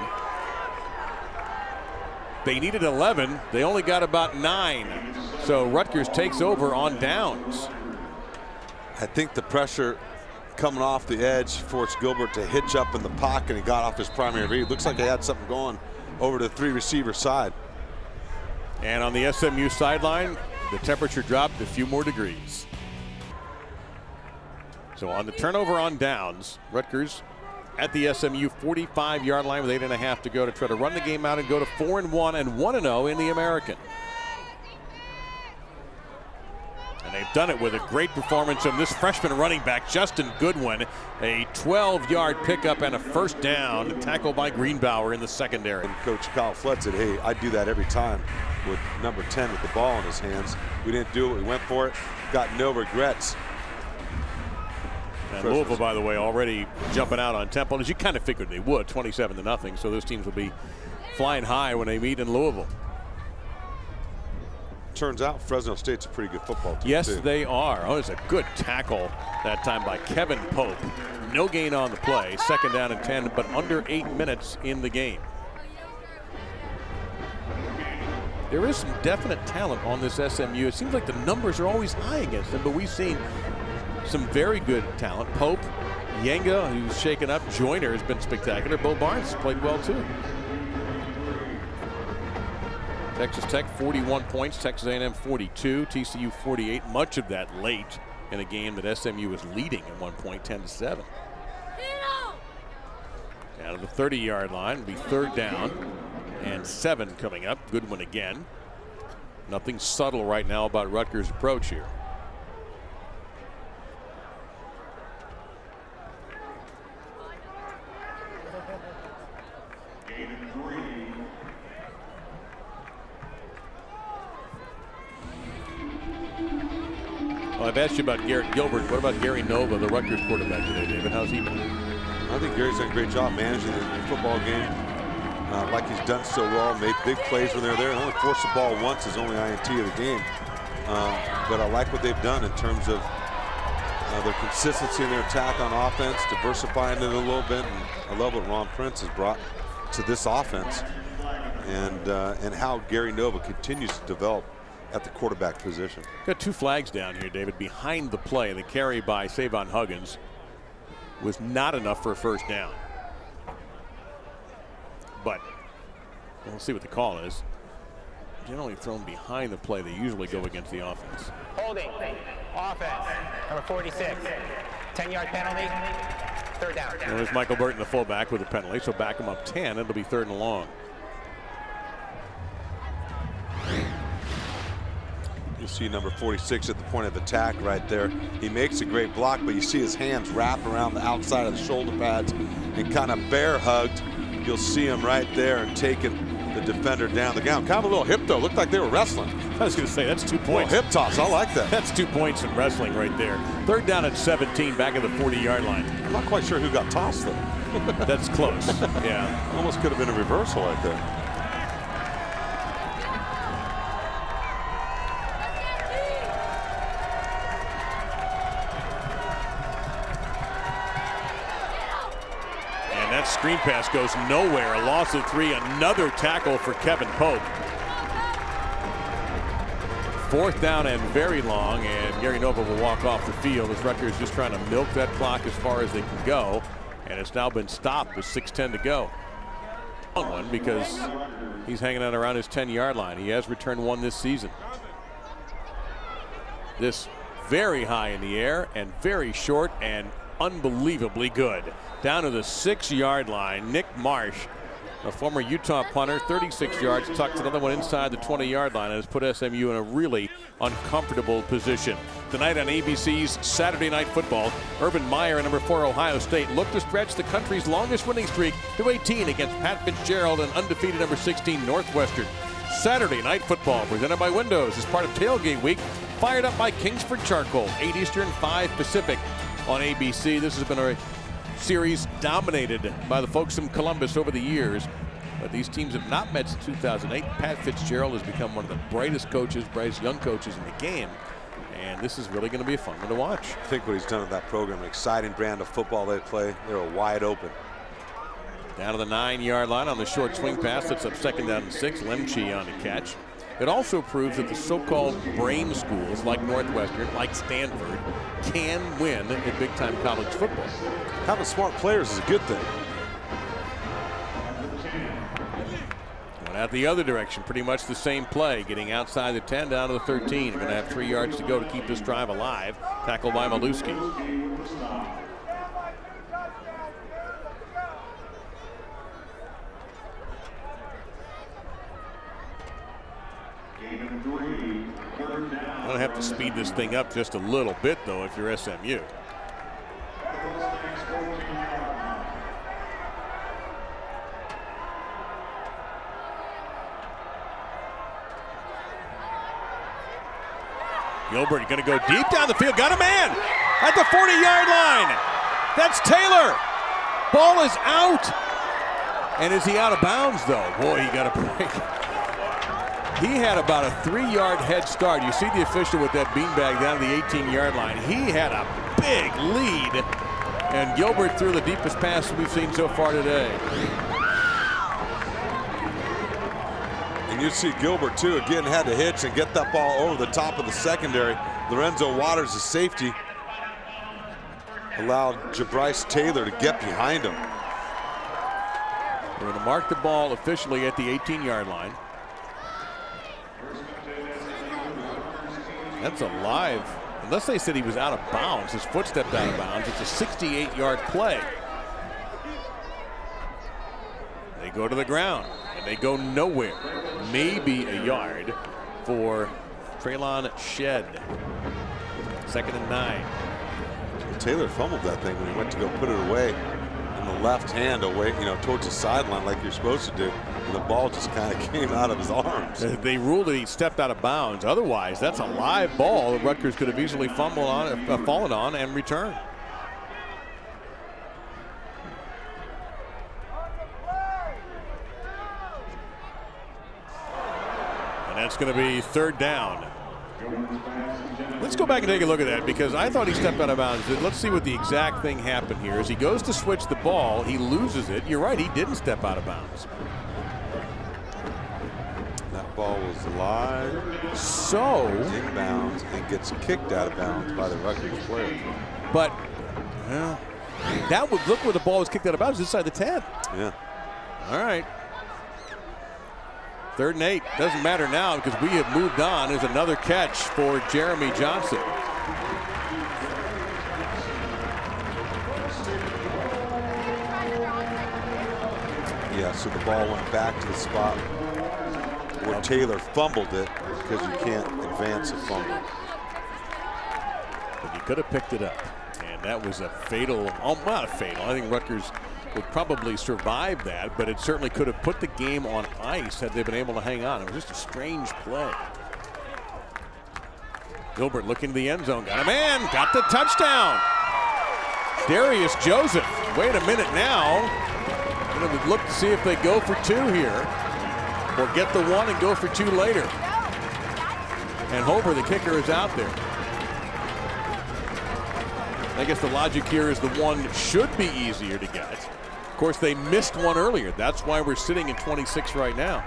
They needed 11. They only got about 9. So Rutgers takes over on downs. I think the pressure coming off the edge forced Gilbert to hitch up in the pocket. He got off his primary read. Looks like he had something going over to the 3-receiver side. And on the SMU sideline, the temperature dropped a few more degrees. So on the turnover on downs, Rutgers at the SMU 45-yard line with 8.5 to go to try to run the game out and go to 4-1 and 1-0 in the American. And they've done it with a great performance from this freshman running back, Justin Goodwin. A 12-yard pickup and a first down, tackled by Greenbauer in the secondary. And Coach Kyle Flood said, hey, I do that every time with number 10 with the ball in his hands. We didn't do it. We went for it. Got no regrets. And Louisville, by the way, already jumping out on Temple, as you kind of figured they would, 27-0. So those teams will be flying high when they meet in Louisville. Turns out Fresno State's a pretty good football team. Yes, too. they are. Oh, it's a good tackle that time by Kevin Pope. No gain on the play. Second down and 10, but under 8 minutes in the game. There is some definite talent on this SMU. It seems like the numbers are always high against them, but we've seen some very good talent. Pope, Yenga, who's shaken up. Joyner has been spectacular. Bo Barnes played well too. Texas Tech 41 points, Texas A&M 42, TCU 48. Much of that late in a game that SMU was leading at one point, 10-7. Out of the 30-yard line, it'll be third down and 7 coming up. Goodwin again. Nothing subtle right now about Rutgers' approach here. Well, I've asked you about Garrett Gilbert. What about Gary Nova, the Rutgers quarterback today, David? How's he been? I think Gary's done a great job managing the football game. Like he's done so well, made big plays when they're there. Only forced the ball once, his only INT of the game. But I like what they've done in terms of their consistency in their attack on offense, diversifying it a little bit. And I love what Ron Prince has brought to this offense, and how Gary Nova continues to develop at the quarterback position. Got 2 flags down here, David, behind the play. The carry by Savon Huggins was not enough for a first down. But we'll see what the call is. Generally thrown behind the play. They usually go against the offense. Holding. Offense. Number 46. 10-yard penalty. Third down. Well, there's Michael Burton, the fullback, with a penalty. So back him up 10. It'll be third and long. You see number 46 at the point of attack right there. He makes a great block, but you see his hands wrap around the outside of the shoulder pads and kind of bear hugged. You'll see him right there and taking the defender down the ground. Kind of a little hip though. Looked like they were wrestling. I was going to say, that's 2 points. Hip toss. I like that. That's 2 points in wrestling right there. Third down at 17, back at the 40-yard line. I'm not quite sure who got tossed though. That's close. Yeah. Almost could have been a reversal right there. Screen pass goes nowhere. A loss of 3. Another tackle for Kevin Pope. Fourth down and very long, and Gary Nova will walk off the field as Rutgers just trying to milk that clock as far as they can go, and it's now been stopped with 6:10 to go. Long one because he's hanging out around his 10-yard line. He has returned 1 this season. This very high in the air and very short and unbelievably good. Down to the 6-yard line, Nick Marsh, a former Utah punter, 36 yards, tucked another one inside the 20-yard line and has put SMU in a really uncomfortable position. Tonight on ABC's Saturday Night Football, Urban Meyer and number 4 Ohio State look to stretch the country's longest winning streak to 18 against Pat Fitzgerald and undefeated number 16 Northwestern. Saturday Night Football presented by Windows as part of Tailgate Week, fired up by Kingsford Charcoal, 8 Eastern, 5 Pacific on ABC. This has been a series dominated by the folks from Columbus over the years, but these teams have not met since 2008. Pat Fitzgerald has become one of the brightest young coaches in the game, and this is really going to be a fun one to watch. I think what he's done with that program, an exciting brand of football they play, they're wide open. Down to the 9-yard line on the short swing pass. That's up 2nd down and 6. Lemche on the catch. It also proves that the so-called brain schools like Northwestern, like Stanford, can win in big-time college football. Having smart players is a good thing. Went out the other direction, pretty much the same play, getting outside the 10 down to the 13. Going to have 3 yards to go to keep this drive alive. Tackled by Maluski. I'm going to have to speed this thing up just a little bit, though, if you're SMU. Gilbert going to go deep down the field. Got a man at the 40-yard line. That's Taylor. Ball is out. And is he out of bounds, though? Boy, he got a break. He had about a 3-yard head start. You see the official with that beanbag down to the 18-yard line. He had a big lead. And Gilbert threw the deepest pass we've seen so far today. And you see Gilbert, too, again, had to hitch and get that ball over the top of the secondary. Lorenzo Waters, the safety, allowed Jabryce Taylor to get behind him. We're going to mark the ball officially at the 18-yard line. That's a live, unless they said he was out of bounds, his foot stepped out of bounds. It's a 68-yard play. They go to the ground, and they go nowhere. Maybe a yard for Traylon Shed. 2nd and 9. Taylor fumbled that thing when he went to go put it away in the left hand away, towards the sideline like you're supposed to do. And the ball just kind of came out of his arms. They ruled that he stepped out of bounds. Otherwise, that's a live ball that Rutgers could have easily fallen on and returned. And that's going to be 3rd down. Let's go back and take a look at that, because I thought he stepped out of bounds. Let's see what the exact thing happened here. As he goes to switch the ball, he loses it. You're right, he didn't step out of bounds. That ball was live. So inbounds and gets kicked out of bounds by the Rutgers player. But that would look where the ball was kicked out of bounds, inside the 10. Yeah. All right. 3rd and 8. Doesn't matter now because we have moved on. There's another catch for Jeremy Johnson. Yeah, so the ball went back to the spot where Taylor fumbled it, because you can't advance a fumble. But he could have picked it up. And that was a fatal, not a fatal. I think Rutgers would probably survive that, but it certainly could have put the game on ice had they been able to hang on. It was just a strange play. Gilbert looking to the end zone. Got a man. Got the touchdown. Darius Joseph. Wait a minute now. Going to look to see if they go for 2 here, or get the 1 and go for 2 later. And Hover, the kicker, is out there. I guess the logic here is the 1 should be easier to get. Of course, they missed 1 earlier. That's why we're sitting at 26 right now.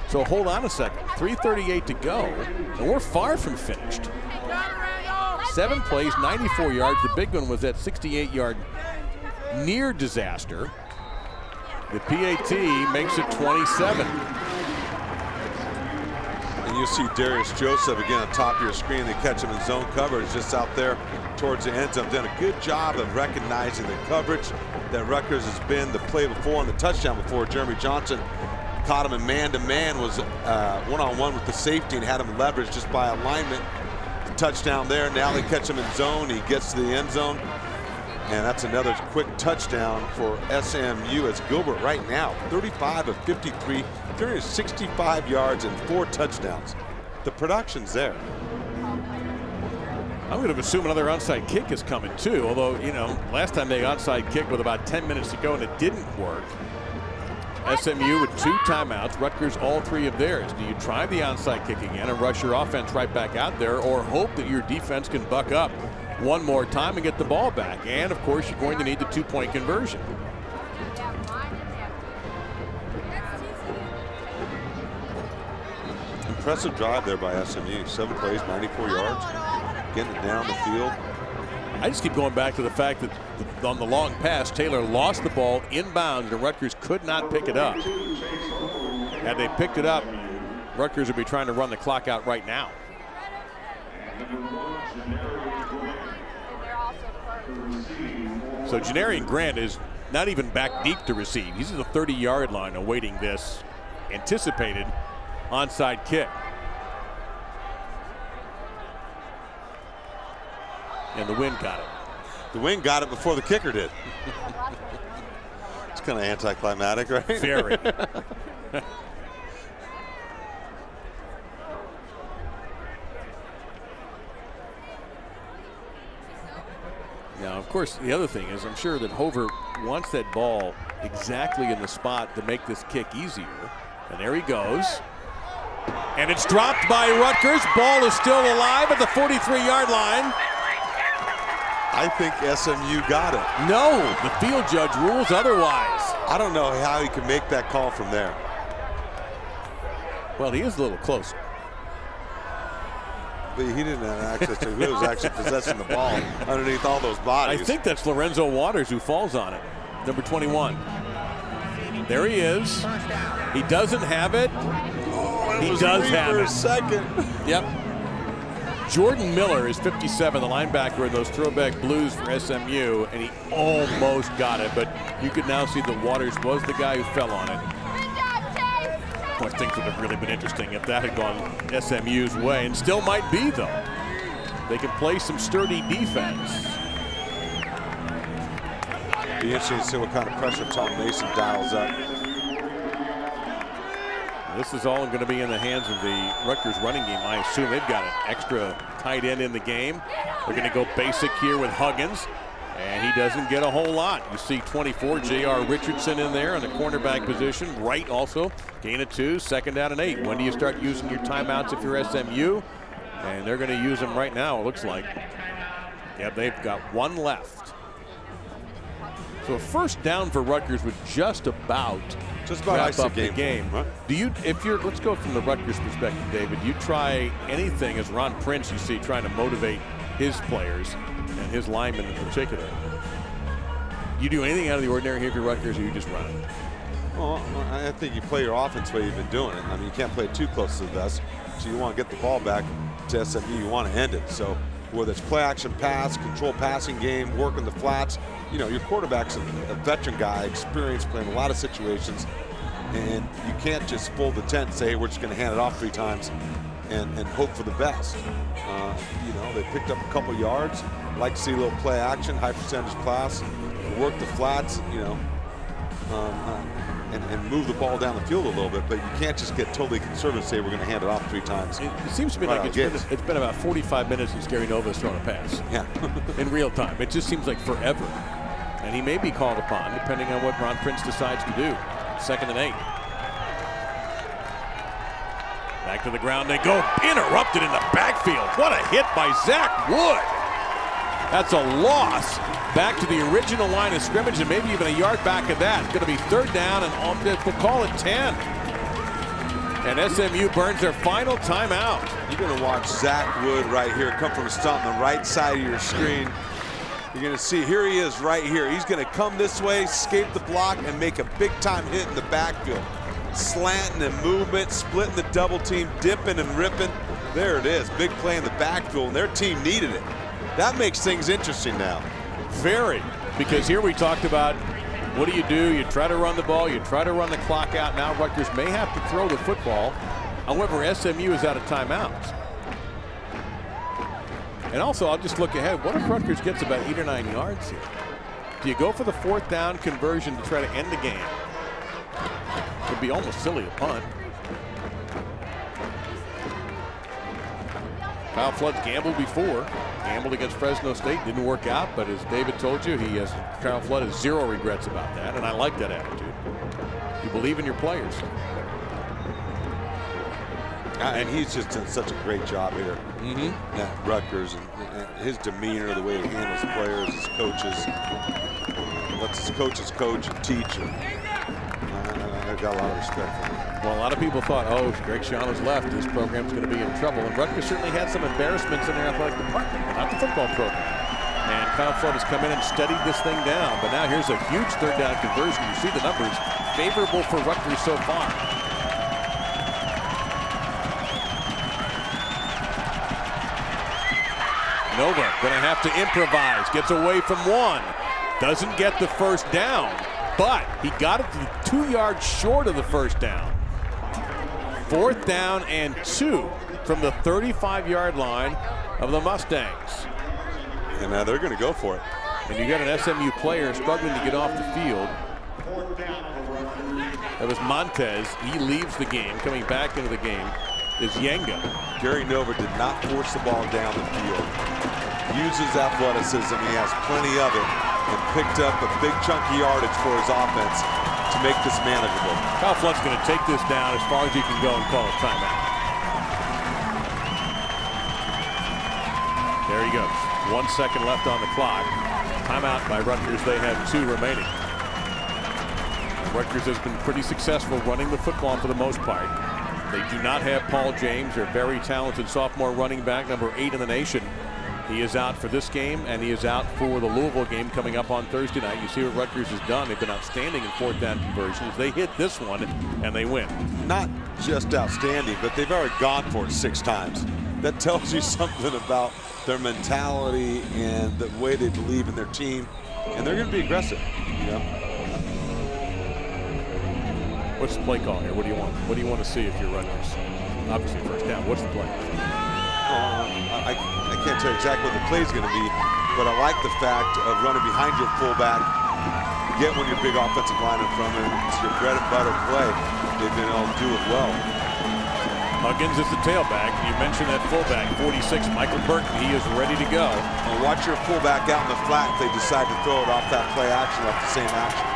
So hold on a second. 3:38 to go, and we're far from finished. 7 plays, 94 yards. The big one was that 68-yard near disaster. The PAT makes it 27. And you see Darius Joseph again on top of your screen. They catch him in zone coverage just out there towards the end zone. Done a good job of recognizing the coverage that Rutgers has been the play before and the touchdown before. Jeremy Johnson caught him in man-to-man, was one-on-one with the safety and had him leveraged just by alignment. The touchdown there. Now they catch him in zone. He gets to the end zone. And that's another quick touchdown for SMU, as Gilbert right now, 35 of 53, 365 yards and 4 touchdowns. The production's there. I'm going to assume another onside kick is coming too, although, last time they onside kicked with about 10 minutes to go and it didn't work. SMU with 2 timeouts, Rutgers all 3 of theirs. Do you try the onside kick again and rush your offense right back out there, or hope that your defense can buck up one more time and get the ball back? And of course, you're going to need the 2-point conversion. Impressive drive there by SMU. 7 plays, 94 yards. Getting it down the field. I just keep going back to the fact that on the long pass, Taylor lost the ball inbounds and Rutgers could not pick it up. Had they picked it up, Rutgers would be trying to run the clock out right now. So Janarian Grant is not even back deep to receive. He's at the 30-yard line awaiting this anticipated onside kick. And the wind got it. The wind got it before the kicker did. It's kind of anticlimactic, right? Very. Now, of course, the other thing is I'm sure that Hover wants that ball exactly in the spot to make this kick easier. And there he goes. And it's dropped by Rutgers. Ball is still alive at the 43-yard line. I think SMU got it. No, the field judge rules otherwise. I don't know how he can make that call from there. Well, he is a little closer. But he didn't have access to who was actually possessing the ball underneath all those bodies. I think that's Lorenzo Waters who falls on it, number 21. There he is. He doesn't have it. Oh, he does have it. For a second. Yep. Jordan Miller is 57, the linebacker in those throwback blues for SMU, and he almost got it, but you could now see that Waters was the guy who fell on it. Of course, things would have really been interesting if that had gone SMU's way, and still might be, though. They can play some sturdy defense. Be interesting to see what kind of pressure Tom Mason dials up. This is all going to be in the hands of the Rutgers running game. I assume they've got an extra tight end in the game. They're going to go basic here with Huggins, and he doesn't get a whole lot. You see 24, J.R. Richardson in there in the cornerback position. Wright also, gain of 2, 2nd down and 8. When do you start using your timeouts if you're SMU? And they're going to use them right now, it looks like. Yeah, they've got 1 left. So a first down for Rutgers would just about wrap up the game. Right? Do you, let's go from the Rutgers perspective, David. You try anything as Ron Prince, you see, trying to motivate his players and his linemen in particular. You do anything out of the ordinary here for Rutgers, or you just run it? Well, I think you play your offense the way you've been doing it. I mean, you can't play it too close to the vest, so you want to get the ball back to SMU. You want to end it. So whether it's play action pass, control passing game, working the flats, you know, your quarterback's a veteran guy, experienced, playing a lot of situations, and you can't just fold the tent and say, hey, we're just going to hand it off 3 times and hope for the best. You know, they picked up a couple yards. Like to see a little play action, high percentage pass, work the flats, you know, and move the ball down the field a little bit, but you can't just get totally conservative and say we're going to hand it off 3 times. It seems to me like it's been about 45 minutes since Gary Nova's thrown a pass. Yeah. In real time. It just seems like forever. And he may be called upon depending on what Ron Prince decides to do. 2nd and 8. Back to the ground they go. Interrupted in the backfield. What a hit by Zach Wood. That's a loss. Back to the original line of scrimmage and maybe even a yard back of that. It's going to be 3rd down and we'll call it 10. And SMU burns their final timeout. You're going to watch Zach Wood right here come from a stump on the right side of your screen. You're going to see, here he is right here. He's going to come this way, escape the block, and make a big-time hit in the backfield. Slanting and movement, splitting the double team, dipping and ripping. There it is, big play in the backfield, and their team needed it. That makes things interesting now. Very, because here we talked about what do? You try to run the ball, you try to run the clock out. Now Rutgers may have to throw the football. However, SMU is out of timeouts. And also, I'll just look ahead. What if Rutgers gets about 8 or 9 yards here? Do you go for the 4th down conversion to try to end the game? It would be almost silly to punt. Kyle Flood's gambled before. Gambled against Fresno State, didn't work out, but as David told you, Kyle Flood has 0 regrets about that, and I like that attitude. You believe in your players. And he's just done such a great job here at Rutgers, and his demeanor, the way he handles the players, his coaches, lets his coaches coach and teach. And I've got a lot of respect for him. Well, a lot of people thought, oh, Greg Schiano's left, this program's going to be in trouble. And Rutgers certainly had some embarrassments in their athletic department, but not the football program. And Kyle Flood has come in and steadied this thing down. But now here's a huge third down conversion. You see the numbers favorable for Rutgers so far. Nova going to have to improvise. Gets away from one. Doesn't get the first down, but he got it to 2 yards short of the first down. 4th down and 2 from the 35-yard line of the Mustangs. And now they're going to go for it. And you got an SMU player struggling to get off the field. That was Montez. He leaves the game. Coming back into the game is Yenga. Gary Nova did not force the ball down the field. Uses athleticism. He has plenty of it. And picked up a big chunky yardage for his offense to make this manageable. Kyle Flood's going to take this down as far as he can go and call a timeout. There he goes. 1 second left on the clock. Timeout by Rutgers. They have 2 remaining. And Rutgers has been pretty successful running the football for the most part. They do not have Paul James, their very talented sophomore running back, number 8 in the nation. He is out for this game, and he is out for the Louisville game coming up on Thursday night. You see what Rutgers has done. They've been outstanding in 4th down conversions. They hit this one, and they win. Not just outstanding, but they've already gone for it 6 times. That tells you something about their mentality and the way they believe in their team. And they're going to be aggressive, you know. What's the play call here? What do you want? What do you want to see if you're Rutgers? Obviously, first down. What's the play? I can't tell you exactly what the play is going to be, but I like the fact of running behind your fullback. You get when your big offensive line in front of him. It's your bread and butter play. They've been able to do it well. Huggins is the tailback. You mentioned that fullback, 46, Michael Burton. He is ready to go. And watch your fullback out in the flat if they decide to throw it off that play action, off the same action.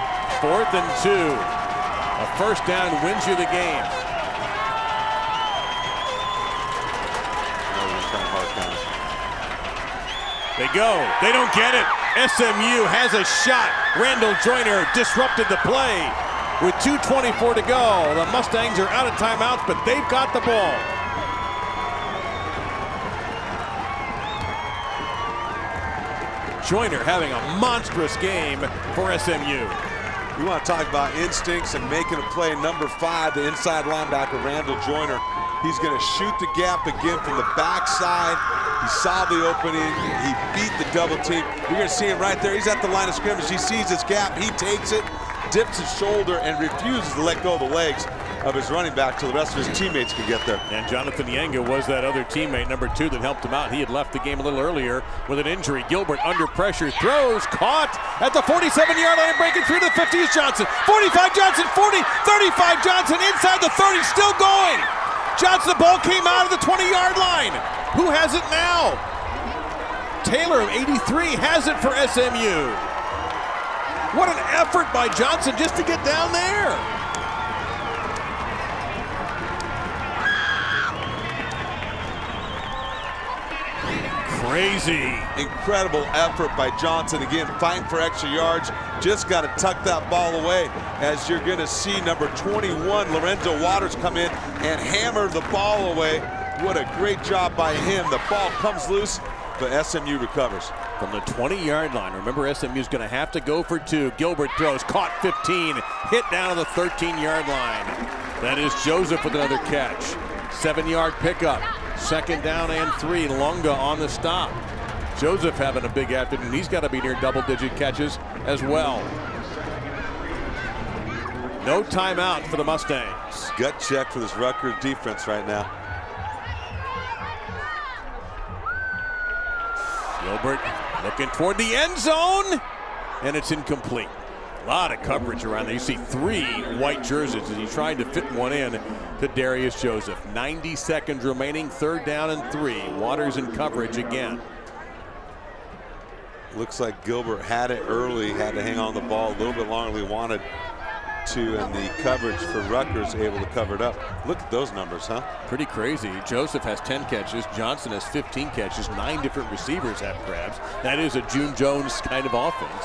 4th and 2. A first down wins you the game. They go. They don't get it. SMU has a shot. Randall Joyner disrupted the play. With 2:24 to go, the Mustangs are out of timeouts, but they've got the ball. Joyner having a monstrous game for SMU. We want to talk about instincts and making a play. Number 5, the inside linebacker, Randall Joyner. He's going to shoot the gap again from the backside. He saw the opening. He beat the double team. You're going to see him right there. He's at the line of scrimmage. He sees his gap. He takes it, dips his shoulder, and refuses to let go of the legs of his running back till the rest of his teammates can get there. And Jonathan Yenga was that other teammate, number 2, that helped him out. He had left the game a little earlier with an injury. Gilbert under pressure, throws, caught at the 47-yard line, breaking through to the 50 is Johnson. 45 Johnson, 40, 35 Johnson, inside the 30, still going. Johnson, the ball came out of the 20-yard line. Who has it now? Taylor of 83 has it for SMU. What an effort by Johnson just to get down there. Crazy. Incredible effort by Johnson. Again, fighting for extra yards. Just got to tuck that ball away, as you're going to see number 21, Lorenzo Waters, come in and hammer the ball away. What a great job by him. The ball comes loose, but SMU recovers. From the 20-yard line. Remember, SMU's going to have to go for 2. Gilbert throws, caught 15, hit down to the 13-yard line. That is Joseph with another catch. 7-yard pickup. 2nd down and 3. Lunga on the stop. Joseph having a big afternoon. He's got to be near double-digit catches as well. No timeout for the Mustangs. Gut check for this Rutgers defense right now. Gilbert looking toward the end zone, and it's incomplete. A lot of coverage around there. You see 3 white jerseys as he tried to fit one in to Darius Joseph. 90 seconds remaining, 3rd down and 3. Waters in coverage again. Looks like Gilbert had it early, had to hang on the ball a little bit longer than he wanted to, and the coverage for Rutgers able to cover it up. Look at those numbers, huh? Pretty crazy. Joseph has 10 catches. Johnson has 15 catches. 9 different receivers have grabs. That is a June Jones kind of offense.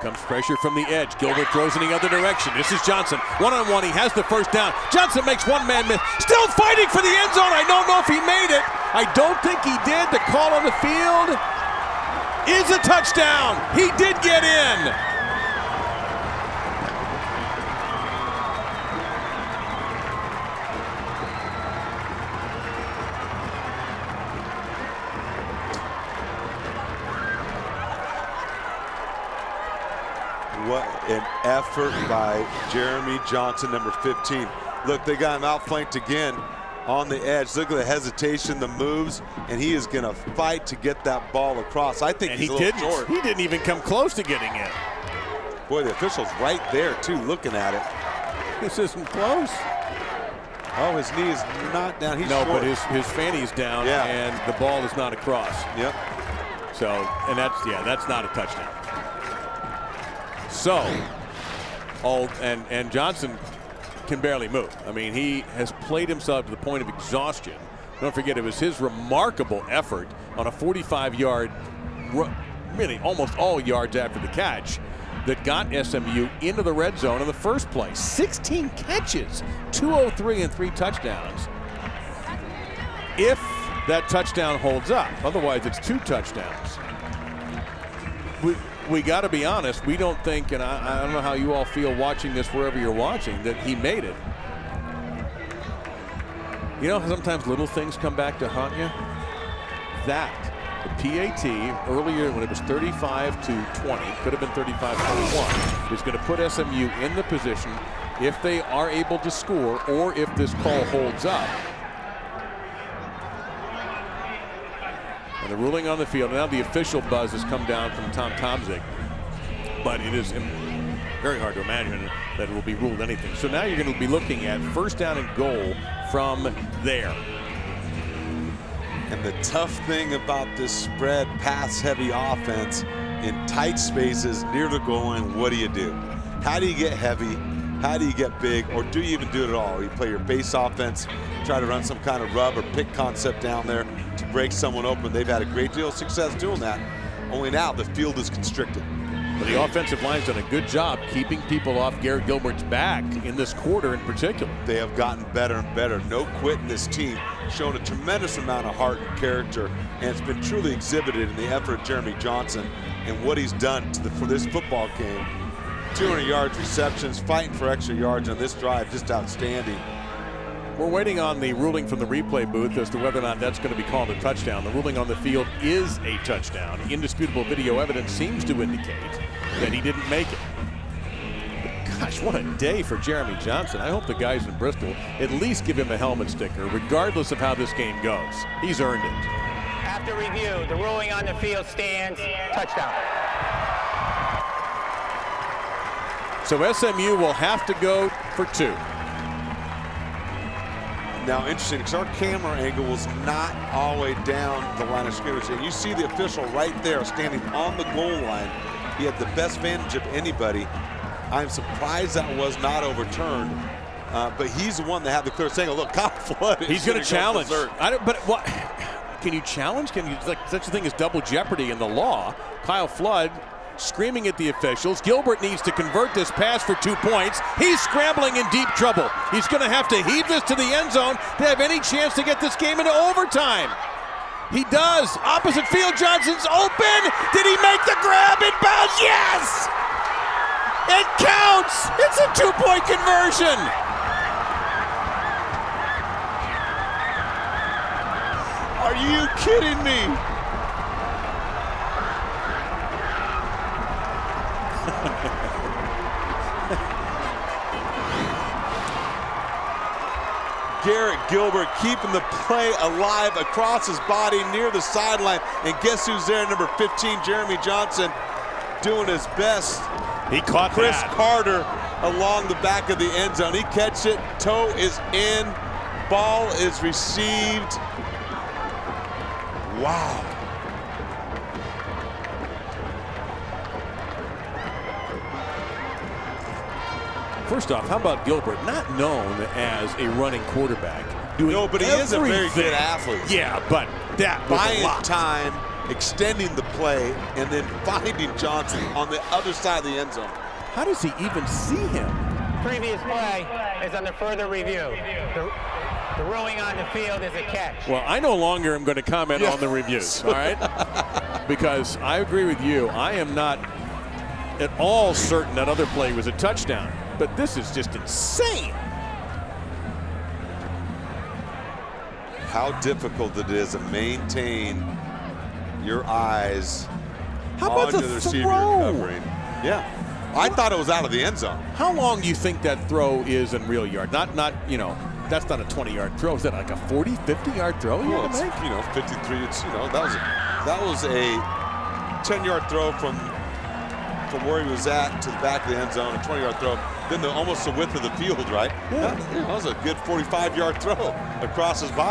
comes pressure from the edge. Gilbert throws in the other direction. This is Johnson. One-on-one, he has the first down. Johnson makes one-man miss. Still fighting for the end zone. I don't know if he made it. I don't think he did. The call on the field is a touchdown. He did get in. What an effort by Jeremy Johnson, number 15. Look, they got him outflanked again on the edge. Look at the hesitation, the moves, and he is going to fight to get that ball across. I think he's a little short. He didn't even come close to getting in. Boy, the official's right there, too, looking at it. This isn't close. Oh, his knee is not down. He's short. But his fanny's down, and the ball is not across. Yep. So, and that's not a touchdown. So, and Johnson can barely move. I mean, he has played himself to the point of exhaustion. Don't forget, it was his remarkable effort on a 45-yard, really almost all yards after the catch, that got SMU into the red zone in the first place. 16 catches, 203 and 3 touchdowns. If that touchdown holds up, otherwise it's 2 touchdowns. We got to be honest, we don't think, and I don't know how you all feel watching this wherever you're watching, that he made it. You know, sometimes little things come back to haunt you. That, the PAT earlier when it was 35 to 20, could have been 35-21, is going to put SMU in the position, if they are able to score or if this call holds up. And the ruling on the field, now the official buzz has come down from Tom Tomzig, but it is very hard to imagine that it will be ruled anything. So now you're going to be looking at first down and goal from there. And the tough thing about this spread pass-heavy offense in tight spaces near the goal line, what do you do? How do you get heavy? How do you get big? Or do you even do it at all? You play your base offense, try to run some kind of rub or pick concept down there to break someone open. They've had a great deal of success doing that. Only now the field is constricted. But the offensive line's done a good job keeping people off Garrett Gilbert's back in this quarter in particular. They have gotten better and better. No quitting this team, shown a tremendous amount of heart and character, and it's been truly exhibited in the effort of Jeremy Johnson and what he's done for this football game. 200 yards receptions, fighting for extra yards on this drive, just outstanding. We're waiting on the ruling from the replay booth as to whether or not that's going to be called a touchdown. The ruling on the field is a touchdown. Indisputable video evidence seems to indicate that he didn't make it. But gosh, what a day for Jeremy Johnson. I hope the guys in Bristol at least give him a helmet sticker, regardless of how this game goes. He's earned it. After review, the ruling on the field stands. Touchdown. So SMU will have to go for 2. Now, interesting, because our camera angle was not all the way down the line of scrimmage. And you see the official right there standing on the goal line. He had the best vantage of anybody. I'm surprised that was not overturned. But he's the one that had the clear saying, look, Kyle Flood is he's going to challenge. But what? Can you challenge? Can you, like, such a thing as double jeopardy in the law? Kyle Flood screaming at the officials. Gilbert needs to convert this pass for 2 points. He's scrambling in deep trouble. He's going to have to heave this to the end zone to have any chance to get this game into overtime. He does. Opposite field, Johnson's open. Did he make the grab? In bounds? Yes! It counts. It's a 2-point conversion. Are you kidding me? Garrett Gilbert keeping the play alive across his body near the sideline. And guess who's there? Number 15, Jeremy Johnson, doing his best. He caught Chris Carter along the back of the end zone. He catches it. Toe is in. Ball is received. Wow. First off, how about Gilbert? Not known as a running quarterback. No, but he is a very good athlete. Yeah, but that was a lot. Buying time extending the play, and then finding Johnson on the other side of the end zone. How does he even see him? Previous play is under further review. The ruling on the field is a catch. Well, I no longer am going to comment on the reviews, all right? Because I agree with you. I am not at all certain that other play was a touchdown, but this is just insane. How difficult it is to maintain your eyes on the receiver you're covering. Yeah. I thought it was out of the end zone. How long do you think that throw is in real yard? Not you know, that's not a 20-yard throw. Is that like a 40, 50-yard throw you Well, have to it's, make? you know, 53. It's, you know, that was a 10-yard throw from where he was at to the back of the end zone, a 20-yard throw. Then almost the width of the field, right? Yeah. That was a good 45-yard throw across his body.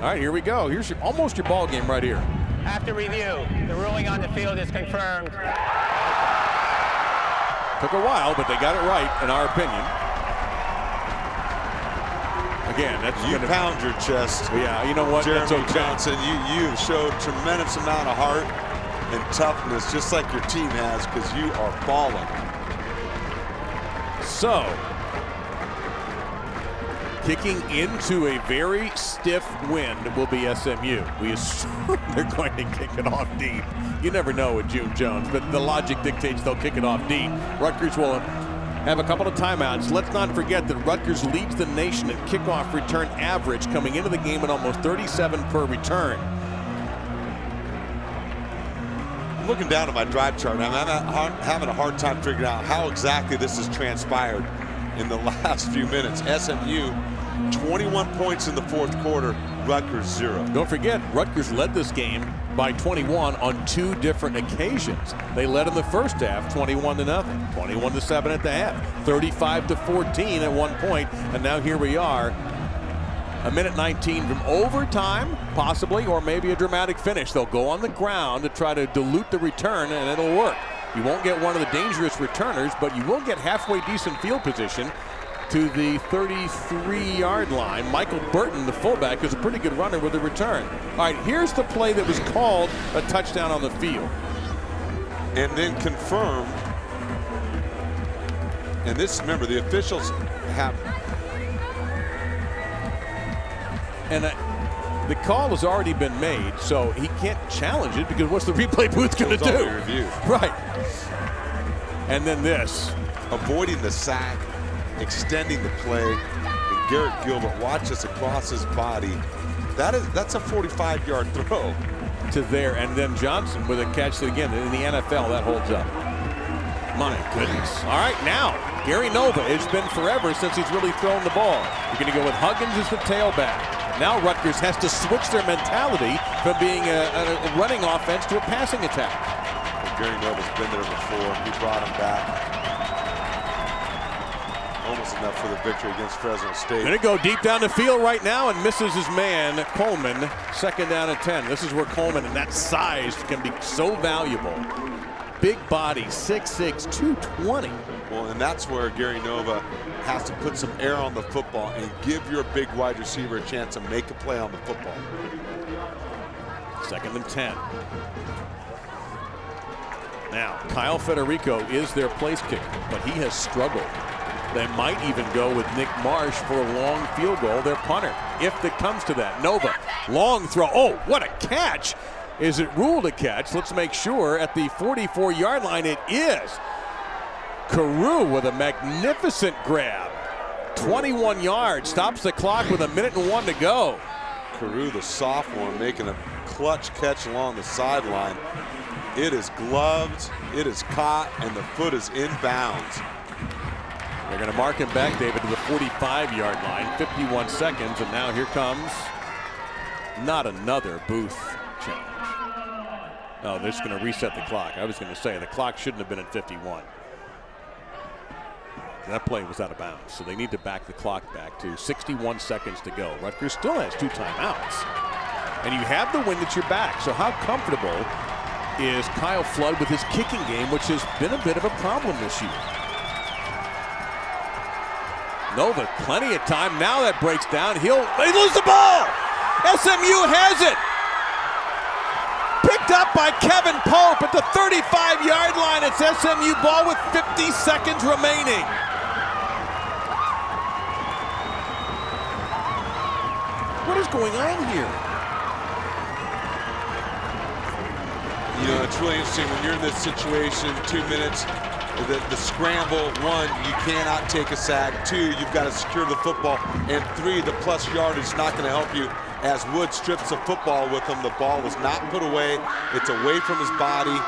All right, here we go. Here's almost your ball game right here. After review, the ruling on the field is confirmed. Took a while, but they got it right, in our opinion. Again, that's You pound your chest. Yeah, you know what? Jeremy That's okay. Johnson, you showed tremendous amount of heart and toughness, just like your team has, because you are balling. So, kicking into a very stiff wind will be SMU. We assume they're going to kick it off deep. You never know with June Jones, but the logic dictates they'll kick it off deep. Rutgers will have a couple of timeouts. Let's not forget that Rutgers leads the nation in kickoff return average, coming into the game at almost 37 per return. I'm looking down at my drive chart, and I'm having a hard time figuring out how exactly this has transpired in the last few minutes. SMU, 21 points in the fourth quarter, Rutgers 0. Don't forget, Rutgers led this game by 21 on 2 different occasions. They led in the first half 21-0, 21-7 at the half, 35-14 at one point, and now here we are, a minute 19 from overtime, possibly, or maybe a dramatic finish. They'll go on the ground to try to dilute the return, and it'll work. You won't get one of the dangerous returners, but you will get halfway decent field position. to the 33-yard line. Michael Burton, the fullback, is a pretty good runner with a return. All right, here's the play that was called a touchdown on the field. And then confirmed. And this, remember, the officials have. And the call has already been made, so he can't challenge it because what's the replay booth going to do? Review. Right. And then this. Avoiding the sack, extending the play, and Garrett Gilbert watches across his body. That's a 45-yard throw. To there, and then Johnson with a catch that, again, in the NFL, that holds up. My goodness. All right, now, Gary Nova. It's been forever since he's really thrown the ball. You're going to go with Huggins as the tailback. Now Rutgers has to switch their mentality from being a running offense to a passing attack. Well, Gary Nova's been there before. He brought him back. Almost enough for the victory against Fresno State. Going to go deep down the field right now and misses his man, Coleman. 2nd down and 10. This is where Coleman and that size can be so valuable. Big body, 6'6", 220. Well, and that's where Gary Nova has to put some air on the football and give your big wide receiver a chance to make a play on the football. 2nd and 10. Now, Kyle Federico is their place kicker, but he has struggled. They might even go with Nick Marsh for a long field goal, their punter, if it comes to that. Nova, long throw. Oh, what a catch. Is it ruled a catch? Let's make sure. At the 44-yard line, it is. Carew with a magnificent grab. 21 yards, stops the clock with 1:01 to go. Carew, the sophomore, making a clutch catch along the sideline. It is gloved, it is caught, and the foot is in bounds. They're going to mark him back, David, to the 45-yard line. 51 seconds, and now here comes not another Booth challenge. Oh, they're just going to reset the clock. I was going to say the clock shouldn't have been at 51. That play was out of bounds, so they need to back the clock back to 61 seconds to go. Rutgers still has 2 timeouts. And you have the wind at your back, so how comfortable is Kyle Flood with his kicking game, which has been a bit of a problem this year? Nova, plenty of time. Now that breaks down. They lose the ball. SMU has it. Picked up by Kevin Pope at the 35-yard line. It's SMU ball with 50 seconds remaining. What is going on here? You know, it's really interesting when you're in this situation, 2 minutes, the scramble, 1, you cannot take a sack. 2, you've got to secure the football. And 3, the plus yardage is not going to help you. As Wood strips the football with him, the ball was not put away. It's away from his body.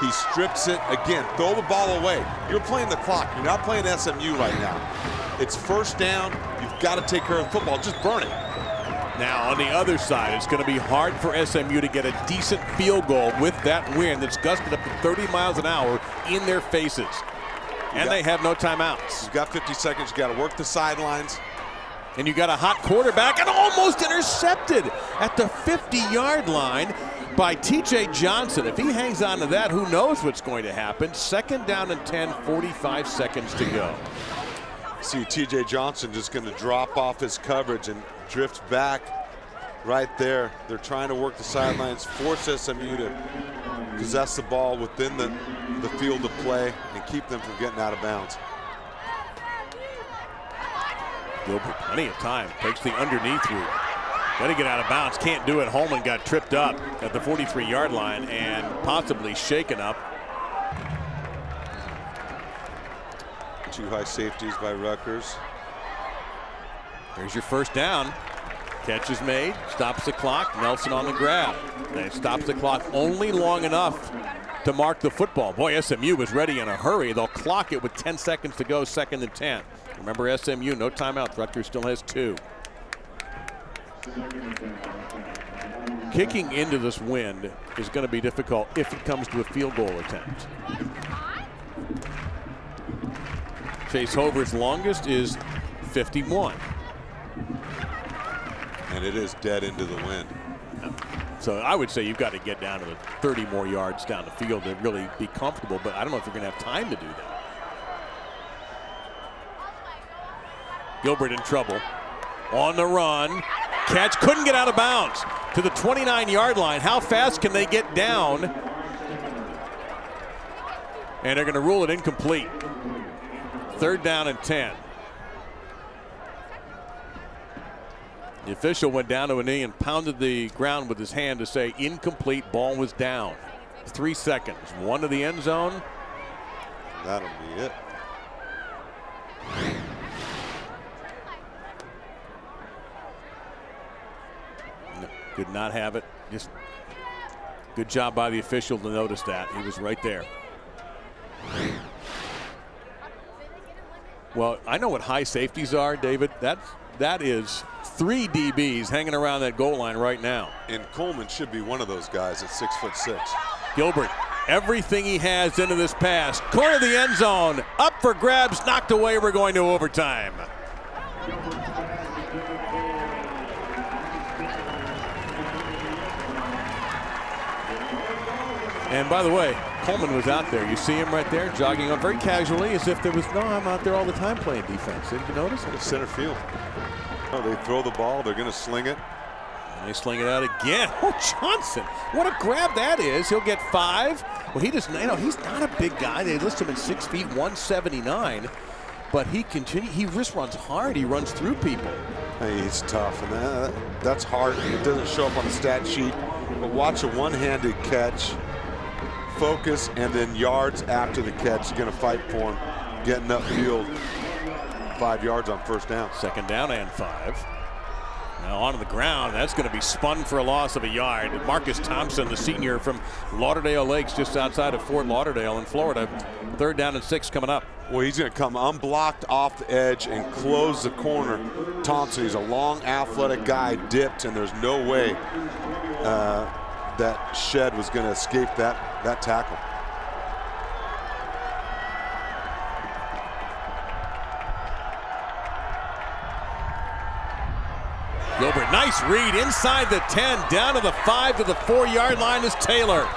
He strips it. Again, throw the ball away. You're playing the clock. You're not playing SMU right now. It's 1st down. You've got to take care of the football. Just burn it. Now on the other side, it's going to be hard for SMU to get a decent field goal with that wind that's gusted up to 30 miles an hour in their faces. And they have no timeouts. You've got 50 seconds. You've got to work the sidelines. And you got a hot quarterback and almost intercepted at the 50-yard line by TJ Johnson. If he hangs on to that, who knows what's going to happen. 2nd down and 10, 45 seconds to go. See TJ Johnson just going to drop off his coverage and drift back right there. They're trying to work the sidelines, force SMU to possess the ball within the field of play and keep them from getting out of bounds. Gilbert, plenty of time, takes the underneath route. Got to get out of bounds, can't do it. Holman got tripped up at the 43-yard line and possibly shaken up. 2 high safeties by Rutgers. Here's your 1st down. Catch is made, stops the clock. Nelson on the grab. And it stops the clock only long enough to mark the football. Boy, SMU was ready in a hurry. They'll clock it with 10 seconds to go, 2nd and 10. Remember SMU, no timeouts. Rutgers still has 2. Kicking into this wind is going to be difficult if it comes to a field goal attempt. Chase Hover's longest is 51. And it is dead into the wind. So I would say you've got to get down to the 30 more yards down the field to really be comfortable, but I don't know if you're going to have time to do that. Gilbert in trouble. On the run. Catch, couldn't get out of bounds to the 29-yard line. How fast can they get down? And they're going to rule it incomplete. 3rd down and 10. The official went down to a knee and pounded the ground with his hand to say incomplete, ball was down. 3 seconds, 1 to the end zone. That'll be it. No, did not have it. Just good job by the official to notice that. He was right there. Well, I know what high safeties are, David. That is 3 DBs hanging around that goal line right now. And Coleman should be one of those guys at 6'6". Gilbert, everything he has into this pass. Corner of the end zone, up for grabs, knocked away. We're going to overtime. And by the way, Coleman was out there. You see him right there, jogging up very casually as if there was no, I'm out there all the time playing defense. Didn't you notice? Center field. Oh, they throw the ball. They're going to sling it. And they sling it out again. Oh, Johnson. What a grab that is. He'll get 5. Well, he just, he's not a big guy. They list him at 6 feet, 179. But he just runs hard. He runs through people. Hey, he's tough. And that's hard. It doesn't show up on the stat sheet. But watch a one-handed catch. Focus, and then yards after the catch. You're going to fight for him. Getting upfield. 5 yards on 1st down. 2nd down and 5. Now onto the ground. That's going to be spun for a loss of a yard. Marcus Thompson, the senior from Lauderdale Lakes, just outside of Fort Lauderdale in Florida. 3rd down and 6 coming up. Well, he's going to come unblocked off the edge and close the corner. Thompson, he's a long, athletic guy, dipped, and there's no way that Shed was going to escape that tackle. Gilbert, nice read inside the 10, down to the 5 to the 4-yard line is Taylor.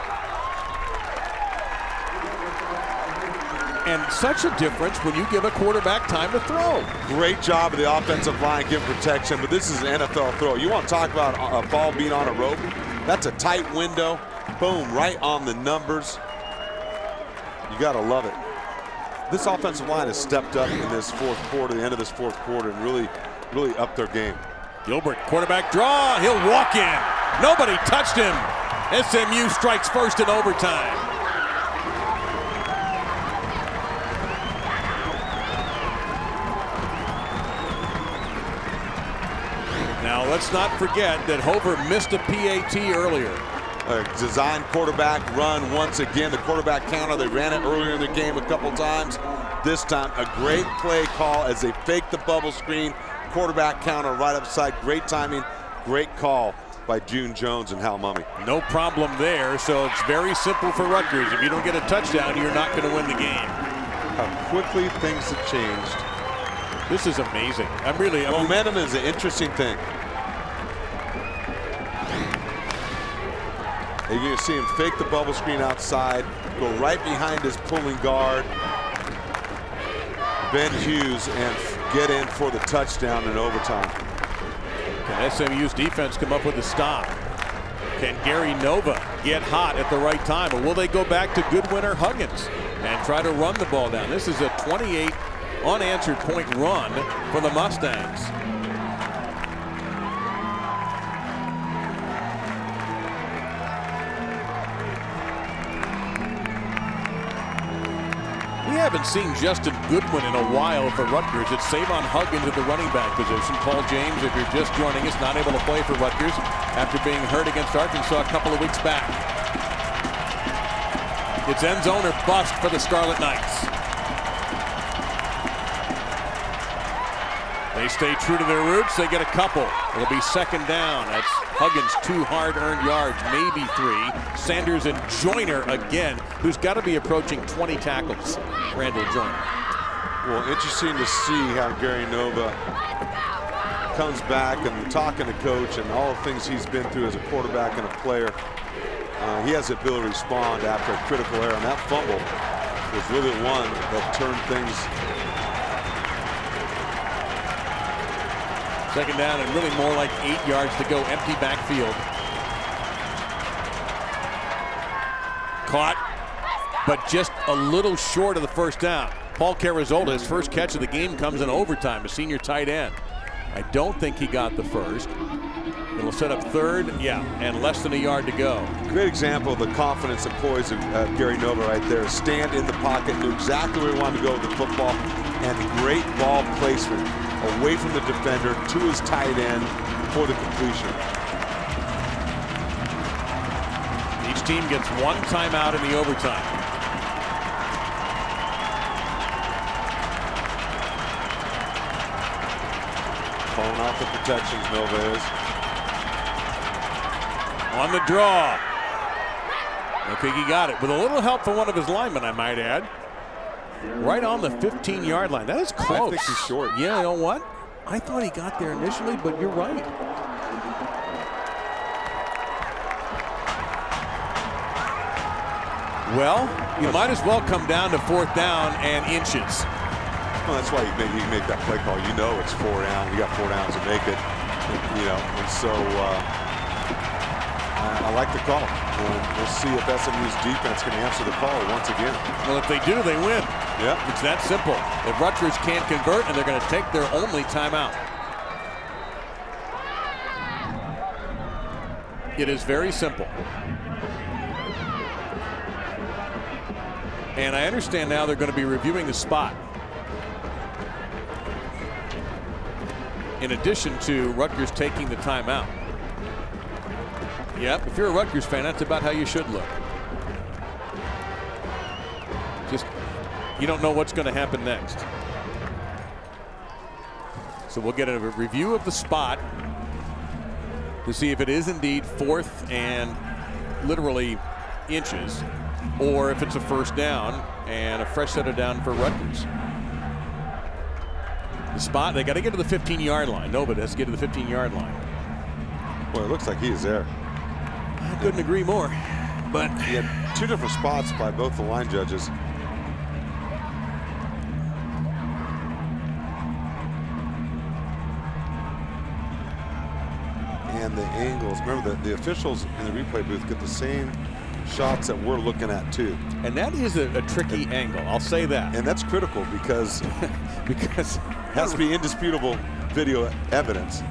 And such a difference when you give a quarterback time to throw. Great job of the offensive line giving protection, but this is an NFL throw. You want to talk about a ball being on a rope? That's a tight window. Boom, right on the numbers. You got to love it. This offensive line has stepped up in this 4th quarter, the end of this 4th quarter, and really upped their game. Gilbert, quarterback draw, he'll walk in. Nobody touched him. SMU strikes first in overtime. Now let's not forget that Hover missed a PAT earlier. A design quarterback run once again. The quarterback counter, they ran it earlier in the game a couple times. This time a great play call as they fake the bubble screen. Quarterback counter right upside. Great timing, great call by June Jones and Hal Mumme. No problem there, so it's very simple for Rutgers. If you don't get a touchdown, you're not going to win the game. How quickly things have changed. This is amazing. Momentum is an interesting thing. You're going to see him fake the bubble screen outside, go right behind his pulling guard, Ben Hughes, and get in for the touchdown in overtime. Can SMU's defense come up with a stop? Can Gary Nova get hot at the right time? Or will they go back to Goodwin or Huggins and try to run the ball down? This is a 28 unanswered point run for the Mustangs. We haven't seen Justin Goodwin in a while for Rutgers. It's Savon Huggins at the running back position. Paul James, if you're just joining us, not able to play for Rutgers after being hurt against Arkansas a couple of weeks back. It's end zone or bust for the Scarlet Knights. They stay true to their roots. They get a couple. It'll be 2nd down. That's Huggins, 2 hard-earned yards, maybe 3. Sanders and Joyner again, who's got to be approaching 20 tackles. Randall Joyner. Well, interesting to see how Gary Nova comes back and talking to coach and all the things he's been through as a quarterback and a player. He has the ability to respond after a critical error, and that fumble was really one that turned things Second down and really more like 8 yards to go. Empty backfield. Caught, but just a little short of the first down. Paul Carrizzola, his first catch of the game comes in overtime, a senior tight end. I don't think he got the first. It'll set up third, and less than a yard to go. Great example of the confidence and poise of Gary Nova right there. Stand in the pocket, knew exactly where he wanted to go with the football, and great ball placement away from the defender to his tight end for the completion. Each team gets one timeout in the overtime. Pulling off the protections, Nova is. On the draw. I think he got it with a little help from one of his linemen, I might add. Right on the 15-yard line. That is close. I think he's short. Yeah, you know what? I thought he got there initially, but you're right. Well, you might as well come down to fourth down and inches. Well, that's why you make that play call. You know it's 4 down. You got 4 downs to make it. And so I like the call. We'll see if SMU's defense can answer the call once again. Well, if they do, they win. Yep. It's that simple. If Rutgers can't convert, and they're going to take their only timeout. It is very simple. And I understand now they're going to be reviewing the spot. In addition to Rutgers taking the timeout. Yep, if you're a Rutgers fan, that's about how you should look. Just, you don't know what's going to happen next. So we'll get a review of the spot to see if it is indeed fourth and literally inches, or if it's a first down and a fresh set of down for Rutgers. The spot, they got to get to the 15-yard line. Nobody has to get to the 15-yard line. Well, it looks like he is there. I couldn't agree more. But he had 2 different spots by both the line judges. And the angles, remember the officials in the replay booth get the same shots that we're looking at too. And that is a tricky angle, I'll say that. And that's critical because it has to be indisputable video evidence.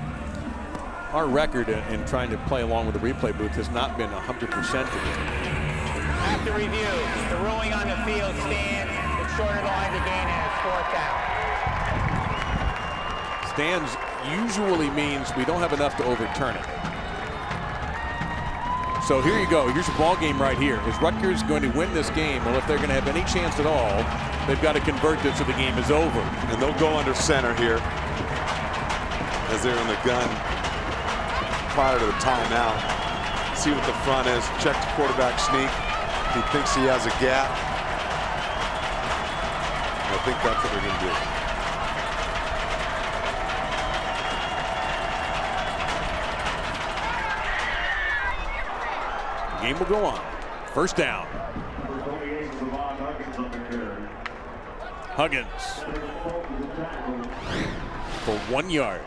Our record in trying to play along with the replay booth has not been 100% today. After review, the ruling on the field stands. It's shorter the line to gain and it's 4th down. Stands usually means we don't have enough to overturn it. So here you go. Here's your ball game right here. Is Rutgers going to win this game? Well, if they're going to have any chance at all, they've got to convert this so the game is over. And they'll go under center here as they're in the gun prior to the timeout. See what the front is. Check the quarterback sneak. He thinks he has a gap. I think that's what they're going to do. Game will go on. First down. Huggins for 1 yard.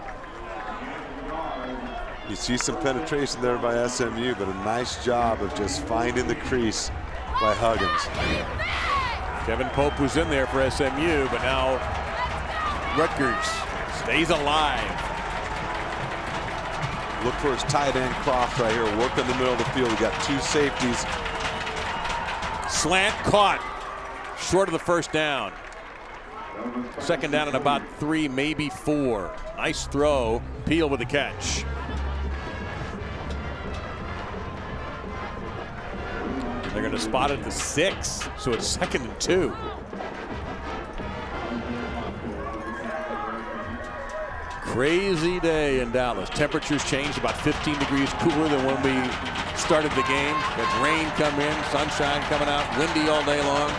You see some penetration there by SMU, but a nice job of just finding the crease by Huggins. Kevin Pope was in there for SMU, but now Rutgers stays alive. Look for his tight end Croft right here. Work in the middle of the field. We got 2 safeties. Slant caught. Short of the first down. Second down and about 3, maybe 4. Nice throw. Peel with the catch. And they're going to spot it at the 6, so it's 2nd and 2. Crazy day in Dallas. Temperatures changed, about 15 degrees cooler than when we started the game. Got rain come in, sunshine coming out, windy all day long.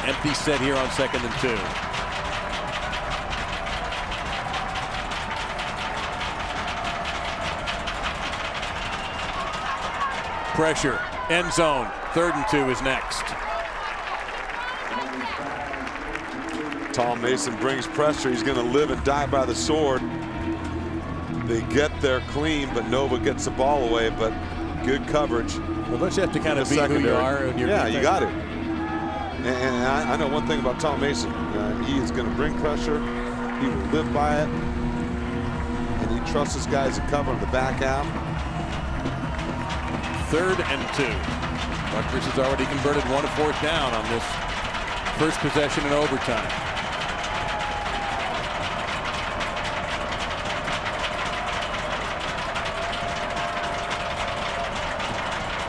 Empty set here on 2nd and 2. Pressure, end zone, 3rd and 2 is next. Tom Mason brings pressure. He's going to live and die by the sword. They get there clean, but Nova gets the ball away, but good coverage. Well, don't you have to kind of be who you are? Yeah, you got it. And I know one thing about Tom Mason. He is going to bring pressure. He will live by it. And he trusts his guys to cover in the back half. 3rd and 2. Rutgers has already converted 1 4th down on this first possession in overtime.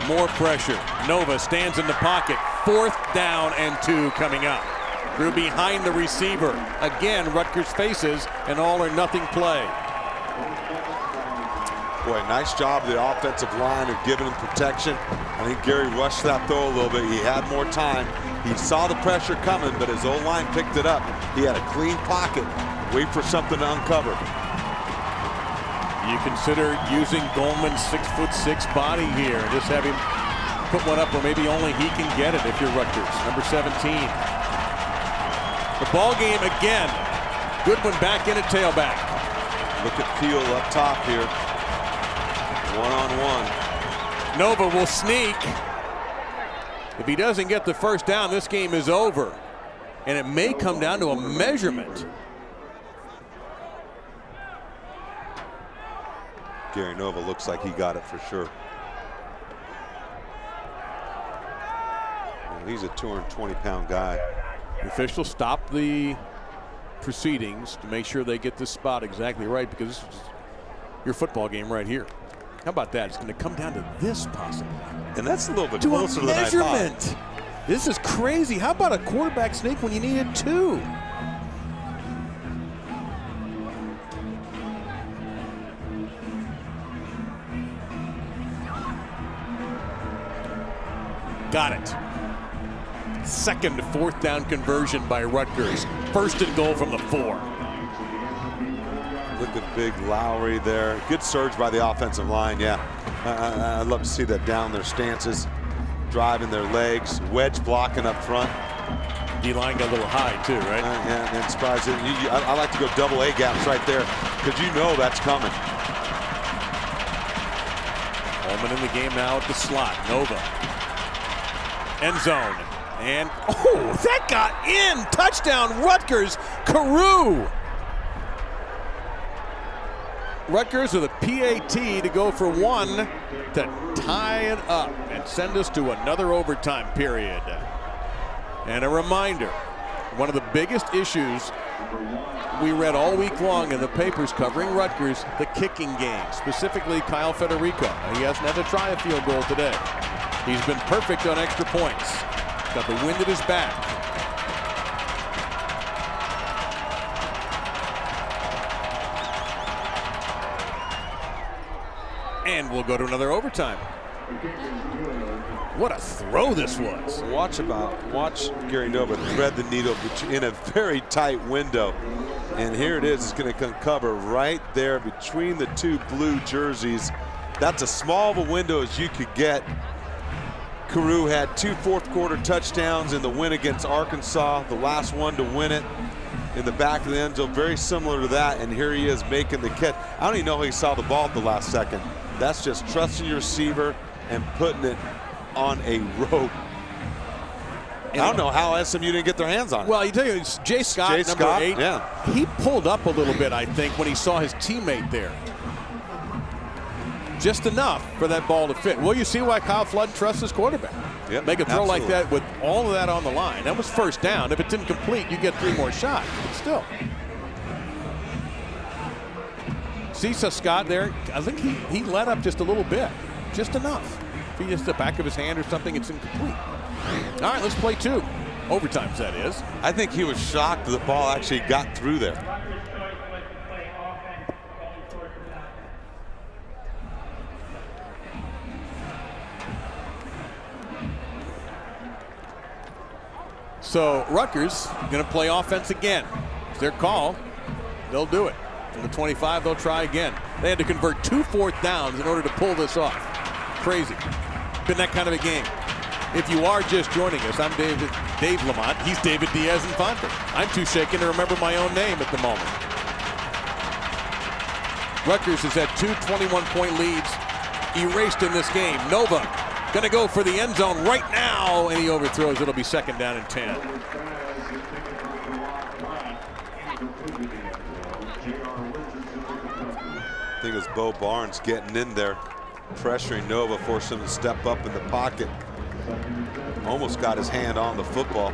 More pressure. Nova stands in the pocket. 4th down and 2 coming up. Through behind the receiver. Again, Rutgers faces an all or nothing play. Boy, nice job of the offensive line of giving him protection. I think Gary rushed that throw a little bit. He had more time. He saw the pressure coming, but his O-line picked it up. He had a clean pocket. Wait for something to uncover. You consider using Goldman's 6'6" body here. Just have him put one up where maybe only he can get it if you're Rutgers. Number 17. The ball game again. Goodwin back in at tailback. Look at Peel up top here. One-on-one. Nova will sneak. If he doesn't get the first down, this game is over. And it may come down to a measurement. Gary Nova looks like he got it for sure. Well, he's a 220-pound guy. The officials stop the proceedings to make sure they get this spot exactly right, because this is your football game right here. How about that? It's going to come down to this possibly. And that's a little bit to closer a than I thought. measurement. This is crazy. How about a quarterback sneak when you needed 2? Got it. 2nd 4th down conversion by Rutgers. 1st and goal from the 4. Look at big Lowry there. Good surge by the offensive line, yeah. I'd love to see that down their stances, driving their legs, wedge blocking up front. D-line got a little high too, right? Yeah, and surprised. I like to go double A gaps right there, because you know that's coming. Holman in the game now at the slot. Nova. End zone. And, oh, that got in! Touchdown, Rutgers. Carew. Rutgers with a PAT to go for 1 to tie it up and send us to another overtime period. And a reminder, one of the biggest issues we read all week long in the papers covering Rutgers, the kicking game, specifically Kyle Federico. He hasn't had to try a field goal today. He's been perfect on extra points. Got the wind at his back. And we'll go to another overtime. What a throw this was. Watch Gary Nova thread the needle in a very tight window. And here it is. It's going to cover right there between the 2 blue jerseys. That's as small of a window as you could get. Carew had 2 fourth-quarter touchdowns in the win against Arkansas, the last one to win it in the back of the end zone, very similar to that, and here he is making the catch. I don't even know how he saw the ball at the last second. That's just trusting your receiver and putting it on a rope. And I don't know how SMU didn't get their hands on it. Well, you tell you, it's Jay Scott, number 8. Yeah. He pulled up a little bit, I think, when he saw his teammate there. Just enough for that ball to fit. Well, you see why Kyle Flood trusts his quarterback. Yep, make a throw absolutely. like that with all of that on the line. That was first down. If it's incomplete, you get 3 more shots. But still. See Scott there? I think he let up just a little bit. Just enough. If he just the back of his hand or something, it's incomplete. All right, let's play 2. Overtimes, that is. I think he was shocked that the ball actually got through there. So Rutgers going to play offense again. It's their call. They'll do it. From the 25, they'll try again. They had to convert 2 fourth downs in order to pull this off. Crazy. Been that kind of a game. If you are just joining us, I'm Dave Lamont. He's David Diaz-Infante. I'm too shaken to remember my own name at the moment. Rutgers has had two 21-point leads erased in this game. Nova going to go for the end zone right now, and he overthrows. It'll be 2nd down and 10. I think it was Bo Barnes getting in there, pressuring Nova, forcing him to step up in the pocket. Almost got his hand on the football.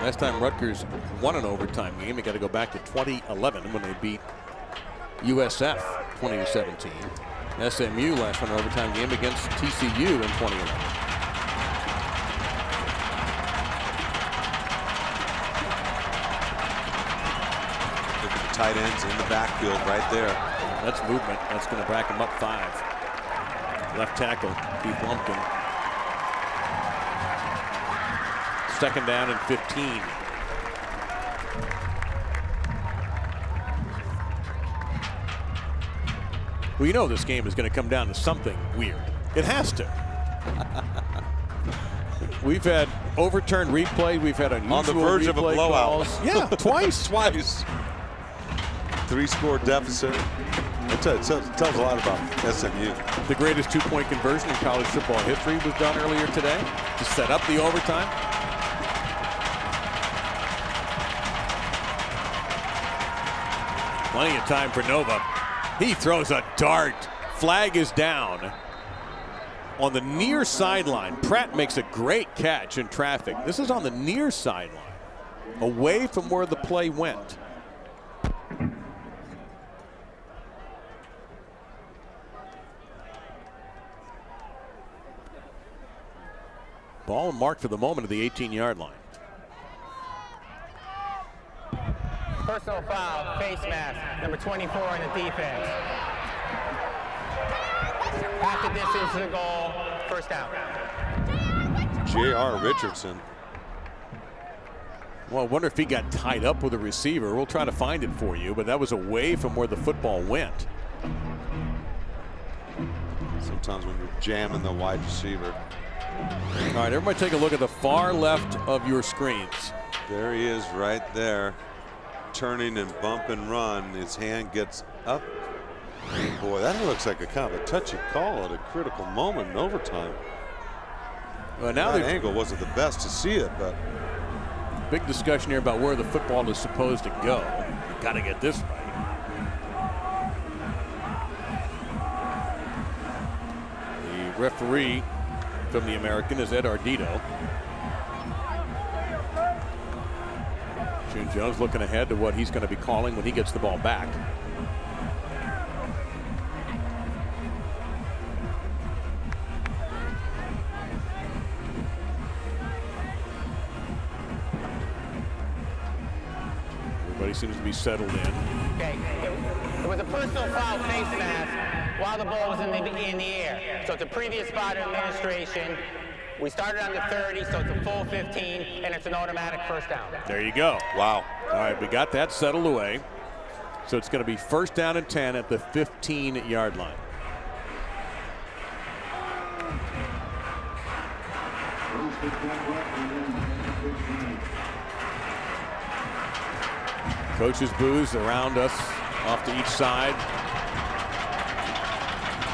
Last time Rutgers won an overtime game, they got to go back to 2011 when they beat USF 20-17. SMU last won an overtime game against TCU in 2011. Look at the tight ends in the backfield right there. That's movement. That's going to back him up 5. Left tackle, Keith Lumpkin. 2nd down and 15. Well, you know this game is going to come down to something weird. It has to. We've had overturned replay. We've had unusual on the verge of a blowout. Calls. Yeah, twice. Twice. 3-score deficit. It tells a lot about SMU. The greatest 2-point conversion in college football history was done earlier today to set up the overtime. Plenty of time for Nova. He throws a dart. Flag is down on the near sideline. Pratt makes a great catch in traffic. This is on the near sideline, away from where the play went. Ball marked for the moment at the 18-yard line. Personal foul, face mask, number 24 in the defense. Half the distance to the goal, 1st down. J.R. Richardson. Well, I wonder if he got tied up with a receiver. We'll try to find it for you, but that was away from where the football went. Sometimes when you're jamming the wide receiver. All right, everybody take a look at the far left of your screens. There he is right there, turning and bump and run. His hand gets up. Boy, that looks like a kind of a touchy call at a critical moment in overtime. Well, now that angle wasn't the best to see it, but big discussion here about where the football is supposed to go. You got to get this right. The referee from the American is Ed Ardito. June Jones looking ahead to what he's going to be calling when he gets the ball back. Everybody seems to be settled in. Okay, it was a personal foul face mask while the ball was in the air. So it's a previous spot administration. We started on the 30, so it's a full 15, and it's an automatic 1st down. There you go. Wow. All right, we got that settled away. So it's going to be 1st down and 10 at the 15-yard line. Coaches' booths around us, off to each side.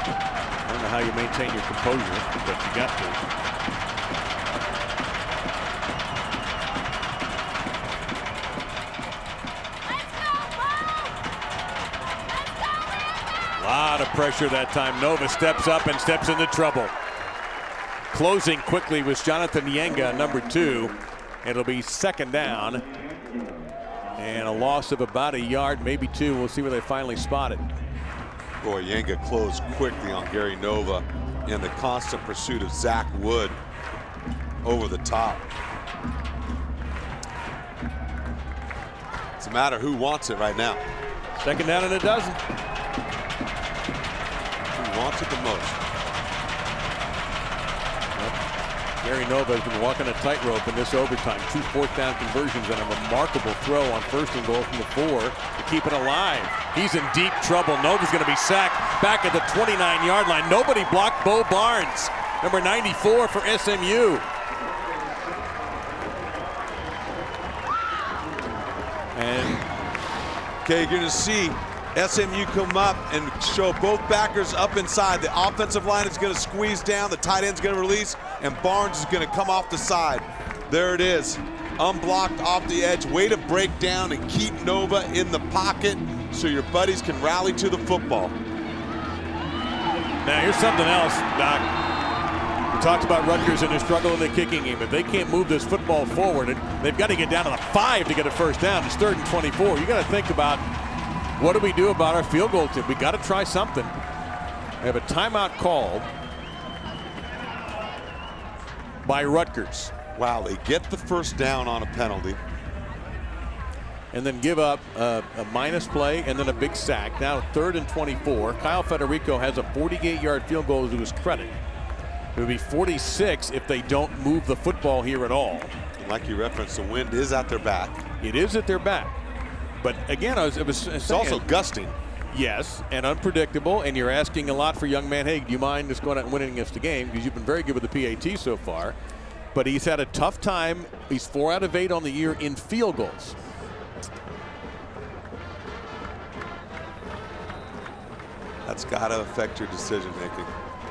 I don't know how you maintain your composure, but you got to. A lot of pressure that time. Nova steps up and steps into trouble. Closing quickly was Jonathan Yenga, number 2. It'll be 2nd down. And a loss of about a yard, maybe 2. We'll see where they finally spot it. Boy, Yenga closed quickly on Gary Nova in the constant pursuit of Zach Wood over the top. It's a matter who wants it right now. 2nd down and a dozen. Who wants it the most? Gary Nova has been walking a tightrope in this overtime. 2 fourth-down conversions and a remarkable throw on 1st and goal from the 4 to keep it alive. He's in deep trouble. Nova's going to be sacked back at the 29-yard line. Nobody blocked Bo Barnes, number 94 for SMU. And okay, you're going to see SMU come up and show both backers up inside. The offensive line is going to squeeze down. The tight end's going to release, and Barnes is going to come off the side. There it is, unblocked off the edge. Way to break down and keep Nova in the pocket so your buddies can rally to the football. Now here's something else, Doc. We talked about Rutgers and their struggle in the kicking game. If they can't move this football forward, they've got to get down to the 5 to get a first down. It's 3rd and 24. You got to think about, what do we do about our field goal team? We got to try something. We have a timeout called by Rutgers. Wow, they get the first down on a penalty. And then give up a minus play and then a big sack. Now 3rd and 24. Kyle Federico has a 48-yard field goal to his credit. It would be 46 if they don't move the football here at all. Like you referenced, the wind is at their back. It is at their back. But again, it's also gusting. Yes, and unpredictable, and you're asking a lot for young man. Hey, do you mind just going out and winning us the game? Because you've been very good with the PAT so far. But he's had a tough time. He's 4 out of 8 on the year in field goals. That's got to affect your decision making.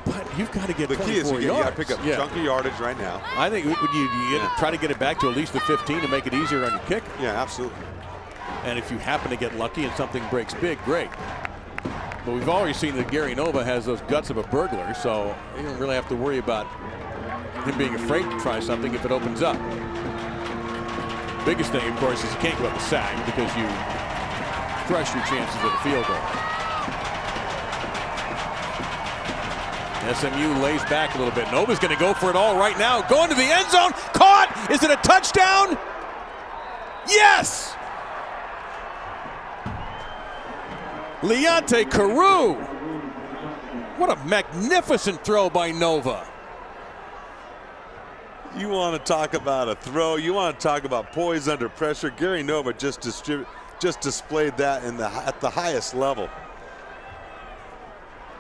But you've got to get 24 yards. The key is you got to pick up chunky yardage right now. I think you try to get it back to at least the 15 to make it easier on your kick. Yeah, absolutely. And if you happen to get lucky and something breaks big, great. But we've already seen that Gary Nova has those guts of a burglar, so you don't really have to worry about him being afraid to try something if it opens up. Biggest thing, of course, is you can't give up a sack because you crush your chances at a field goal. SMU lays back a little bit. Nova's going to go for it all right now. Going to the end zone. Caught! Is it a touchdown? Yes! Leonte Carew. What a magnificent throw by Nova. You want to talk about a throw. You want to talk about poise under pressure. Gary Nova just displayed that at the highest level.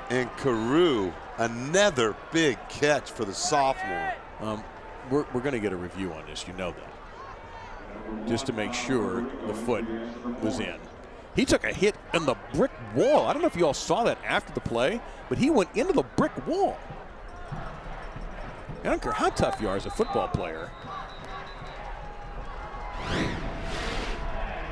And Carew, another big catch for the sophomore. We're going to get a review on this. You know that. Just to make sure the foot was in. He took a hit in the brick wall. I don't know if you all saw that after the play, but he went into the brick wall. I don't care how tough you are as a football player.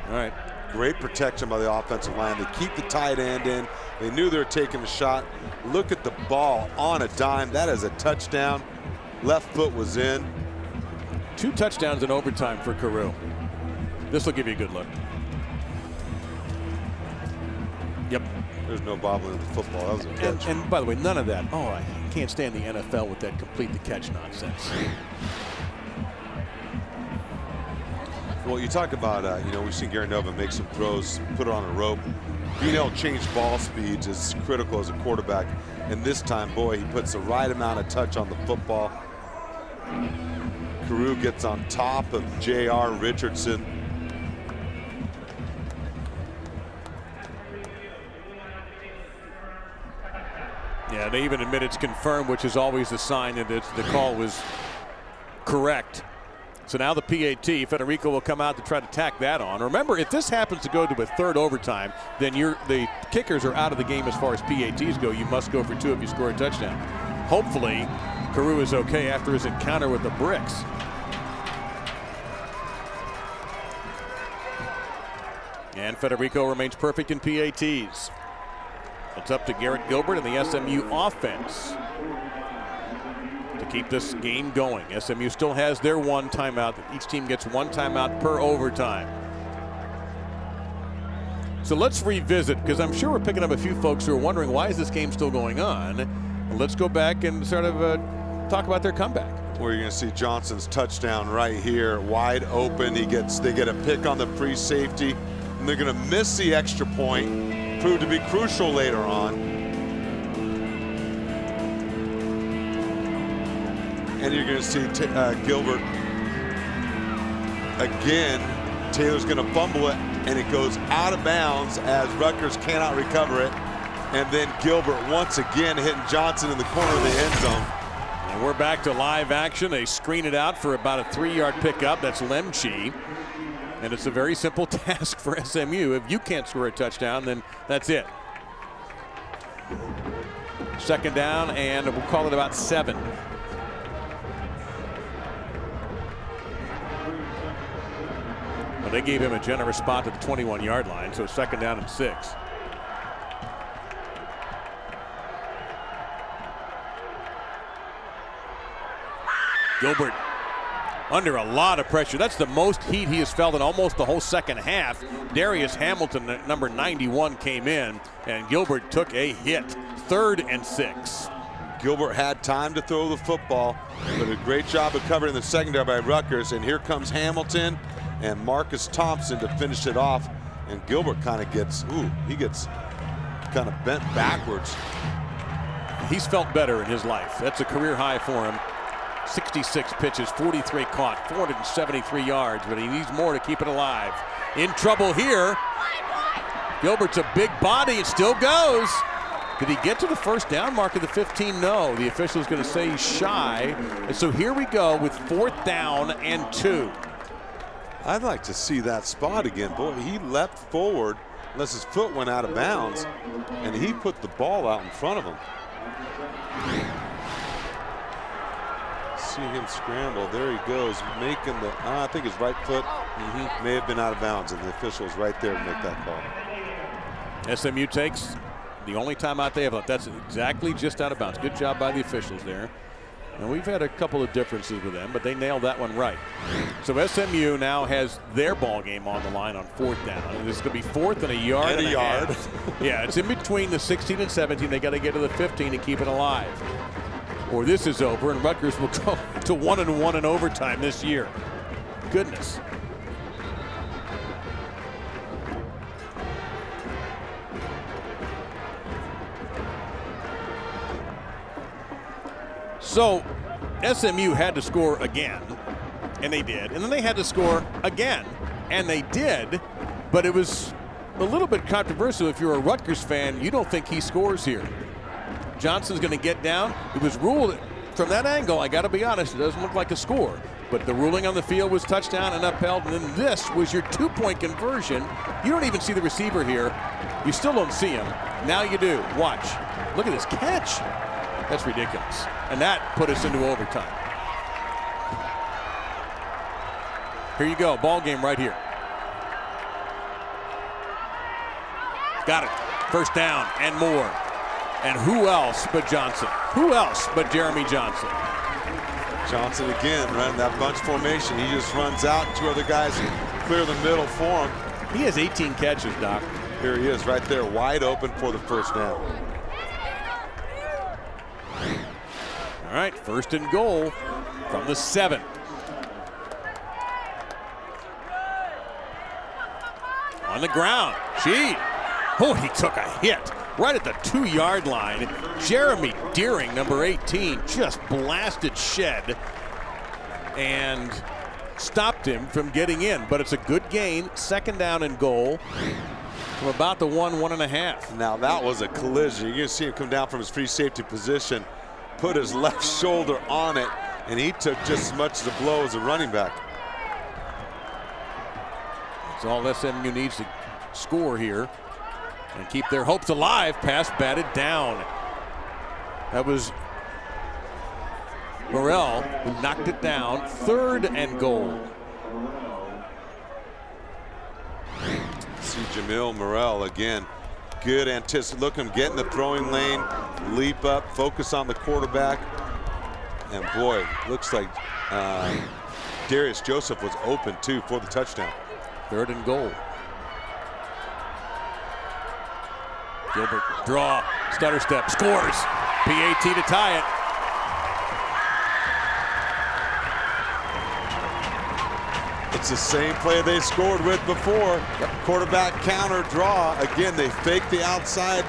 All right. Great protection by the offensive line. They keep the tight end in. They knew they were taking a shot. Look at the ball on a dime. That is a touchdown. Left foot was in. 2 touchdowns in overtime for Carew. This will give you a good look. Yep. There's no bobbling in the football. That was a catch. And by the way, none of that. Oh, I can't stand the NFL with that complete the catch nonsense. Well, you talk about, we've seen Gary Nova make some throws, put it on a rope. Being able to change ball speeds is critical as a quarterback. And this time, boy, he puts the right amount of touch on the football. Carew gets on top of J.R. Richardson. Yeah, they even admit it's confirmed, which is always a sign that the call was correct. So now the PAT, Federico will come out to try to tack that on. Remember, if this happens to go to a 3rd overtime, then the kickers are out of the game as far as PATs go. You must go for 2 if you score a touchdown. Hopefully, Carew is okay after his encounter with the bricks. And Federico remains perfect in PATs. It's up to Garrett Gilbert and the SMU offense to keep this game going. SMU still has their 1 timeout. Each team gets 1 timeout per overtime. So let's revisit, because I'm sure we're picking up a few folks who are wondering, why is this game still going on? Let's go back and sort of talk about their comeback. Where you're going to see Johnson's touchdown right here, wide open. They get a pick on the free safety, and they're going to miss the extra point. Proved to be crucial later on. and you're going to see Gilbert again. Taylor's going to fumble it, and it goes out of bounds as Rutgers cannot recover it. And then Gilbert once again hitting Johnson in the corner of the end zone. And we're back to live action. They screen it out for about a 3-yard pickup. That's Lemchi. And it's a very simple task for SMU. If you can't score a touchdown, then that's it. Second down, and we'll call it about 7. Well, they gave him a generous spot at the 21-yard line, so second down and 6. Gilbert under a lot of pressure. That's the most heat he has felt in almost the whole second half. Darius Hamilton, number 91, came in, and Gilbert took a hit. 3rd and 6. Gilbert had time to throw the football, but a great job of covering the secondary by Rutgers. And here comes Hamilton and Marcus Thompson to finish it off. And Gilbert kind of gets, he gets kind of bent backwards. He's felt better in his life. That's a career high for him. 66 pitches, 43 caught, 473 yards, but he needs more to keep it alive. In trouble here. Gilbert's a big body. It still goes. Did he get to the first down mark of the 15? No. The official's going to say he's shy. And so here we go with 4th down and 2. I'd like to see that spot again. Boy, he leapt forward unless his foot went out of bounds, and he put the ball out in front of him. See him scramble. There he goes, making the, I think his right foot may have been out of bounds, and the official was right there to make that call. SMU takes the only timeout they have left. That's exactly just out of bounds. Good job by the officials there. And we've had a couple of differences with them, but they nailed that one right. So SMU now has their ball game on the line on 4th down. And this is going to be 4th and a yard. And a yard. Yeah, it's in between the 16 and 17. They got to get to the 15 and keep it alive, or this is over, and Rutgers will go to 1-1 in overtime this year. Goodness. So SMU had to score again, and they did. And then they had to score again, and they did. But it was a little bit controversial. If you're a Rutgers fan, you don't think he scores here. Johnson's going to get down. It was ruled from that angle, I got to be honest, it doesn't look like a score. But the ruling on the field was touchdown and upheld, and then this was your 2-point conversion. You don't even see the receiver here. You still don't see him. Now you do. Watch. Look at this catch. That's ridiculous. And that put us into overtime. Here you go. Ball game right here. Got it. First down and more. And who else but Johnson? Who else but Jeremy Johnson? Johnson again running that bunch formation. He just runs out, 2 other guys clear the middle for him. He has 18 catches, Doc. Here he is right there, wide open for the first down. All right, 1st and goal from the 7. On the ground, Sheed. Oh, he took a hit right at the 2-yard line. Jeremy Deering, number 18, just blasted Shed and stopped him from getting in. But it's a good gain, 2nd down and goal from about the 1.5. Now that was a collision. You're going to see him come down from his free safety position, put his left shoulder on it, and he took just as much as a blow as a running back. That's all SMU needs to score here and keep their hopes alive. Pass batted down. That was Morrell who knocked it down. 3rd and goal. See Jamil Morrell again. Good anticipation. Look him get in the throwing lane, leap up, focus on the quarterback. And boy, looks like Darius Joseph was open too for the touchdown. 3rd and goal. Gilbert draw, stutter step, scores. PAT to tie it. It's the same play they scored with before. Quarterback counter draw. Again, they fake the outside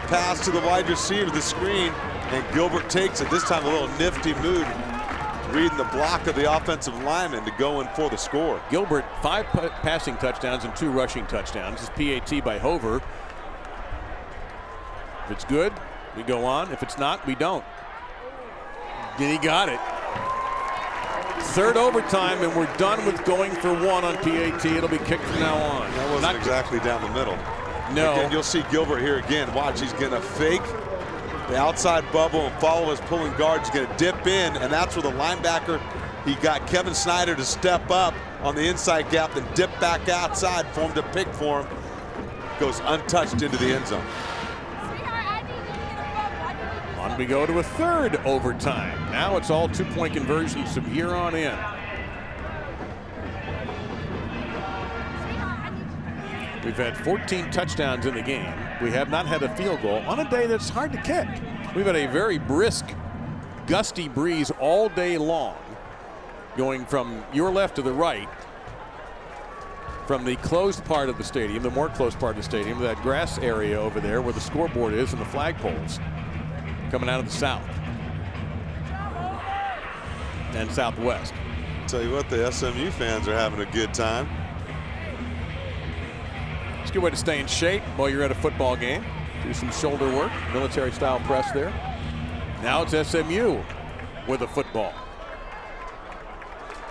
pass to the wide receiver, the screen, and Gilbert takes it. This time a little nifty move reading the block of the offensive lineman to go in for the score. Gilbert, 5 passing touchdowns and 2 rushing touchdowns. This is PAT by Hover. If it's good, we go on. If it's not, we don't. And he got it. Third overtime, and we're done with going for 1 on PAT. It'll be kicked from now on. That wasn't not exactly down the middle. No. Again, you'll see Gilbert here again. Watch, he's going to fake the outside bubble and follow his pulling guard. He's going to dip in, and that's where the linebacker, he got Kevin Snyder to step up on the inside gap, then dip back outside, formed a pick for him. Goes untouched into the end zone. On we go to a third overtime. Now it's all 2-point conversions from here on in. We've had 14 touchdowns in the game. We have not had a field goal on a day that's hard to kick. We've had a very brisk, gusty breeze all day long, going from your left to the right, from the closed part of the stadium, the more closed part of the stadium, that grass area over there where the scoreboard is and the flagpoles, coming out of the south and southwest. Tell you what, the SMU fans are having a good time. It's a good way to stay in shape while you're at a football game. Do some shoulder work, military style press there. Now it's SMU with a football.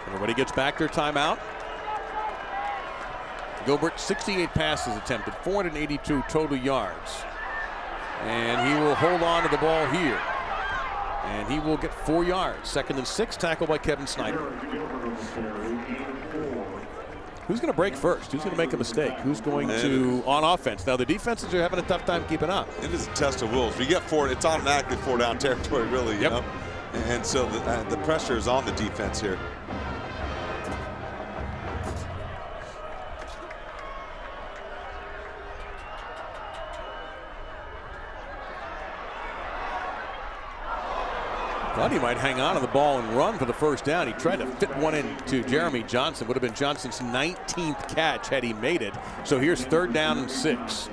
Everybody gets back their timeout. Gilbert, 68 passes attempted, 482 total yards. And he will hold on to the ball here. And he will get 4 yards. 2nd and 6, tackled by Kevin Snyder. Who's going to break first? Who's going to make a mistake? Who's going to, on offense? Now, the defenses are having a tough time keeping up. It is a test of wills. If you get 4, it's automatically 4 down territory, really, you know? And so the pressure is on the defense here. Thought he might hang on to the ball and run for the first down. He tried to fit one into Jeremy Johnson. Would have been Johnson's 19th catch had he made it. So here's 3rd down and 6.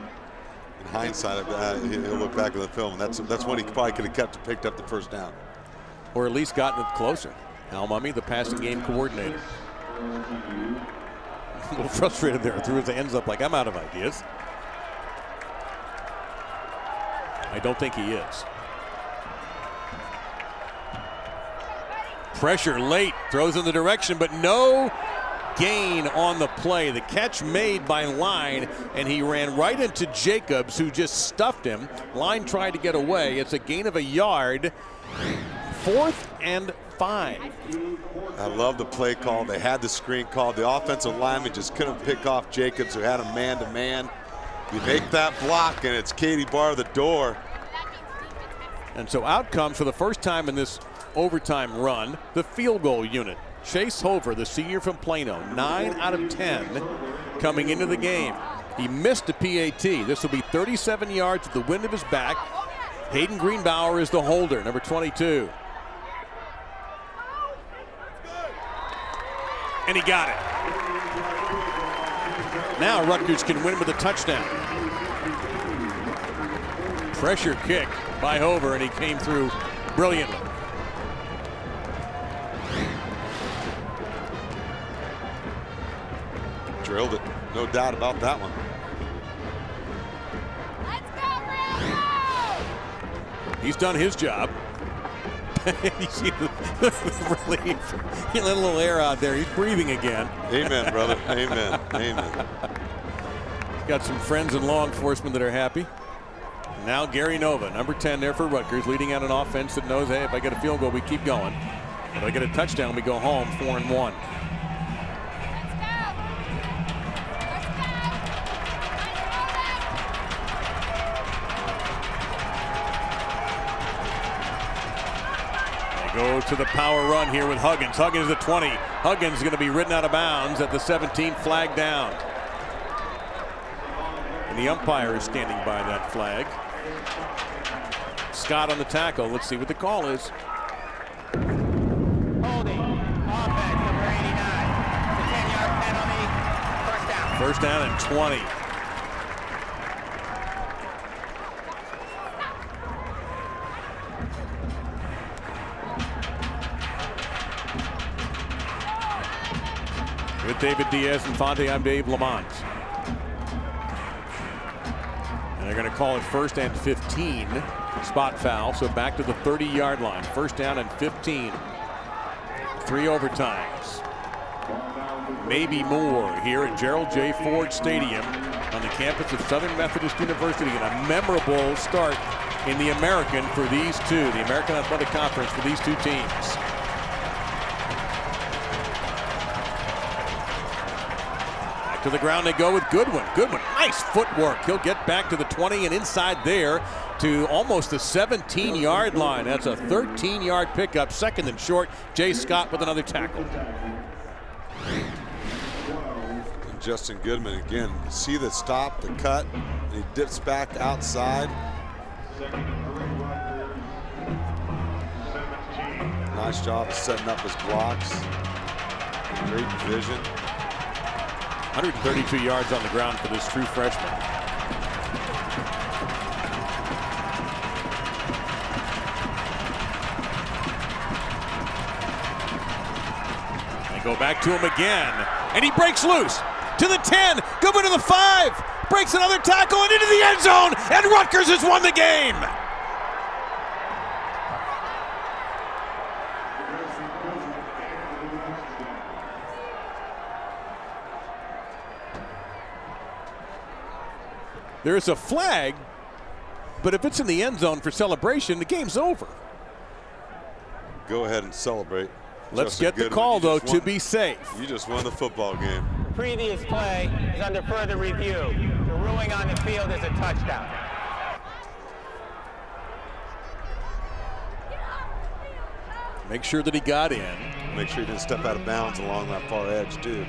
In hindsight, he'll look back at the film, and that's when he probably could have picked up the first down. Or at least gotten it closer. Al Mummy, the passing game coordinator. A little frustrated there. Threw his hands up like, I'm out of ideas. I don't think he is. Pressure late, throws in the direction, but no gain on the play. The catch made by Line, and he ran right into Jacobs, who just stuffed him. Line tried to get away. It's a gain of a yard. 4th and 5. I love the play call. They had the screen called. The offensive lineman just couldn't pick off Jacobs, who had him man-to-man. You make that block, and it's Katie bar the door. And so out comes, for the first time in this overtime run, the field goal unit. Chase Hover, the senior from Plano, 9 out of 10 coming into the game. He missed a PAT. This will be 37 yards with the wind of his back. Hayden Greenbauer is the holder, number 22. And he got it. Now Rutgers can win with a touchdown. Pressure kick by Hover, and he came through brilliantly. Drilled it, no doubt about that one. He's done his job. You see the relief. He let a little air out there. He's breathing again. Amen, brother. Amen. Amen. Got some friends in law enforcement that are happy. Now Gary Nova, number 10 there for Rutgers, leading out an offense that knows, hey, if I get a field goal, we keep going. If I get a touchdown, we go home 4-1. Go to the power run here with Huggins. Huggins at 20. Huggins going to be ridden out of bounds at the 17, flag down. And the umpire is standing by that flag. Scott on the tackle. Let's see what the call is. Holding. Offense, number 89. It's a 10-yard penalty. First down. First down and 20. With David Diaz-Infante, I'm Dave Lamont. And they're going to call it 1st and 15. Spot foul, so back to the 30-yard line. 1st down and 15. 3 overtimes. Maybe more here at Gerald J. Ford Stadium on the campus of Southern Methodist University, and a memorable start in the American for these two, the American Athletic Conference for these two teams. Back to the ground they go with Goodwin. Goodwin, nice footwork. He'll get back to the 20 and inside there to almost the 17-yard line. That's a 13-yard pickup, 2nd and short. Jay Scott with another tackle. And Justin Goodman again, see the stop, the cut, and he dips back outside. Nice job of setting up his blocks. Great vision. 132 yards on the ground for this true freshman. They go back to him again, and he breaks loose to the 10, Goodwin to the 5, breaks another tackle and into the end zone, and Rutgers has won the game. There's a flag, but if it's in the end zone for celebration, the game's over. Go ahead and celebrate. Let's get the call, though, to be safe. You just won the football game. The previous play is under further review. The ruling on the field is a touchdown. Make sure that he got in. Make sure he didn't step out of bounds along that far edge, too.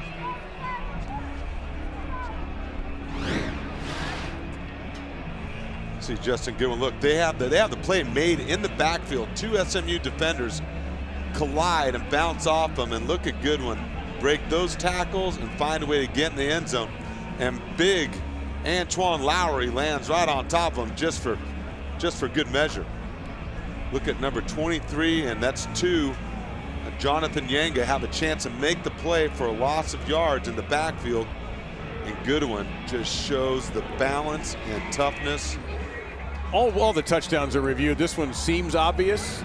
See Justin Goodwin. Look, they have the play made in the backfield. 2 SMU defenders collide and bounce off them, and look at Goodwin break those tackles and find a way to get in the end zone. And big Antoine Lowry lands right on top of him just for good measure. Look at number 23, and that's 2. Jonathan Yanga have a chance to make the play for a loss of yards in the backfield, and Goodwin just shows the balance and toughness. All the touchdowns are reviewed. This one seems obvious.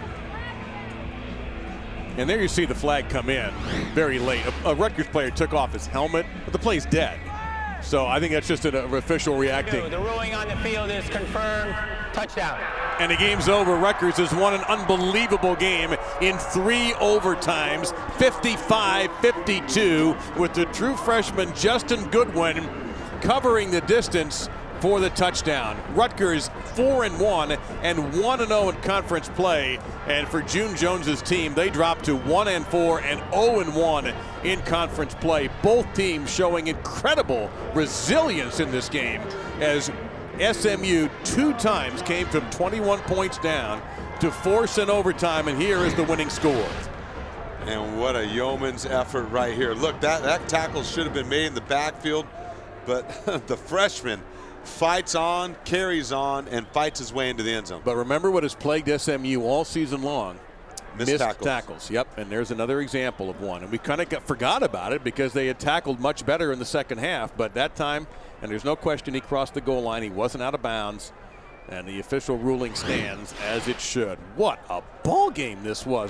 And there you see the flag come in very late. A Rutgers player took off his helmet, but the play's dead. So I think that's just an official reacting. The ruling on the field is confirmed. Touchdown. And the game's over. Rutgers has won an unbelievable game in 3 overtimes, 55-52, with the true freshman Justin Goodwin covering the distance for the touchdown. Rutgers 4-1 and 1-0 in conference play. And for June Jones's team, they dropped to 1-4 and 0-1 in conference play. Both teams showing incredible resilience in this game, as SMU 2 times came from 21 points down to force an overtime, and here is the winning score. And what a yeoman's effort right here. Look, that tackle should have been made in the backfield, but the freshman fights on, carries on, and fights his way into the end zone. But remember what has plagued SMU all season long? Missed tackles. Yep, and there's another example of one. And we kind of forgot about it because they had tackled much better in the second half. But that time, and there's no question, he crossed the goal line. He wasn't out of bounds. And the official ruling stands as it should. What a ball game this was.